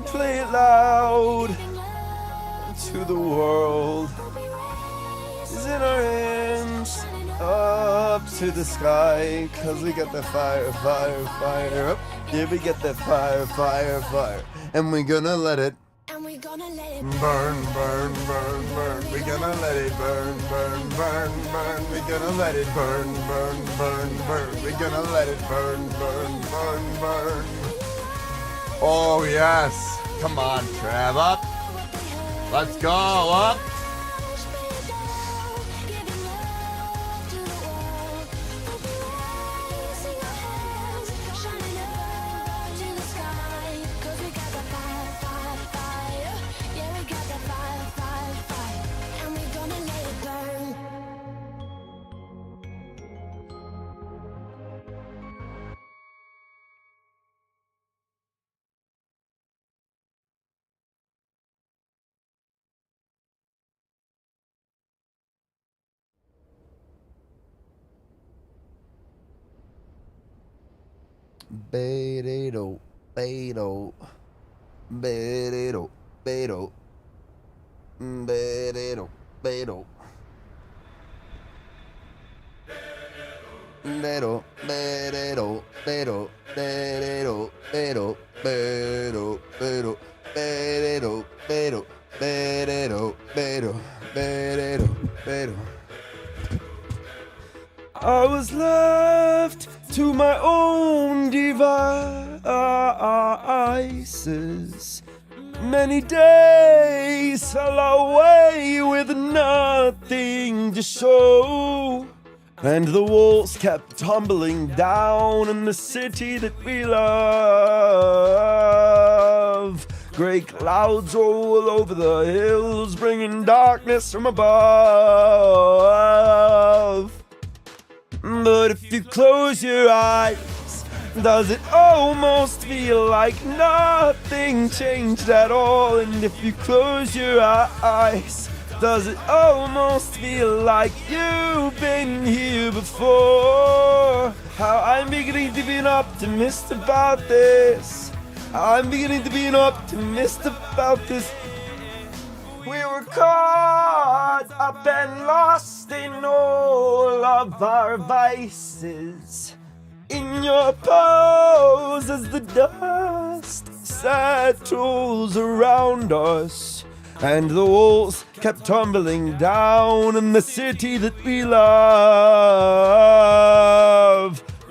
Play it loud to the world. Is in our hands, up to the sky. Cause we got the fire, fire, fire up. Yeah, we get that fire, fire, fire. And we're gonna let it burn, burn, burn, burn. We're gonna let it burn, burn, burn, burn. We're gonna let it burn, burn, burn, burn. We're gonna let it burn, burn, burn, burn. Oh yes. Come on, Trav, up. Let's go, up. Beto, Beto, Beto, Beto, Beto, Beto, Beto, Beto, Beto, Beto, Beto, Beto, Beto, Beto, Beto, Beto, Beto, Beto, Beto. I was left to my own devices. Many days away with nothing to show. And the walls kept tumbling down in the city that we love. Gray clouds roll over the hills, bringing darkness from above. But if you close your eyes, does it almost feel like nothing changed at all? And if you close your eyes, does it almost feel like you've been here before? How I'm beginning to be an optimist about this. How I'm beginning to be an optimist about this. We were caught up and lost in all of our vices. In your pose as the dust settles around us, and the walls kept tumbling down in the city that we love.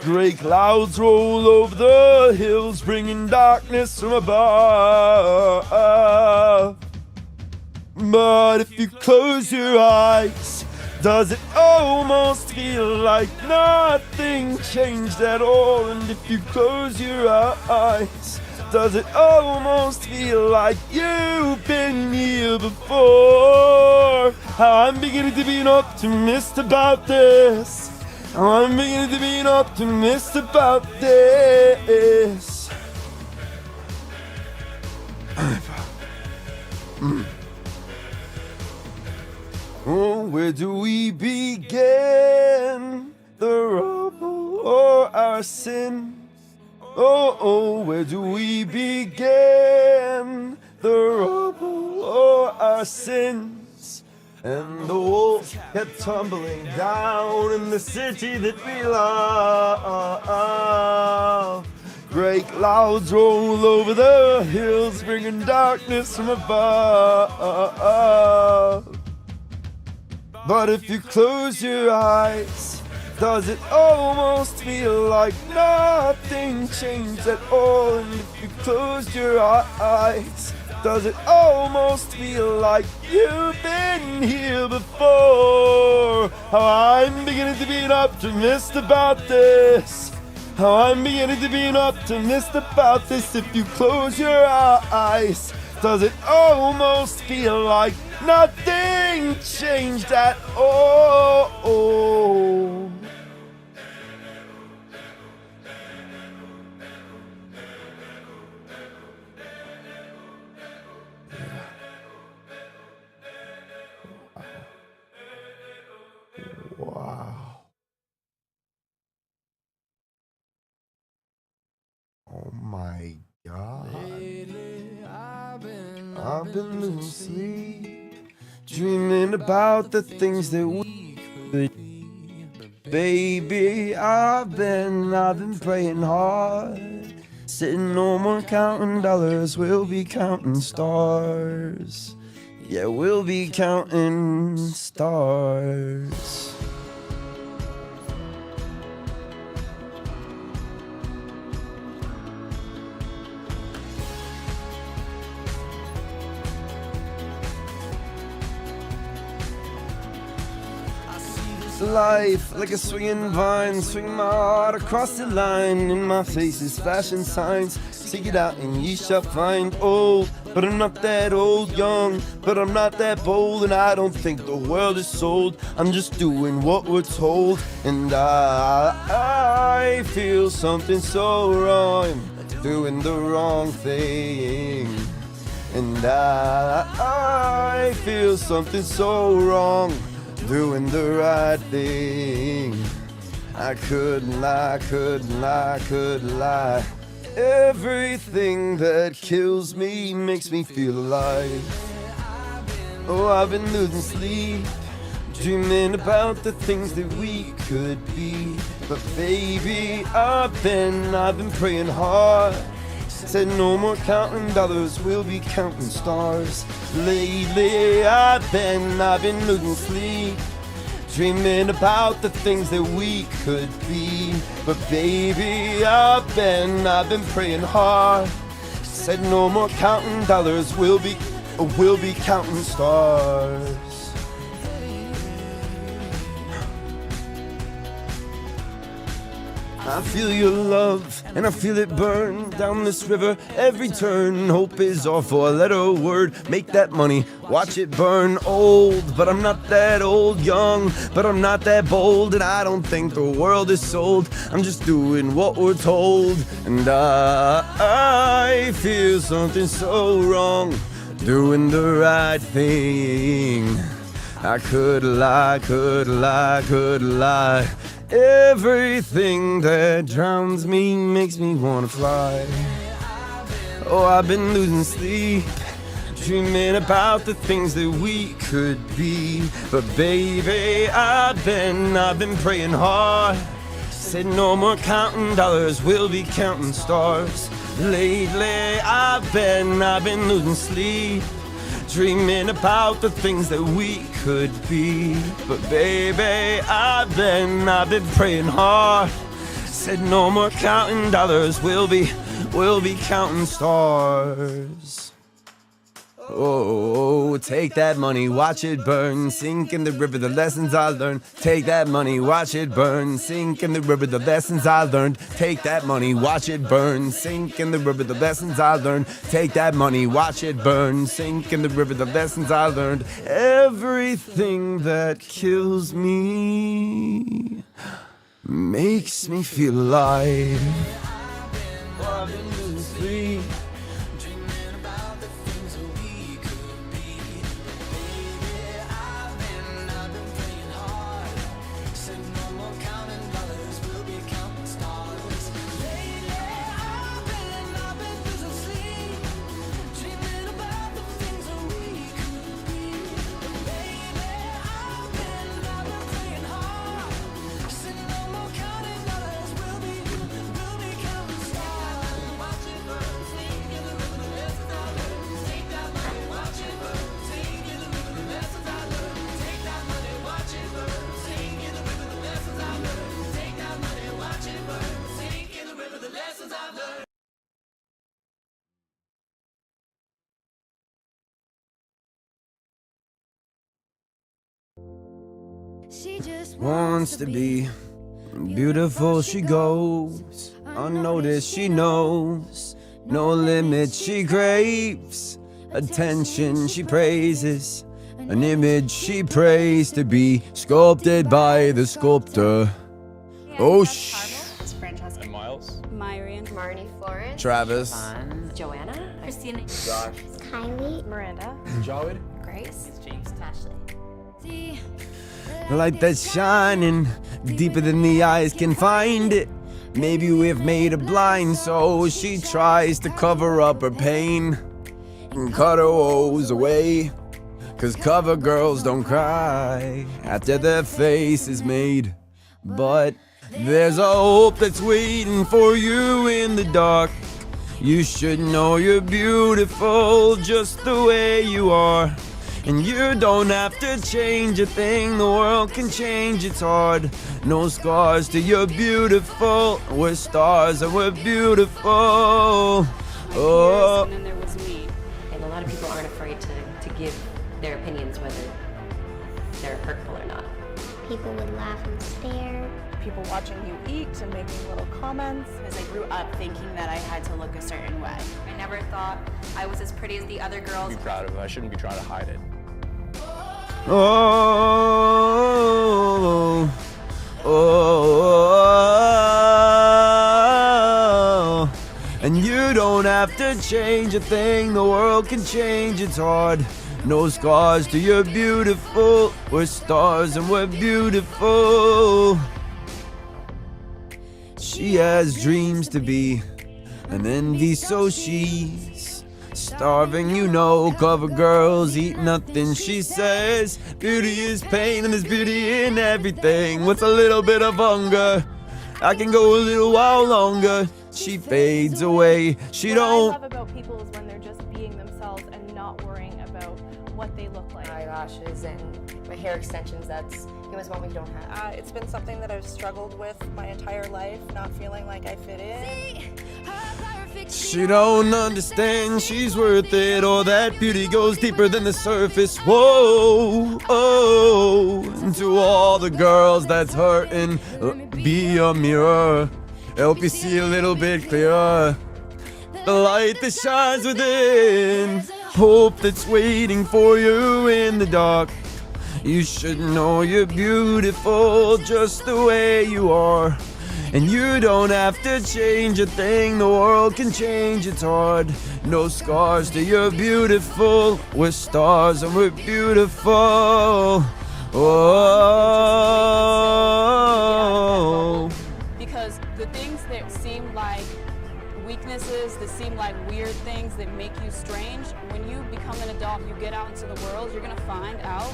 Gray clouds roll over the hills, bringing darkness from above. But if you close your eyes, does it almost feel like nothing changed at all? And if you close your eyes, does it almost feel like you've been here before? How I'm beginning to be an optimist about this. How I'm beginning to be an optimist about this. Oh, where do we begin? The rubble or our sins? Oh, where do we begin? The rubble or our sins? And the walls kept tumbling down in the city that we love. Gray clouds roll over the hills, bringing darkness from above. But if you close your eyes, does it almost feel like nothing changed at all? And if you close your eyes, does it almost feel like you've been here before? How I'm beginning to be an optimist about this. How I'm beginning to be an optimist about this. If you close your eyes, does it almost feel like nothing changed at all? Wow. Oh my God. I've been losing sleep, Dreaming about the things that we could. Baby, I've been praying hard. Sitting no more counting dollars, we'll be counting stars. Yeah, we'll be counting stars. Life like a swinging vine, swing my heart across the line. In my face is flashing signs. Seek it out and ye shall find. Old, but I'm not that old. Young, but I'm not that bold. And I don't think the world is sold. I'm just doing what we're told. And I feel something so wrong, doing the wrong thing. And I feel something so wrong, doing the right thing. I couldn't lie, couldn't lie, couldn't lie. Everything that kills me makes me feel alive. Oh, I've been losing sleep, dreaming about the things that we could be. But baby, I've been praying hard. Said no more counting dollars, we'll be counting stars. Lately I've been losing sleep, dreaming about the things that we could be. But baby, I've been praying hard. Said no more counting dollars, we'll be counting stars. I feel your love, and I feel it burn down this river every turn. Hope is all for a letter word. Make that money, watch it burn. Old, but I'm not that old. Young, but I'm not that bold. And I don't think the world is sold. I'm just doing what we're told. And I feel something so wrong, doing the right thing. I could lie, could lie, could lie. Everything that drowns me makes me wanna fly. Oh, I've been losing sleep, dreaming about the things that we could be. But baby, I've been praying hard. Said no more counting dollars, we'll be counting stars. Lately, I've been losing sleep, dreaming about the things that we could be. But baby, I've been praying hard. Said no more counting dollars, we'll be counting stars. Oh, take that money, watch it burn, sink in the river, the lessons I learned. Take that money, watch it burn, sink in the river, the lessons I learned. Take that money, watch it burn, sink in the river, the lessons I learned. Take that money, watch it burn, sink in the river, the lessons I learned. Everything that kills me makes me feel alive. I've been losing sleep, dreaming about the things that we could be. Baby, I've been praying hard. Said no more counting dollars, we'll be counting stars. Lately, I've been losing sleep, dreaming about the things that we could be. Baby, I've been praying hard. Said no more counting dollars, we'll be counting stars. Watch it burn, sink in the river, the lessons I learned. Take that money, watch it burn, sink in the river, the lessons I learned. Take that money, watch it burn, sink in the river, the lessons I learned. Take that money, watch it burn, sink in the river, the lessons I've learned. She just Wants to be beautiful, she goes unnoticed, she knows no limit she craves. attention she praises, an image she prays to be sculpted by the sculptor. Oh, It's Francesca. And Miles. Myrian. Marnie Florence. Travis. Joanna. Christina. Josh. Kylie. Miranda. Jawed. Grace. James. Ashley. The light that's shining deeper than the eyes can find it. Maybe we've made her blind, so she tries to cover up her pain and cut her woes away. 'Cause cover girls don't cry after their face is made. But there's a hope that's waiting for you in the dark. You should know you're beautiful just the way you are. And you don't have to change a thing, the world can change, it's hard. No scars till you're beautiful, we're stars and we're beautiful. Oh. And then there was me. And a lot of people aren't afraid to give their opinions, whether they're hurtful or not. People would laugh and stare. People watching you eat and making little comments. As I grew up thinking that I had to look a certain way. I never thought I was as pretty as the other girls. Be proud of it. I shouldn't be trying to hide it. Oh, oh, and you don't have to change a thing, the world can change, it's hard. No scars till you're beautiful, we're stars and we're beautiful. She has dreams to be an envy, so she's starving, you know. Cover girls eat nothing, she says. Beauty is pain and there's beauty in everything. With a little bit of hunger, I can go a little while longer. She fades away, she What don't. I love about people is when they're just being themselves and not worrying about what they look like. Eyelashes and my hair extensions, it was one we don't have. It's been something that I've struggled with my entire life, not feeling like I fit in. She don't understand she's worth it, or that beauty goes deeper than the surface. Whoa, oh, and to all the girls that's hurting, be a mirror, help you see a little bit clearer. The light that shines within, hope that's waiting for you in the dark. You should know you're beautiful just the way you are. And you don't have to change a thing, the world can change, it's hard. No scars till you're beautiful, we're stars and we're beautiful. Oh. Because the things that seem like weaknesses, that seem like weird things that make you strange, when you become an adult, you get out into the world, you're gonna find out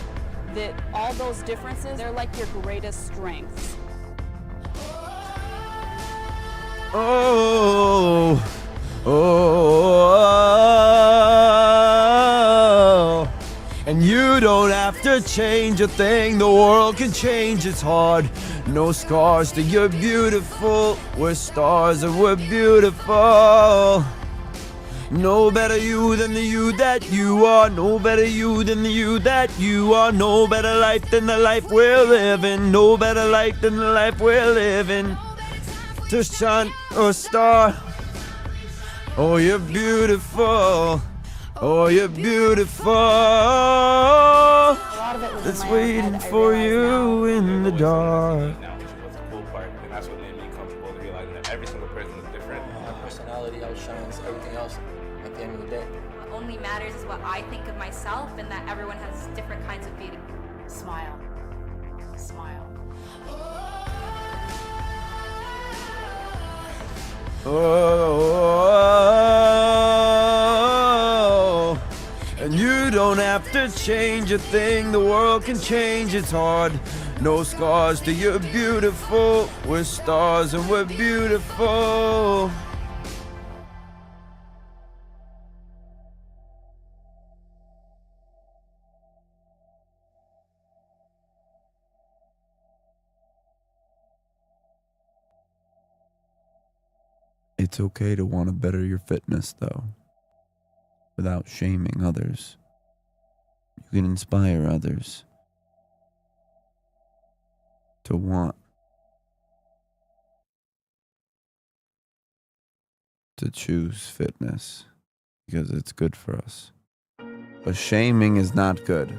that all those differences, they're like your greatest strengths. Oh, oh, and you don't have to change a thing, the world can change, it's hard. No scars till you're beautiful, we're stars and we're beautiful. No better you than the you that you are, no better you than the you that you are, no better life than the life we're living, no better life than the life we're living. To shine a star. Oh, you're beautiful. Oh, you're beautiful. It's waiting for you in the dark. Now, which is what's the cool part, and that's what made me comfortable to realize that every single person is different. My personality outshines everything else at the end of the day. What only matters is what I think of myself, and that everyone has different kinds of beauty. Smile. Smile. Oh, and you don't have to change a thing, the world can change, it's hard. No scars till you're beautiful, we're stars and we're beautiful. It's okay to want to better your fitness, though, without shaming others. You can inspire others to want to choose fitness because it's good for us. But shaming is not good.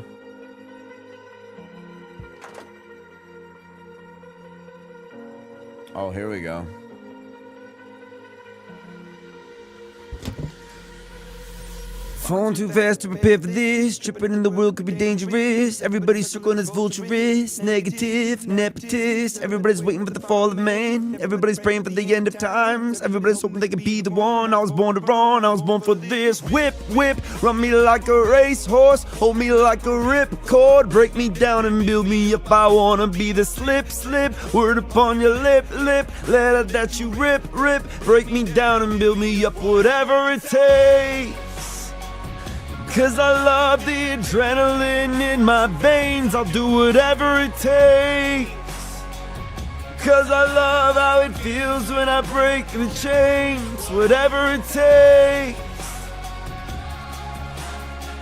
Oh, here we go. Falling too fast to prepare for this. Tripping in the world could be dangerous. Everybody's circling as vulturous. Negative, nepotist. Everybody's waiting for the fall of man. Everybody's praying for the end of times. Everybody's hoping they can be the one. I was born to run. I was born for this. Whip, whip. Run me like a racehorse. Hold me like a ripcord. Break me down and build me up. I wanna be the slip, slip. Word upon your lip, lip. Let out that you rip, rip. Break me down and build me up. Whatever it takes. Cause I love the adrenaline in my veins. I'll do whatever it takes. Cause I love how it feels when I break the chains. Whatever it takes.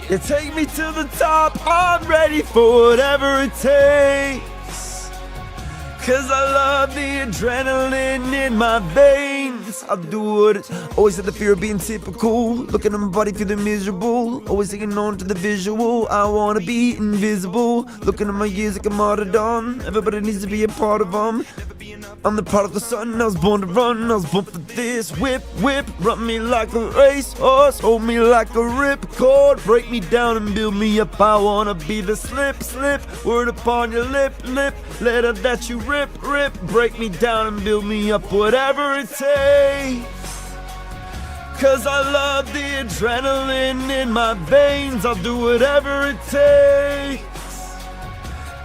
You take me to the top. I'm ready for whatever it takes. Cause I love the adrenaline in my veins. I'll do it. Always had the fear of being typical. Looking at my body feeling miserable. Always hanging on to the visual. I wanna be invisible. Looking at my years like a martyrdom. Everybody needs to be a part of them. I'm the part of the sun. I was born to run. I was born for this. Whip, whip. Run me like a racehorse. Hold me like a ripcord. Break me down and build me up. I wanna be the slip, slip. Word upon your lip, lip. Let out that you rip, rip. Break me down and build me up. Whatever it takes. Cause I love the adrenaline in my veins. I'll do whatever it takes.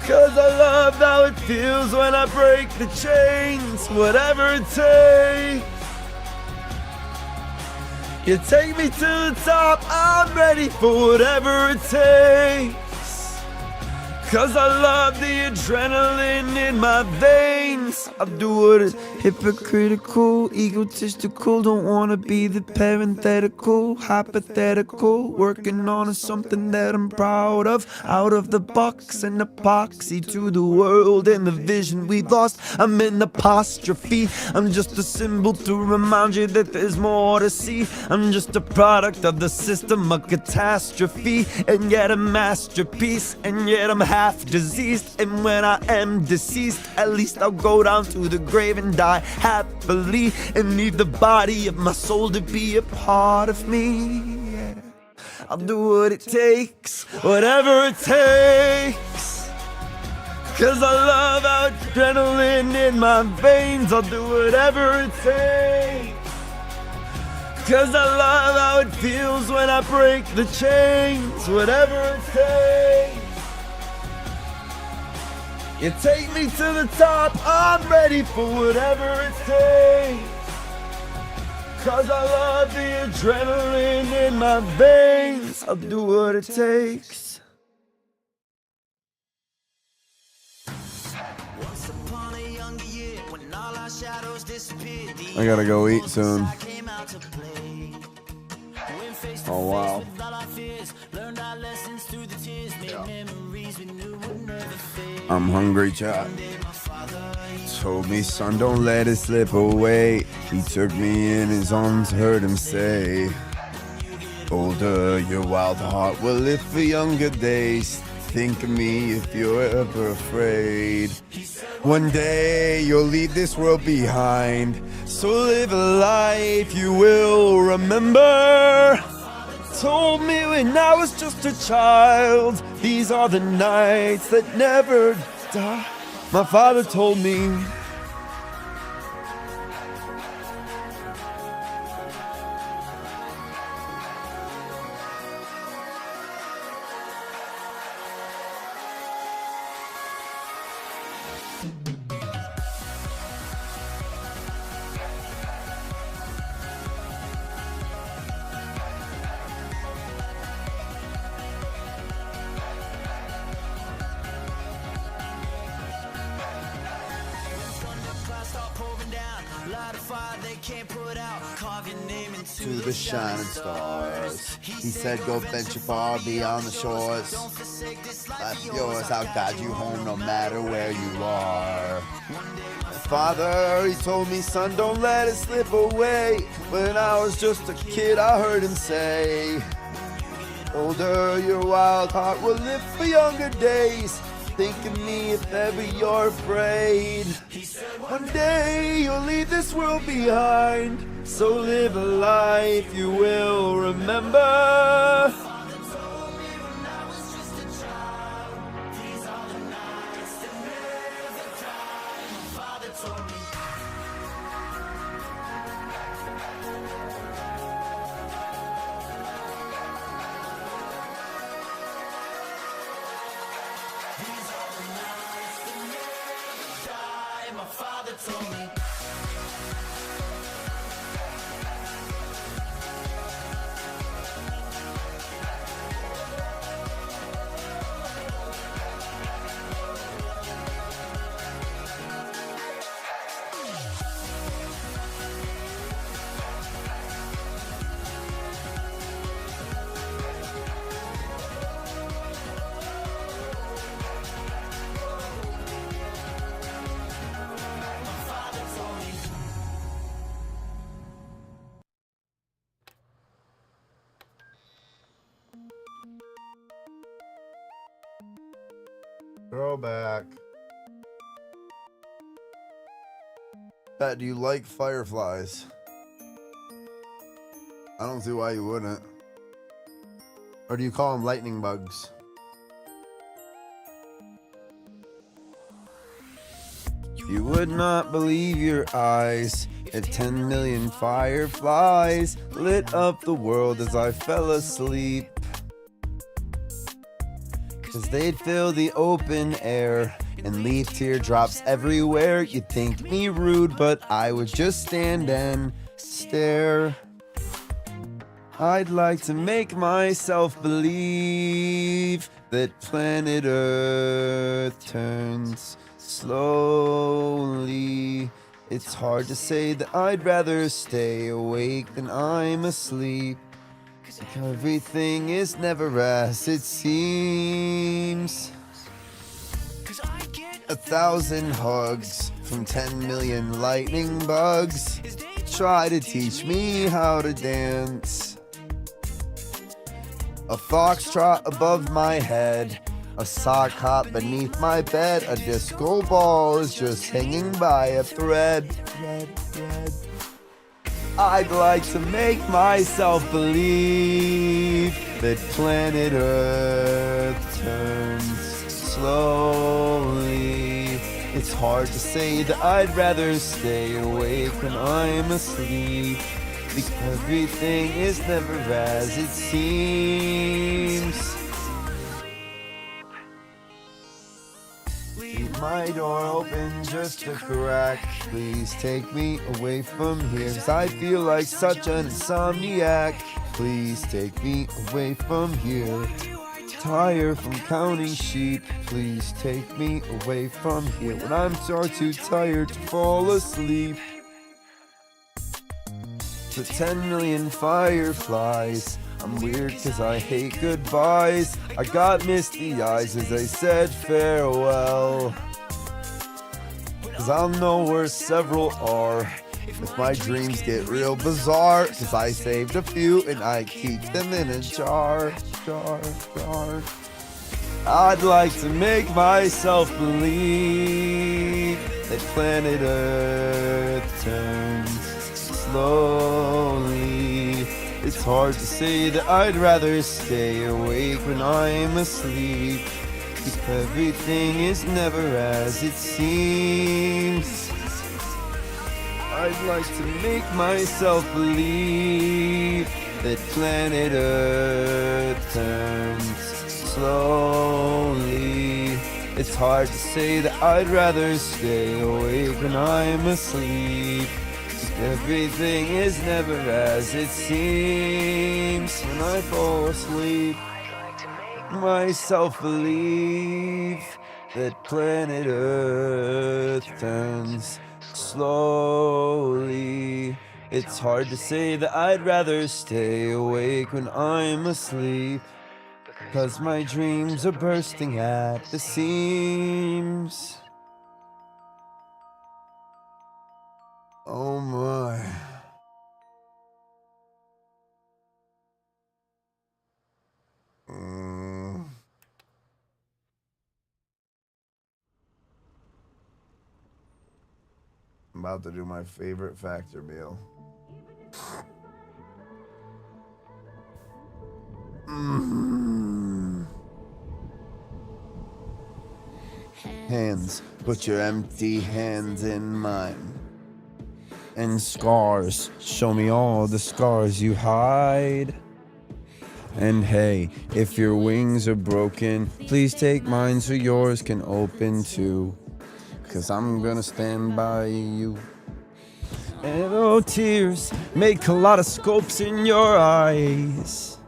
Cause I love how it feels when I break the chains. Whatever it takes. You take me to the top. I'm ready for whatever it takes. Cause I love the adrenaline in my veins. I'll do what is hypocritical, egotistical. Don't wanna be the parenthetical, hypothetical. Working on something that I'm proud of. Out of the box and epoxy to the world and the vision we've lost. I'm in apostrophe. I'm just a symbol to remind you that there's more to see. I'm just a product of the system, a catastrophe, and yet a masterpiece, and yet I'm half diseased. And when I am deceased, at least I'll go down to the grave and die happily, and leave the body of my soul to be a part of me. Yeah. I'll do what it takes, whatever it takes. Cause I love how adrenaline in my veins. I'll do whatever it takes. Cause I love how it feels when I break the chains. Whatever it takes. You take me to the top, I'm ready for whatever it takes. Cause I love the adrenaline in my veins. I'll do what it takes. I gotta go eat soon. Oh wow. I'm hungry, chat. Told me, son, don't let it slip away. He took me in his arms, heard him say, older, your wild heart will live for younger days. Think of me if you're ever afraid. One day you'll leave this world behind. So live a life you will remember. Told me when I was just a child, these are the nights that never die. My father told me. To the shining stars. He said, go venture far beyond the shores. That's yours, I'll guide you home no matter where you are. Father, he told me, son, don't let it slip away. When I was just a kid, I heard him say, older, your wild heart will live for younger days. Think of me if ever you're afraid. One day you'll leave this world behind, so live a life you will remember. Throwback. Pat, do you like fireflies? I don't see why you wouldn't. Or do you call them lightning bugs? You would not believe your eyes if 10 million fireflies lit up the world as I fell asleep. 'Cause they'd fill the open air and leave teardrops everywhere. You'd think me rude, but I would just stand and stare. I'd like to make myself believe that planet Earth turns slowly. It's hard to say that I'd rather stay awake than I'm asleep. Everything is never as it seems. 1,000 hugs from 10 million lightning bugs try to teach me how to dance. A foxtrot above my head, a sock hop beneath my bed, a disco ball is just hanging by a thread. I'd like to make myself believe that planet Earth turns slowly. It's hard to say that I'd rather stay awake when I'm asleep, because everything is never as it seems. Leave my door open just a crack. Please take me away from here, 'cause I feel like such an insomniac. Please take me away from here. Tired from counting sheep. Please take me away from here when I'm far too tired to fall asleep. The 10 million fireflies. I'm weird 'cause I hate goodbyes. I got misty eyes as I said farewell. 'Cause I'll know where several are if my dreams get real bizarre. 'Cause I saved a few and I keep them in a jar. I'd like to make myself believe that planet Earth turns slowly. It's hard to say that I'd rather stay awake when I'm asleep, because everything is never as it seems. I'd like to make myself believe that planet Earth turns slowly. It's hard to say that I'd rather stay awake when I'm asleep. Everything is never as it seems. When I fall asleep, myself believe that planet Earth turns slowly. It's hard to say that I'd rather stay awake when I'm asleep, 'cause my dreams are bursting at the seams. Oh my. about to do my favorite Factor meal. Hands, put your empty hands in mine. And scars, show me all the scars you hide. And hey, if your wings are broken, please take mine so yours can open too. 'Cause I'm gonna stand by you. And oh, tears make kaleidoscopes in your eyes.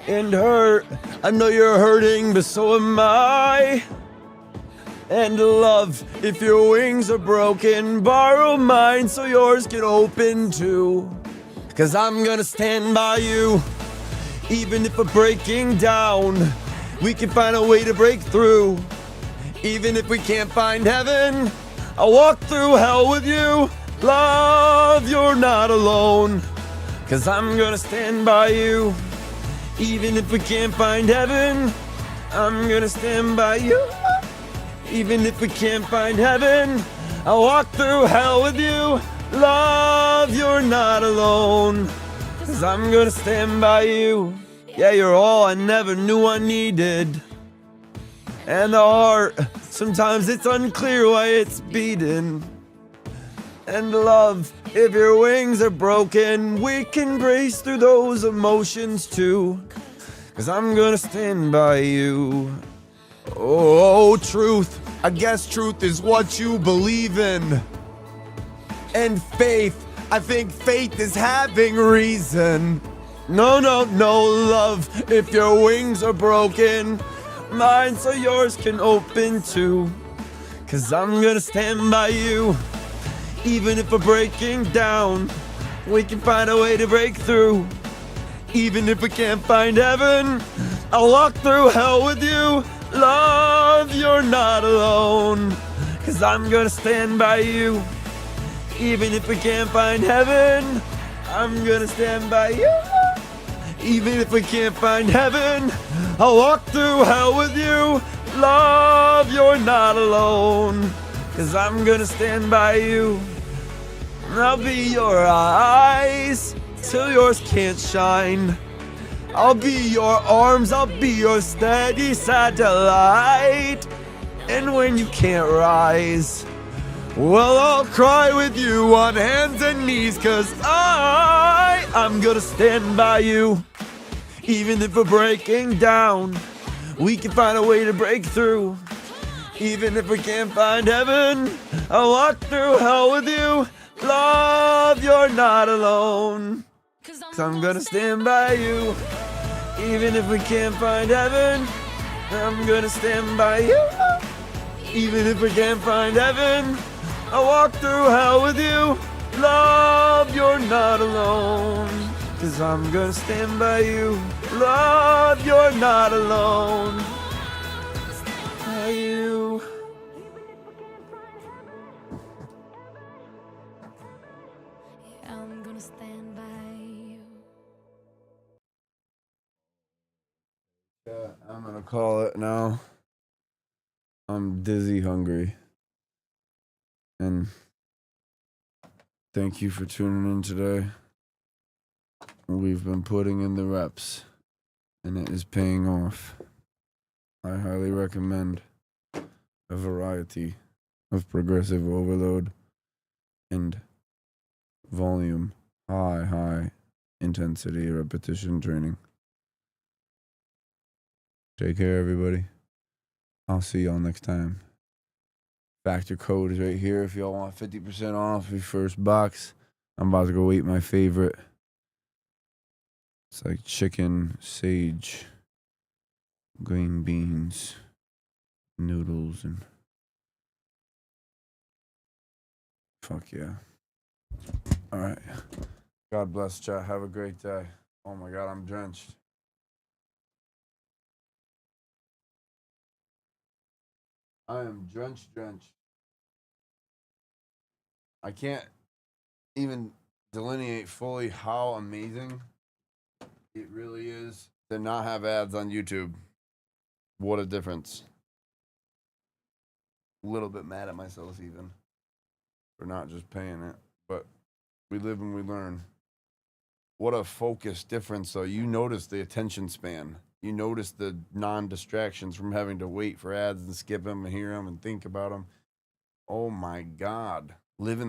And hurt, I know you're hurting, but so am I. And love, if your wings are broken, borrow mine so yours can open too. 'Cause I'm gonna stand by you. Even if we're breaking down, we can find a way to break through. Even if we can't find heaven, I'll walk through hell with you. Love, you're not alone. 'Cause I'm gonna stand by you. Even if we can't find heaven, I'm gonna stand by you. Even if we can't find heaven, I'll walk through hell with you. Love, you're not alone. 'Cause I'm gonna stand by you. Yeah, you're all I never knew I needed. And the heart, sometimes it's unclear why it's beating. And love, if your wings are broken, we can brace through those emotions too. 'Cause I'm gonna stand by you. Oh, truth, I guess truth is what you believe in. And faith, I think faith is having reason. No, love, if your wings are broken, mine so yours can open too. 'Cause I'm gonna stand by you. Even if we're breaking down, we can find a way to break through. Even if we can't find heaven, I'll walk through hell with you. Love, you're not alone. 'Cause I'm gonna stand by you. Even if we can't find heaven, I'm gonna stand by you. Even if we can't find heaven, I'll walk through hell with you. Love, you're not alone. 'Cause I'm gonna stand by you. I'll be your eyes till yours can't shine. I'll be your arms, I'll be your steady satellite. And when you can't rise, well, I'll cry with you on hands and knees. 'Cause I'm gonna stand by you. Even if we're breaking down, we can find a way to break through. Even if we can't find heaven, I'll walk through hell with you. Love, you're not alone. 'Cause I'm gonna stand by you. Even if we can't find heaven, I'm gonna stand by you. Even if we can't find heaven, I'll walk through hell with you. Love, you're not alone. 'Cause I'm gonna stand by you. Love, you're not alone. By you. I'm gonna stand by you. Yeah, I'm gonna call it now. I'm dizzy hungry. And thank you for tuning in today. We've been putting in the reps, and it is paying off. I highly recommend a variety of progressive overload and volume, high intensity repetition training. Take care, everybody. I'll see y'all next time. Factor code is right here if y'all want 50% off your first box. I'm about to go eat my favorite. It's like chicken, sage, green beans, noodles, and fuck yeah. All right. God bless, chat. Have a great day. Oh my God, I'm drenched. I am drenched. I can't even delineate fully how amazing it really is to not have ads on YouTube. What a difference. A little bit mad at myself even. for not just paying it. But we live and we learn. What a focus difference, though. You notice the attention span. You notice the non-distractions from having to wait for ads and skip them and hear them and think about them. Oh, my God. Living